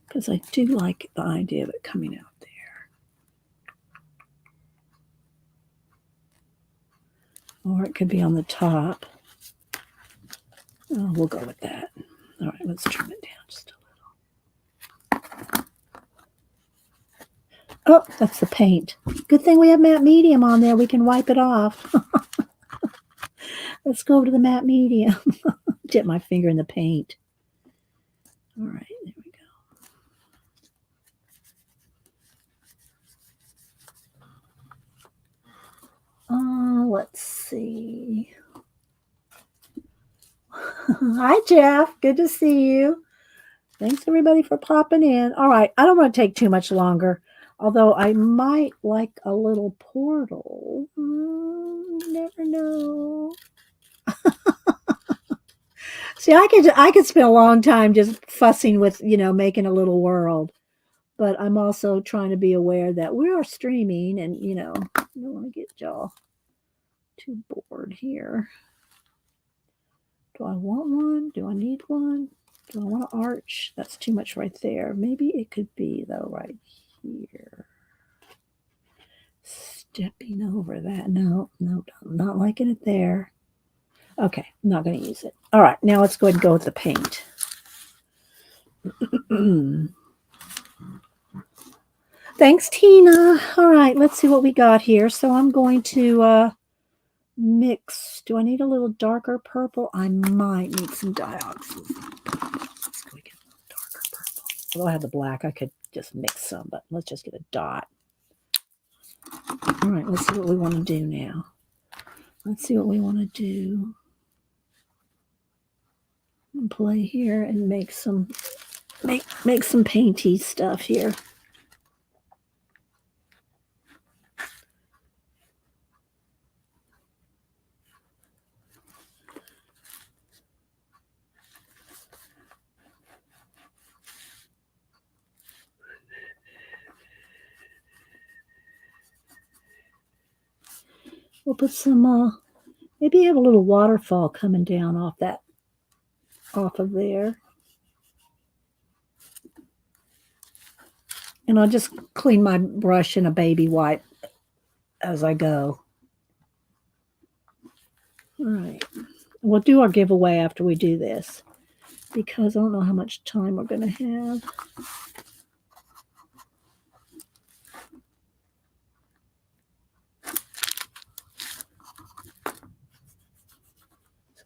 Because I do like the idea of it coming out there. Or it could be on the top. Oh, we'll go with that. All right, let's trim it down just a little. Oh, that's the paint. Good thing we have matte medium on there. We can wipe it off. Let's go over to the matte medium. Dip my finger in the paint. All right, there we go. Let's see. Hi, Jeff. Good to see you. Thanks, everybody, for popping in. All right, I don't want to take too much longer, although I might like a little portal. Never know. See, I could spend a long time just fussing with, making a little world. But I'm also trying to be aware that we are streaming and, I don't want to get y'all too bored here. Do I want one? Do I need one? Do I want to arch? That's too much right there. Maybe it could be, though, right here. Stepping over that. No, I'm not liking it there. Okay, I'm not going to use it. All right, now let's go ahead and go with the paint. Thanks, Tina. All right, let's see what we got here. So I'm going to mix. Do I need a little darker purple? I might need some dioxazine. Let's go get a little darker purple. Although I have the black, I could just mix some, but let's just get a dot. All right, let's see what we want to do now. Let's see what we want to do. And play here and make some painty stuff here. We'll put some, maybe have a little waterfall coming down off of there. And I'll just clean my brush in a baby wipe as I go. All right. We'll do our giveaway after we do this because I don't know how much time we're going to have.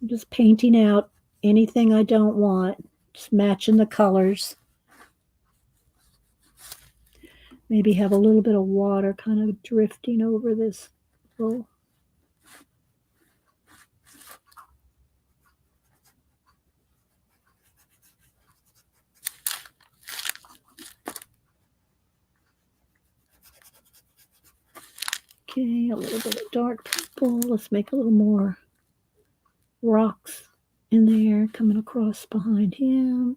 I'm just painting out anything I don't want, just matching the colors. Maybe have a little bit of water kind of drifting over this little. Okay, a little bit of dark purple. Let's make a little more rocks in there coming across behind him.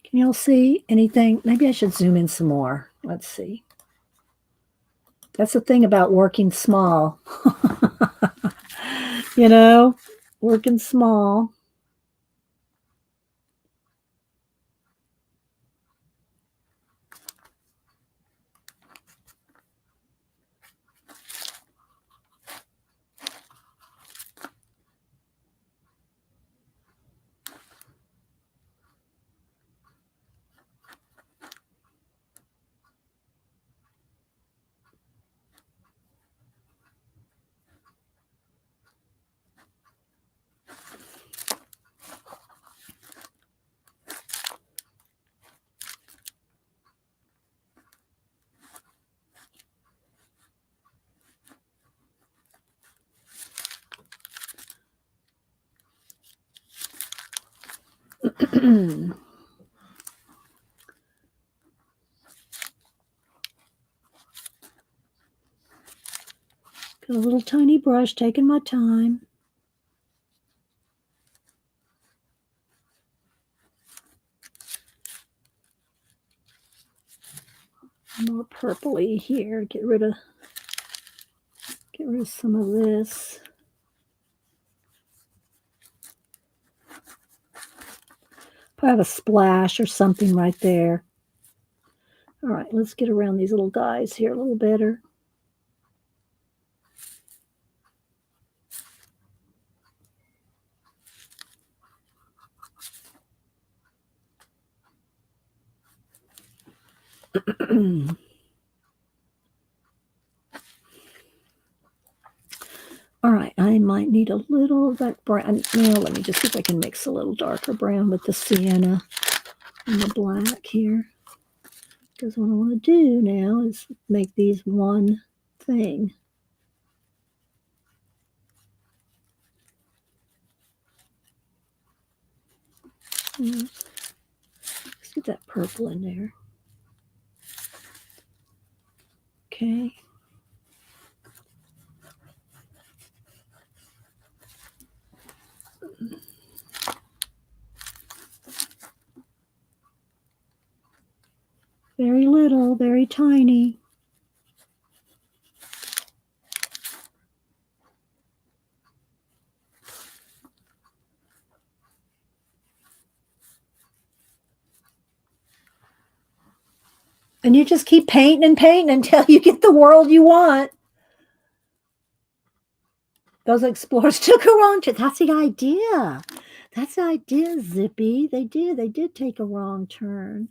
Can y'all see anything? Maybe I should zoom in some more. Let's see. That's the thing about working small. You know, working small. Got a little tiny brush, taking my time. More purpley here. Get rid of some of this. Probably have a splash or something right there. All right, let's get around these little guys here a little better. All right, I might need a little of that brown. Now, let me just see if I can mix a little darker brown with the sienna and the black here. Because what I want to do now is make these one thing. Let's get that purple in there. Okay. Very little, very tiny. And you just keep painting and painting until you get the world you want. Those explorers took a wrong turn. That's the idea. That's the idea, Zippy. They did. They did take a wrong turn.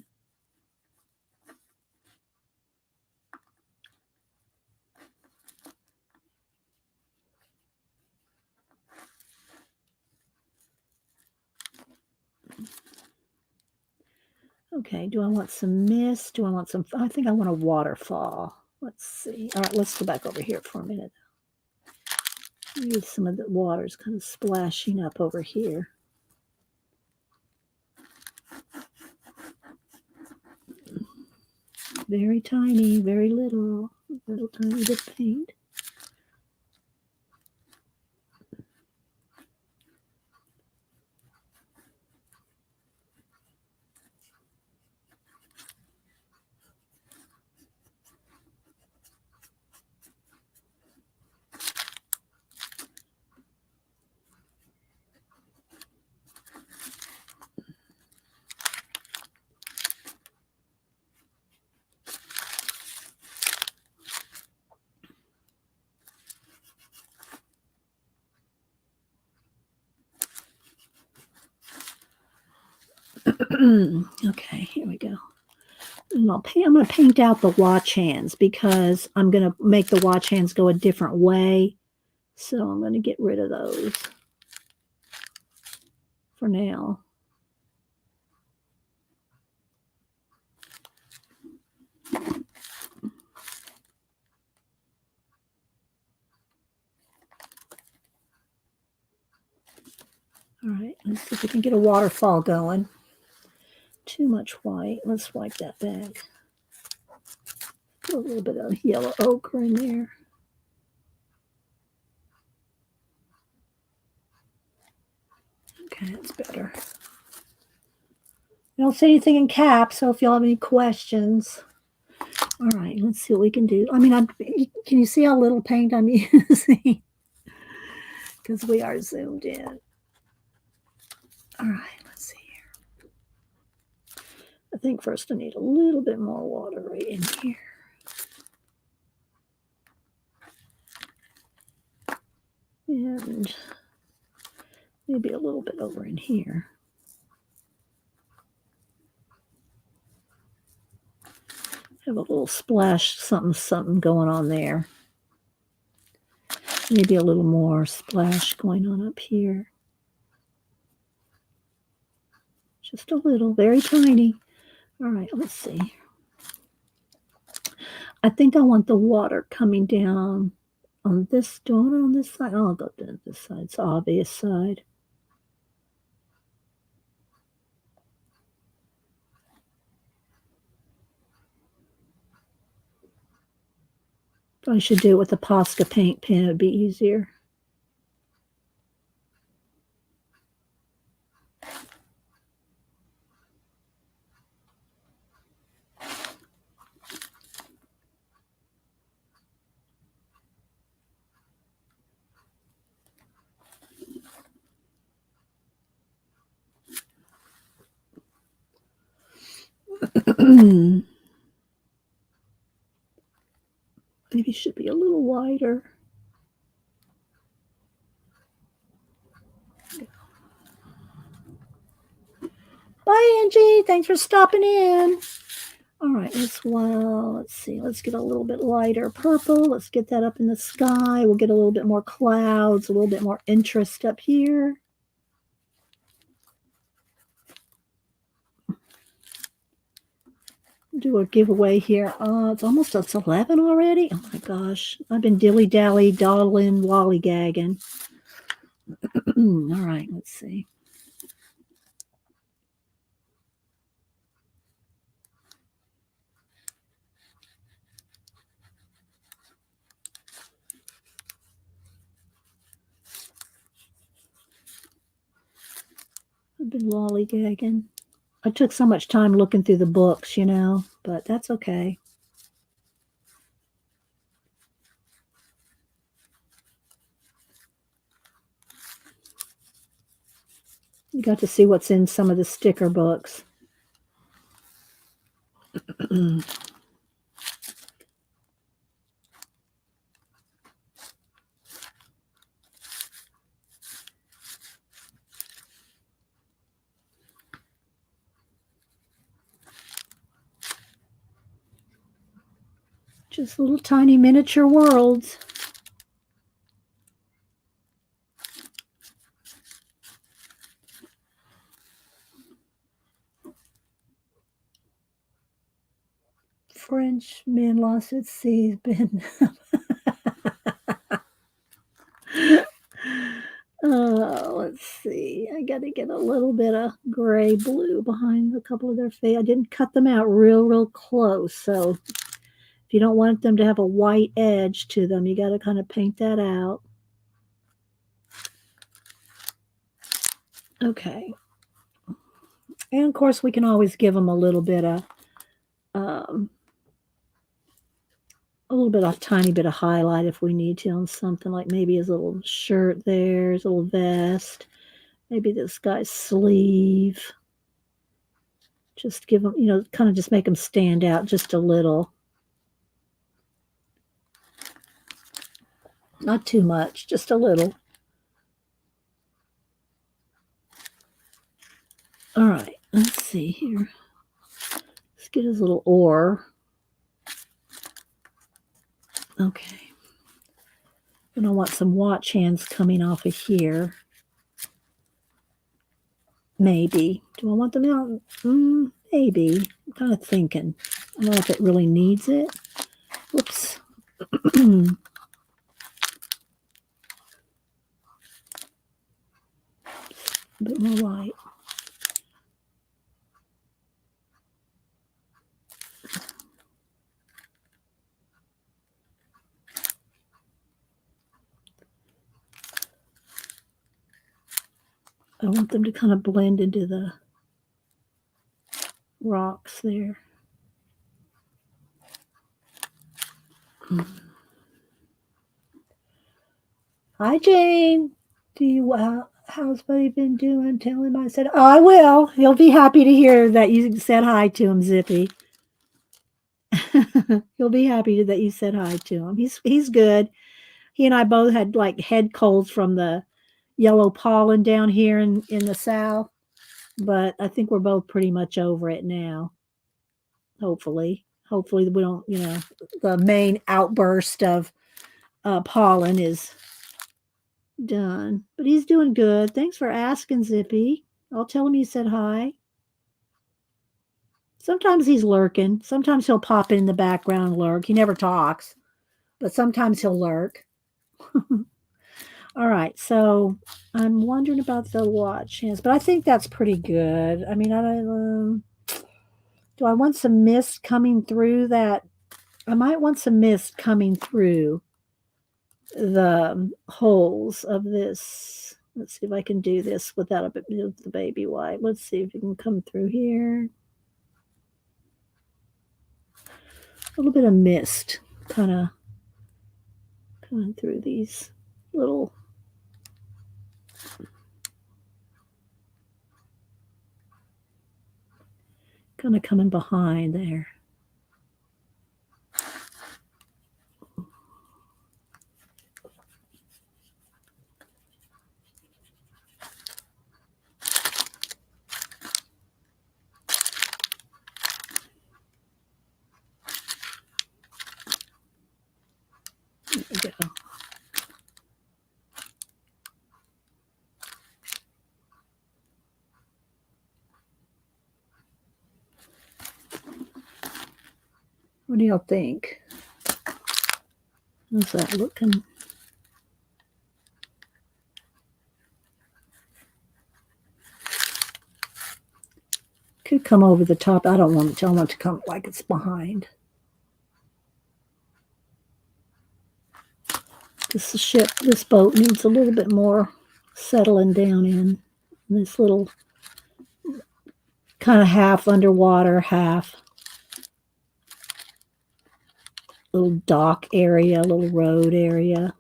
Okay, do I want some mist? Do I want some? I think I want a waterfall. Let's see. All right, let's go back over here for a minute. Maybe some of the water's kind of splashing up over here. Very tiny, very little tiny bit of paint. Okay, here we go. And I'm going to paint out the watch hands because I'm going to make the watch hands go a different way. So I'm going to get rid of those for now. All right, let's see if we can get a waterfall going. Too much white. Let's wipe that back. Put a a little bit of yellow ochre in there. Okay, that's better. I don't say anything in caps, so if y'all have any questions. All right, let's see what we can do. I mean, can you see how little paint I'm using? Because we are zoomed in. All right, let's see here. I think first I need a little bit more water right in here. And maybe a little bit over in here. Have a little splash, something going on there. Maybe a little more splash going on up here. Just a little, very tiny. All right, let's see. I think I want the water coming down on this, doing it on this side. I'll go to this side, it's the obvious side. I should do it with a Posca paint pen, it would be easier. Maybe it should be a little wider. Bye, Angie. Thanks for stopping in. All right, let's see. Let's get a little bit lighter purple. Let's get that up in the sky. We'll get a little bit more clouds, a little bit more interest up here. Do a giveaway here. It's 11 already. Oh my gosh. I've been dilly-dally, dawdling, lollygagging. All right, let's see. I've been lollygagging. I took so much time looking through the books, but that's okay. You got to see what's in some of the sticker books. Just little tiny miniature worlds. Frenchman lost at sea has been. Let's see. I got to get a little bit of gray blue behind a couple of their face. I didn't cut them out real close. So if you don't want them to have a white edge to them, you got to kind of paint that out. Okay. And of course, we can always give them a little bit of tiny bit of highlight if we need to on something, like maybe his little shirt there, his little vest, maybe this guy's sleeve. Just give them, kind of just make them stand out just a little. Not too much, just a little. All right, let's see here. Let's get his little oar. Okay. And I want some watch hands coming off of here. Maybe. Do I want them out? Maybe. I'm kind of thinking. I don't know if it really needs it. Whoops. A bit more white. I want them to kind of blend into the rocks there. Hi, Jane. Do you how's Buddy been doing? Tell him I said, oh, I will. He'll be happy to hear that you said hi to him, Zippy. He'll be happy that you said hi to him. He's good. He and I both had like head colds from the yellow pollen down here in the south, but I think we're both pretty much over it now. Hopefully we don't, the main outburst of pollen is done. But he's doing good. Thanks for asking, Zippy. I'll tell him you said hi. Sometimes he's lurking. Sometimes he'll pop in the background and lurk. He never talks, but sometimes he'll lurk. All right, so I'm wondering about the watch hands, but I think that's pretty good. I mean, do I want some mist coming through that? I might want some mist coming through the holes of this. Let's see if I can do this without the baby wipe. Let's see if it can come through here. A little bit of mist kind of coming through these little kind of coming behind there. There we go. What do y'all think? How's that looking? Could come over the top. I don't want it to come like it's behind. This boat needs a little bit more settling down in this little kind of half underwater, half little dock area, little road area.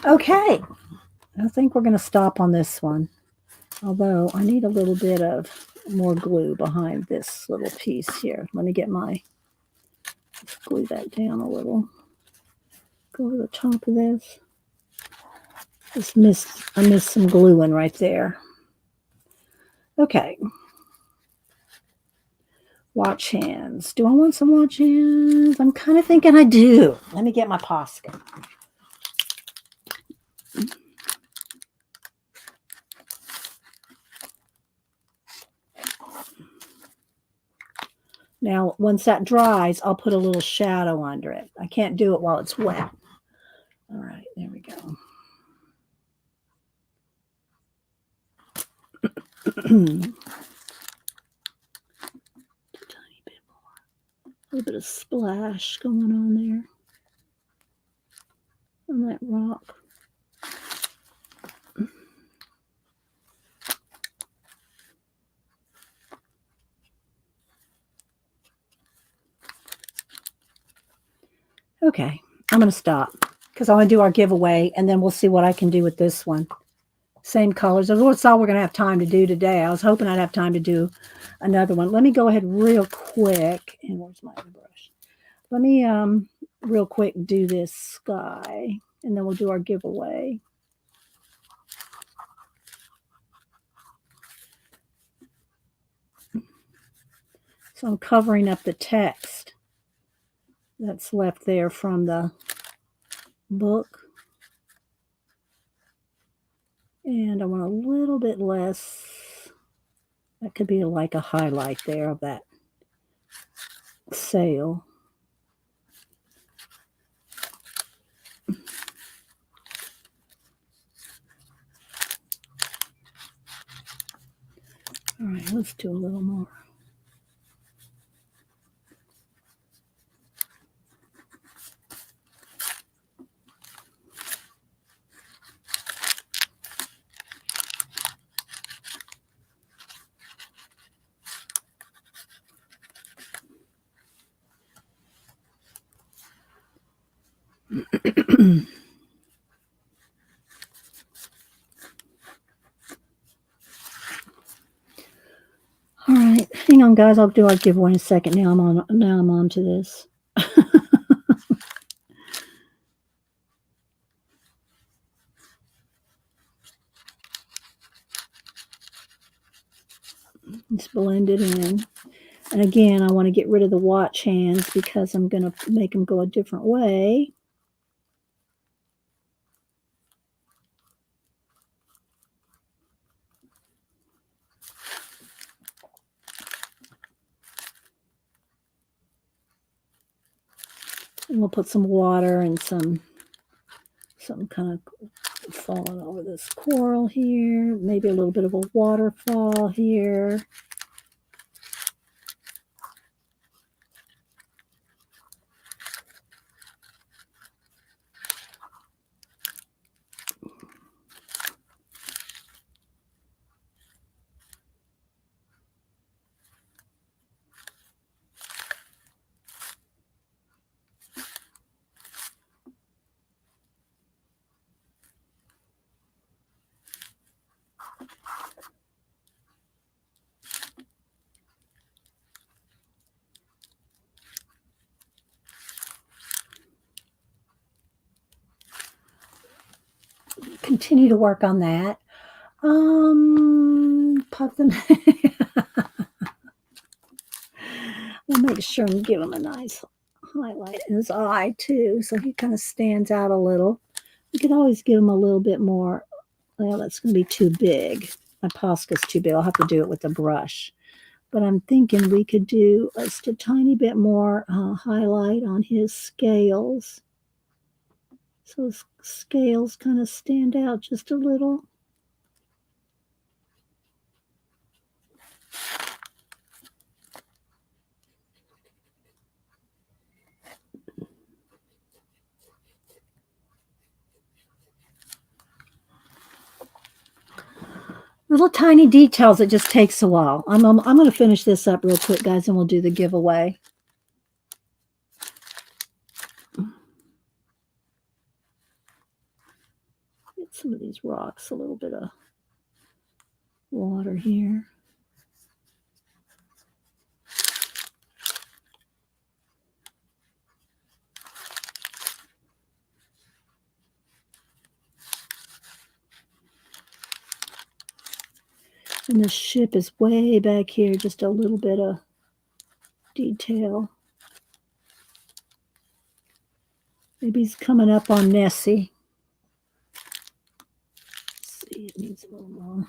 Okay, I think we're going to stop on this one. Although I need a little bit of more glue behind this little piece here. Let me get let's glue that down a little. Go over the top of this. I missed some gluing right there. Okay. Watch hands. Do I want some watch hands? I'm kind of thinking I do. Let me get my Posca. Now, once that dries, I'll put a little shadow under it. I can't do it while it's wet. All right, there we go. Tiny bit more. A little bit of splash going on there on that rock. Okay, I'm going to stop because I want to do our giveaway, and then we'll see what I can do with this one. Same colors. That's all we're going to have time to do today. I was hoping I'd have time to do another one. Let me go ahead real quick. And where's my brush? Let me real quick do this sky, and then we'll do our giveaway. So I'm covering up the text that's left there from the book. And I want a little bit less. That could be like a highlight there of that sail. All right, let's do a little more. All right, hang on, guys. I'll do our giveaway in a second. Now I'm on to this. Let's blend it in. And again, I want to get rid of the watch hands because I'm going to make them go a different way. And we'll put some water and some kind of falling over this coral here. Maybe a little bit of a waterfall here. Continue to work on that. Puff them. We'll make sure and give him a nice highlight in his eye too, so he kind of stands out a little. We could always give him a little bit more. Well, that's going to be too big. My Posca's too big. I'll have to do it with a brush. But I'm thinking we could do just a tiny bit more highlight on his scales. So his scales kind of stand out just a little. Little tiny details. It just takes a while. I'm going to finish this up real quick, guys, and we'll do the giveaway. Get some of these rocks, a little bit of water here. And the ship is way back here, just a little bit of detail. Maybe he's coming up on Nessie. Let's see, it needs a little more.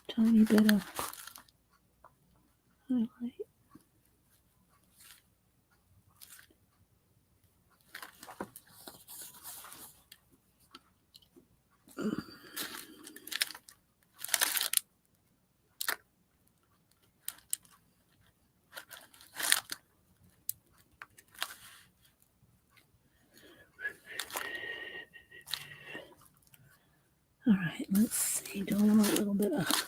Tiny bit of highlight. All right, let's see, doing a little bit of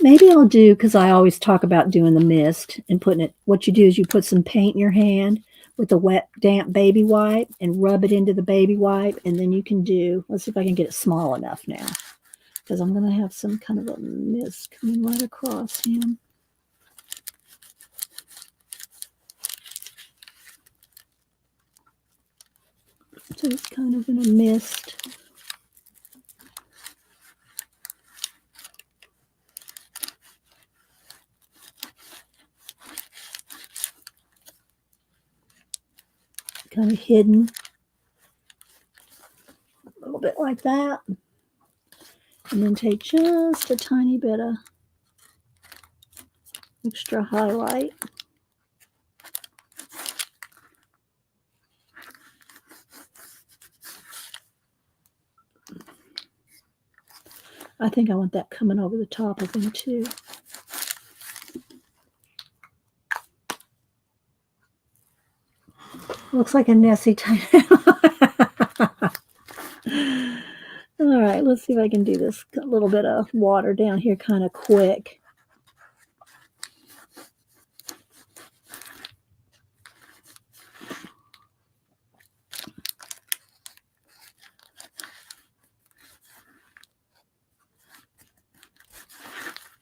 maybe I'll do, because I always talk about doing the mist and putting it, what you do is you put some paint in your hand with a wet, damp baby wipe and rub it into the baby wipe, and then you can do, let's see if I can get it small enough now, because I'm going to have some kind of a mist coming right across him. So it's kind of in a mist. Kind of hidden. A little bit like that. And then take just a tiny bit of extra highlight. I think I want that coming over the top of them too. Looks like a Nessie type. All right, let's see if I can do this. A little bit of water down here kind of quick.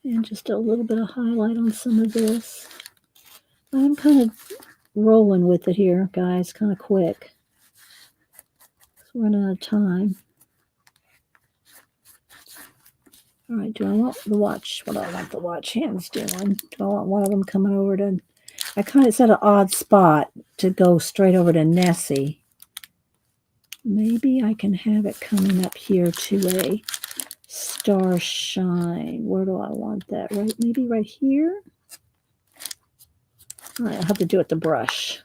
And just a little bit of highlight on some of this. I'm kind of rolling with it here, guys, kind of quick. It's running out of time. All right, do I want the watch? What do I want the watch hands doing? Do I want one of them coming over to... I kind of, it's at an odd spot to go straight over to Nessie. Maybe I can have it coming up here to a star shine. Where do I want that? Right, maybe right here? All right, I'll have to do it with the brush.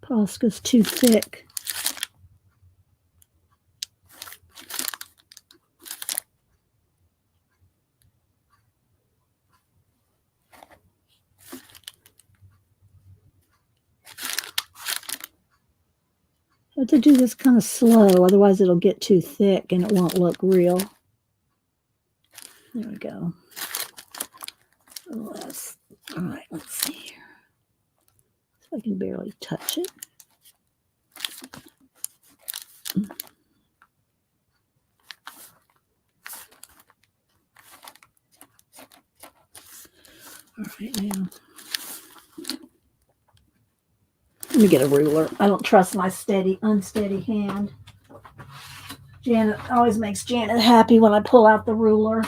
Posca's too thick. I have to do this kind of slow, otherwise it'll get too thick and it won't look real. There we go. Less. All right, let's see here. So I can barely touch it. All right, now let me get a ruler. I don't trust my unsteady hand. Janet always makes Janet happy when I pull out the ruler.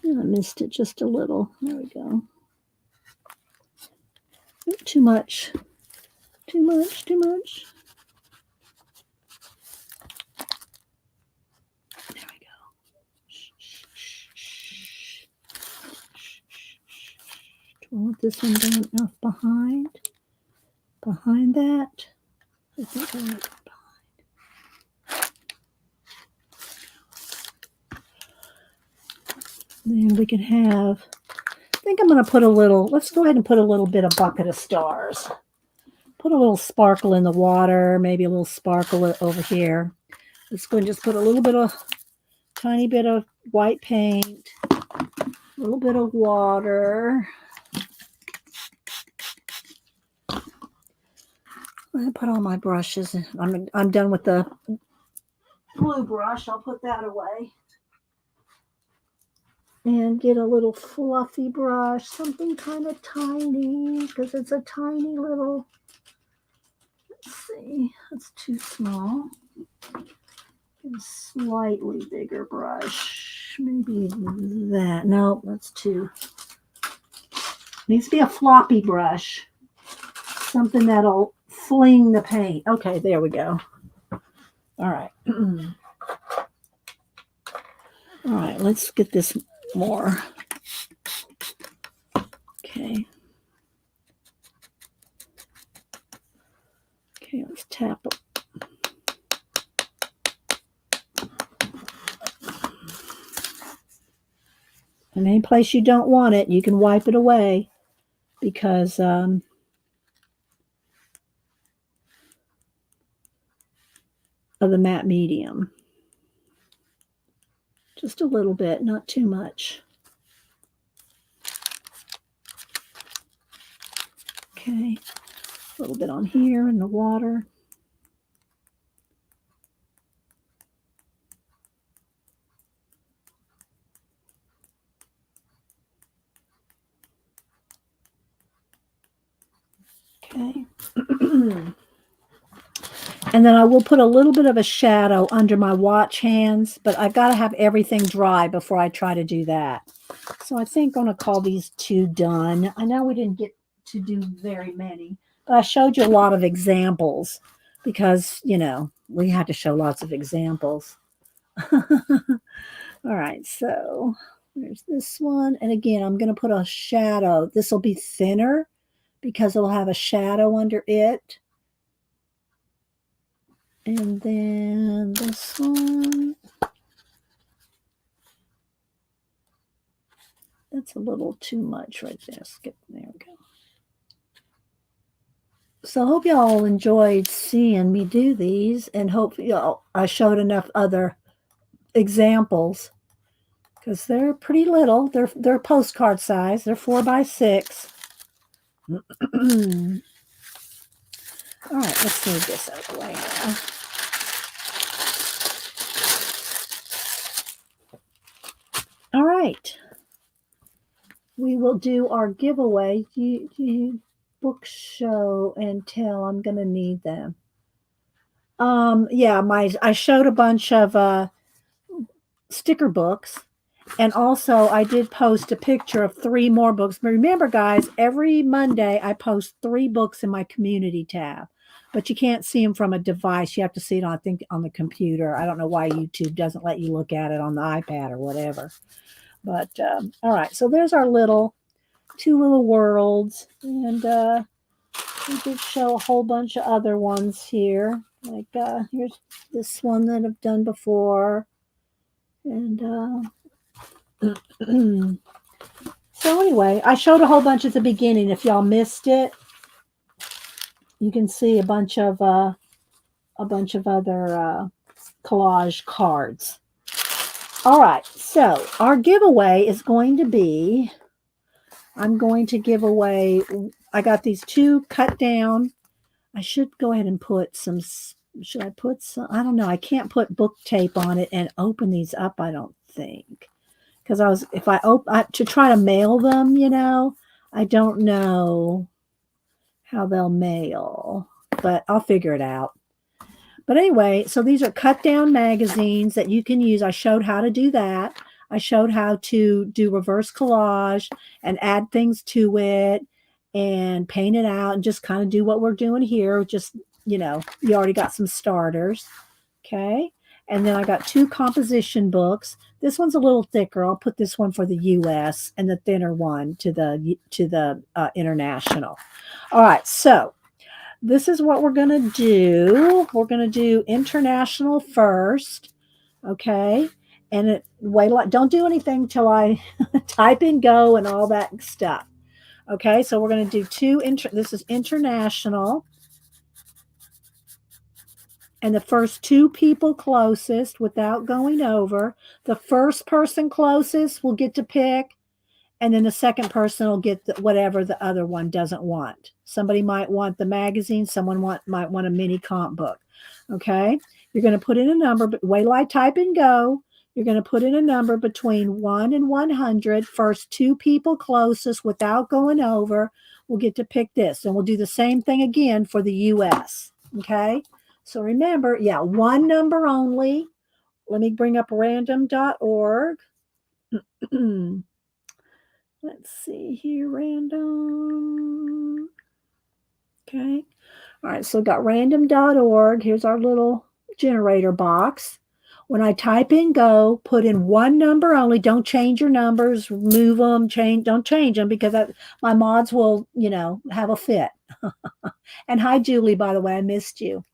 I missed it just a little. There we go. Too much. Too much. Too much. There we go. Do I want this one going off behind? Behind that? I think I like it behind. Then we can have, I think I'm going to put a little, let's go ahead and put a little bit of bucket of stars. Put a little sparkle in the water, maybe a little sparkle over here. Let's go and just put a little bit of, tiny bit of white paint, a little bit of water. I put all my brushes in. I'm done with the glue brush. I'll put that away. And get a little fluffy brush, something kind of tiny, because it's a tiny little, let's see, that's too small. A slightly bigger brush, maybe that. No, that's too. Needs to be a floppy brush, something that'll fling the paint. Okay, there we go. All right. All right, let's get this more. Okay. Okay, let's tap it. And any place you don't want it, you can wipe it away because of the matte medium. Just a little bit, not too much. Okay, a little bit on here in the water. Okay. And then I will put a little bit of a shadow under my watch hands, but I've got to have everything dry before I try to do that. So I think I'm going to call these 2 done. I know we didn't get to do very many, but I showed you a lot of examples because, we had to show lots of examples. All right, so there's this one. And again, I'm going to put a shadow. This will be thinner because it'll have a shadow under it. And then this one. That's a little too much right there. There we go. So I hope y'all enjoyed seeing me do these, and hope I showed enough other examples because they're pretty little. They're postcard size. They're 4 by 6. All right, let's move this out of the way now. All right, we will do our giveaway. You book, show, and tell. I'm gonna need them. Yeah, I showed a bunch of sticker books, and also I did post a picture of 3 more books. But remember, guys, every Monday I post 3 books in my community tab, but you can't see them from a device. You have to see it on, I think, on the computer. I don't know why YouTube doesn't let you look at it on the iPad or whatever. But all right, so there's our 2 little worlds, and we did show a whole bunch of other ones here. Like here's this one that I've done before. And so anyway, I showed a whole bunch at the beginning. If y'all missed it, you can see a bunch of other collage cards. All right, so our giveaway is going to be, I'm going to give away, I got these 2 cut down. I should go ahead and put some, should I put some, I don't know. I can't put book tape on it and open these up, I don't think. Because if I open, to try to mail them, I don't know how they'll mail, but I'll figure it out. But anyway, so these are cut down magazines that you can use. I showed how to do that. I showed how to do reverse collage and add things to it and paint it out and just kind of do what we're doing here. Just, you already got some starters. Okay. And then I got 2 composition books. This one's a little thicker. I'll put this one for the US and the thinner one to the international. All right. So this is what we're going to do. We're going to do international first. Okay. And don't do anything till I type in go and all that stuff. Okay. So we're going to do 2. This is international. And the first 2 people closest without going over, the first person closest will get to pick, and then the second person will get whatever the other one doesn't want. Somebody might want the magazine, someone might want a mini comp book. Okay, you're going to put in a number, but wait till I type and go. You're going to put in a number between 1 and 100. First 2 people closest without going over will get to pick this, and we'll do the same thing again for the US. Okay. So remember, 1 number only. Let me bring up random.org. Let's see here, random. Okay. All right, so we've got random.org. Here's our little generator box. When I type in go, put in 1 number only. Don't change your numbers, move them, don't change them because my mods will, have a fit. And hi, Julie, by the way, I missed you.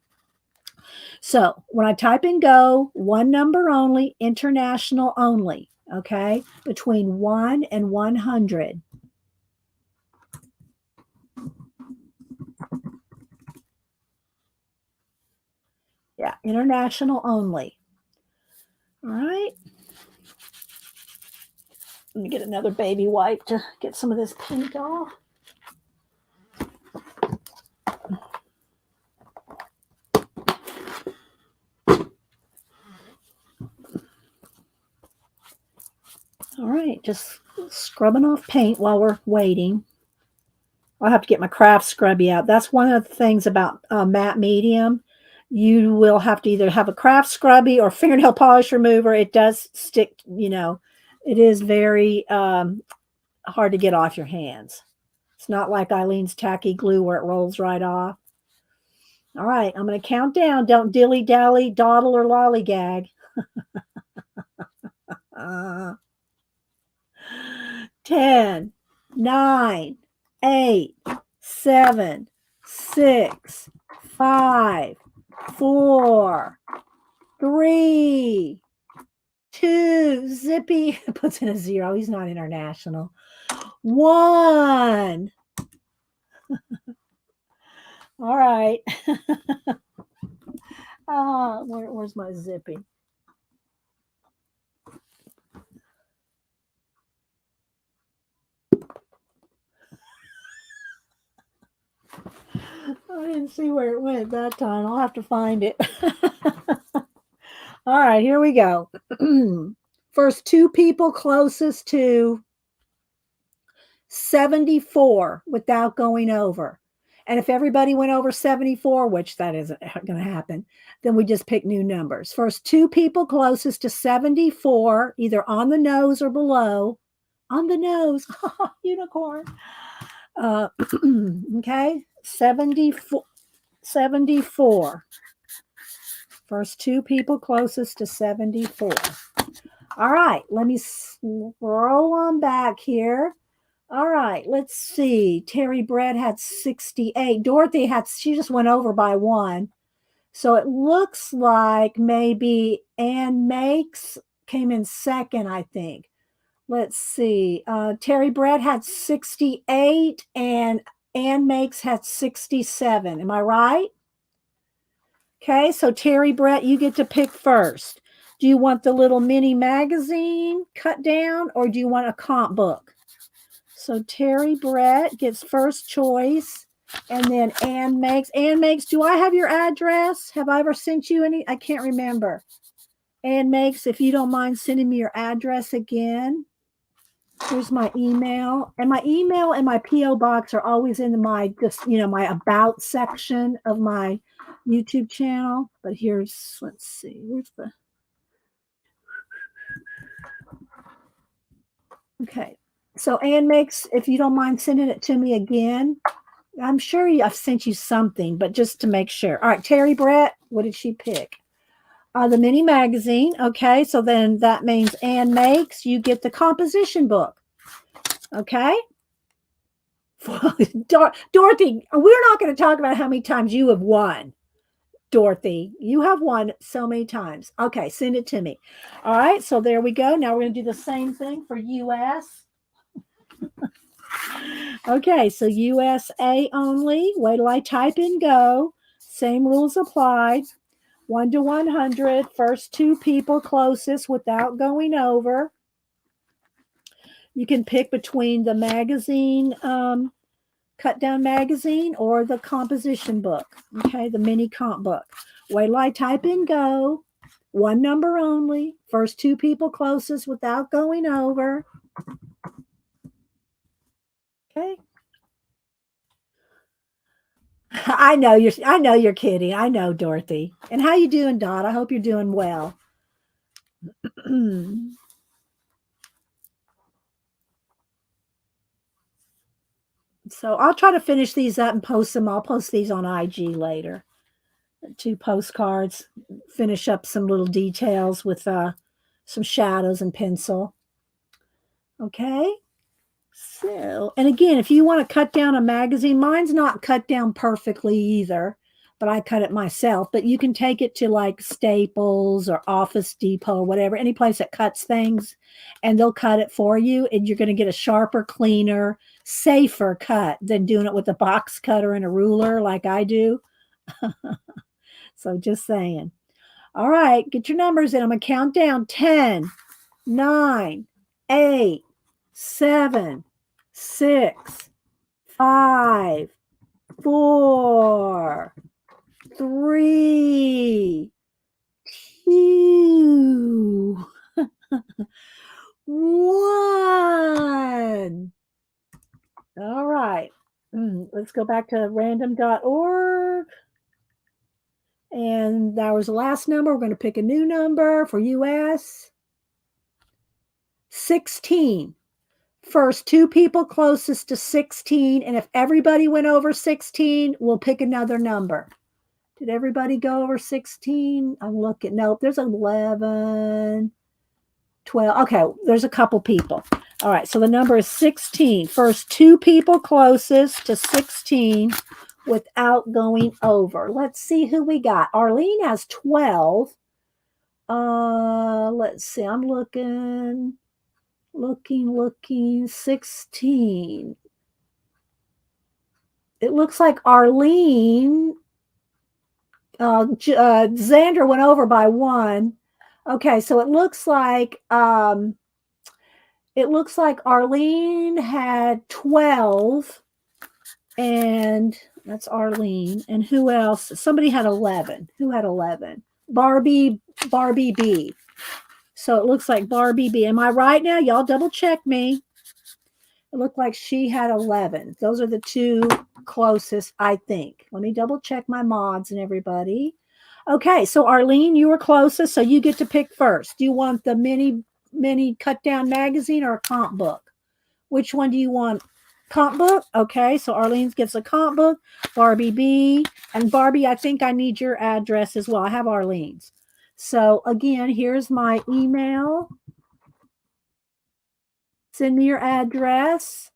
So when I type in go, 1 number only, international only, okay, between 1 and 100. Yeah, international only. All right. Let me get another baby wipe to get some of this paint off. All right, just scrubbing off paint while we're waiting. I'll have to get my craft scrubby out. That's one of the things about matte medium. You will have to either have a craft scrubby or fingernail polish remover. It does stick, it is very hard to get off your hands. It's not like Eileen's tacky glue where it rolls right off. All right, I'm going to count down. Don't dilly dally, dawdle, or lollygag. 10, 9, 8, 7, 6, 5, 4, 3, 2. Zippy puts in a 0. He's not international. 1. All right. Where's my Zippy? I didn't see where it went that time. I'll have to find it. All right, here we go. First 2 people closest to 74 without going over. And if everybody went over 74, which that isn't going to happen, then we just pick new numbers. First 2 people closest to 74, either on the nose or below. On the nose, unicorn. Okay, 74. 74. First 2 people closest to 74. All right, let me scroll on back here. All right, let's see. Terry Brett had 68. Dorothy she just went over by 1. So it looks like maybe Ann Makes came in second, I think. Let's see. Terry Brett had 68 and Ann Makes had 67. Am I right? Okay, so Terry Brett, you get to pick first. Do you want the little mini magazine cut down or do you want a comp book? So Terry Brett gets first choice. And then Ann Makes. Ann Makes, do I have your address? Have I ever sent you any? I can't remember. Ann Makes, if you don't mind sending me your address again. Here's my email. And my email and my P.O. box are always in my my about section of my YouTube channel. But here's, let's see, where's the, okay. So Ann Makes, if you don't mind sending it to me again. I'm sure I've sent you something, but just to make sure. All right, Terry Brett, what did she pick? The mini magazine. Okay, so then that means Ann Makes, you get the composition book. Okay. Dorothy, we're not going to talk about how many times you have won. Dorothy, you have won so many times. Okay, send it to me. All right, so there we go. Now we're going to do the same thing for US. Okay, so USA only. Wait till I type in go. Same rules applied. 1 to 100. First 2 people closest without going over. You can pick between the magazine, cut down magazine, or the composition book. Okay, the mini comp book. Wait till I type in go. 1 number only. First 2 people closest without going over. Okay. I know you're kidding. I know, Dorothy. And how you doing, Dot? I hope you're doing well. So I'll try to finish these up and post them. I'll post these on IG later. 2 postcards. Finish up some little details with some shadows and pencil. Okay. So, and again, if you want to cut down a magazine, mine's not cut down perfectly either, but I cut it myself. But you can take it to like Staples or Office Depot or whatever, any place that cuts things, and they'll cut it for you. And you're going to get a sharper, cleaner, safer cut than doing it with a box cutter and a ruler like I do. So just saying. All right, get your numbers in. I'm going to count down 10, 9, 8, 7, 6, 5, 4, 3, 2, 1. All right. Let's go back to random.org. And that was the last number. We're going to pick a new number for US. 16. First two people closest to 16. And if everybody went over 16, we'll pick another number. Did everybody go over 16? I'm looking. Nope, there's 11, 12. Okay, there's a couple people. All right, so the number is 16. First two people closest to 16 without going over. Let's see who we got. Arlene has 12. Let's see. I'm looking 16. It looks like Arlene Xander went over by 1. Okay, so it looks like Arlene had 12, and that's Arlene. And who else? Somebody had 11. Who had 11? Barbie B. So it looks like Barbie B. Am I right now? Y'all double check me. It looked like she had 11. Those are the two closest, I think. Let me double check my mods and everybody. Okay, so Arlene, you were closest, so you get to pick first. Do you want the mini cut down magazine or a comp book? Which one do you want? Comp book? Okay, so Arlene gets a comp book. Barbie B. And Barbie, I think I need your address as well. I have Arlene's. So again, here's my email. Send me your address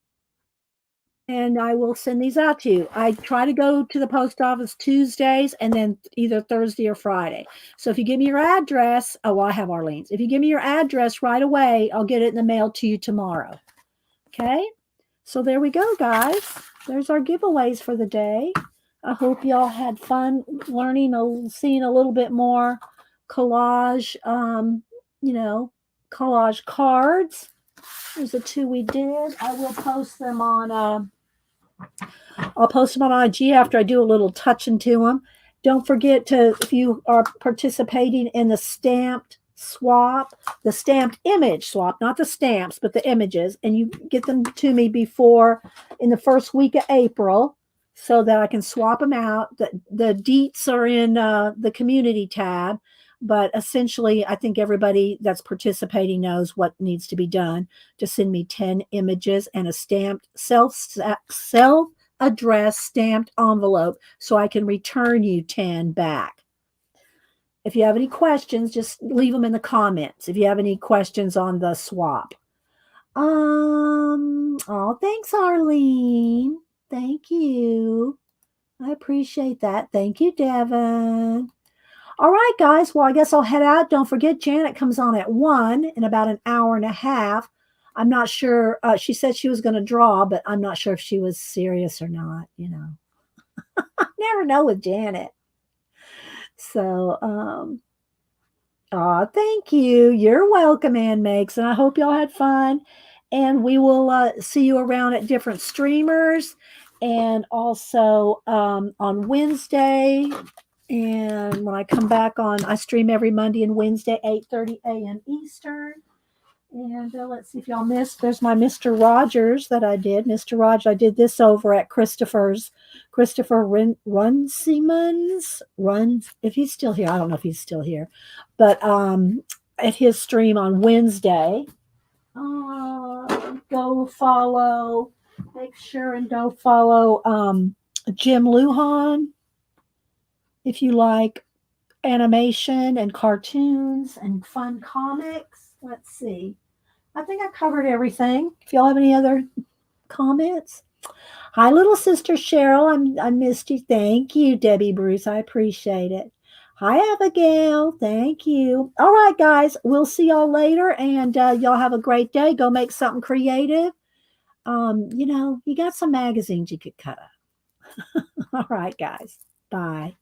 and I will send these out to you. I try to go to the post office Tuesdays and then either Thursday or Friday. So if you give me your address, oh, well, I have Arlene's. If you give me your address right away, I'll get it in the mail to you tomorrow. Okay? So there we go, guys. There's our giveaways for the day. I hope y'all had fun learning, seeing a little bit more collage, collage cards. There's the two we did. I will post them on I'll post them on IG after I do a little touching to them. Don't forget to, if you are participating in the stamped swap, the stamped image swap, not the stamps, but the images, and you get them to me before in the first week of April so that I can swap them out. The deets are in the community tab, but essentially I think everybody that's participating knows what needs to be done to send me 10 images and a stamped self-addressed stamped envelope so I can return you 10 back. If you have any questions, just leave them in the comments. If you have any questions on the swap. Oh, thanks, Arlene. Thank you. I appreciate that. Thank you, Devin. All right, guys. Well, I guess I'll head out. Don't forget, Janet comes on at 1 in about an hour and a half. I'm not sure. She said she was going to draw, but I'm not sure if she was serious or not. Never know with Janet. So, thank you. You're welcome, Ann Makes, and I hope y'all had fun. And we will see you around at different streamers, and also on Wednesday. And when I come back I stream every Monday and Wednesday, 8:30 a.m. Eastern. And let's see if y'all missed. There's my Mr. Rogers that I did. Mr. Rogers, I did this over at Christopher Runciman's. If he's still here. I don't know if he's still here. But at his stream on Wednesday. Go follow. Make sure and go follow Jim Lujan if you like animation and cartoons and fun comics. Let's see. I think I covered everything. If y'all have any other comments. Hi, little sister Cheryl. I missed you. Thank you, Debbie Bruce. I appreciate it. Hi, Abigail. Thank you. All right, guys. We'll see y'all later, and y'all have a great day. Go make something creative. You got some magazines you could cut up. All right, guys. Bye.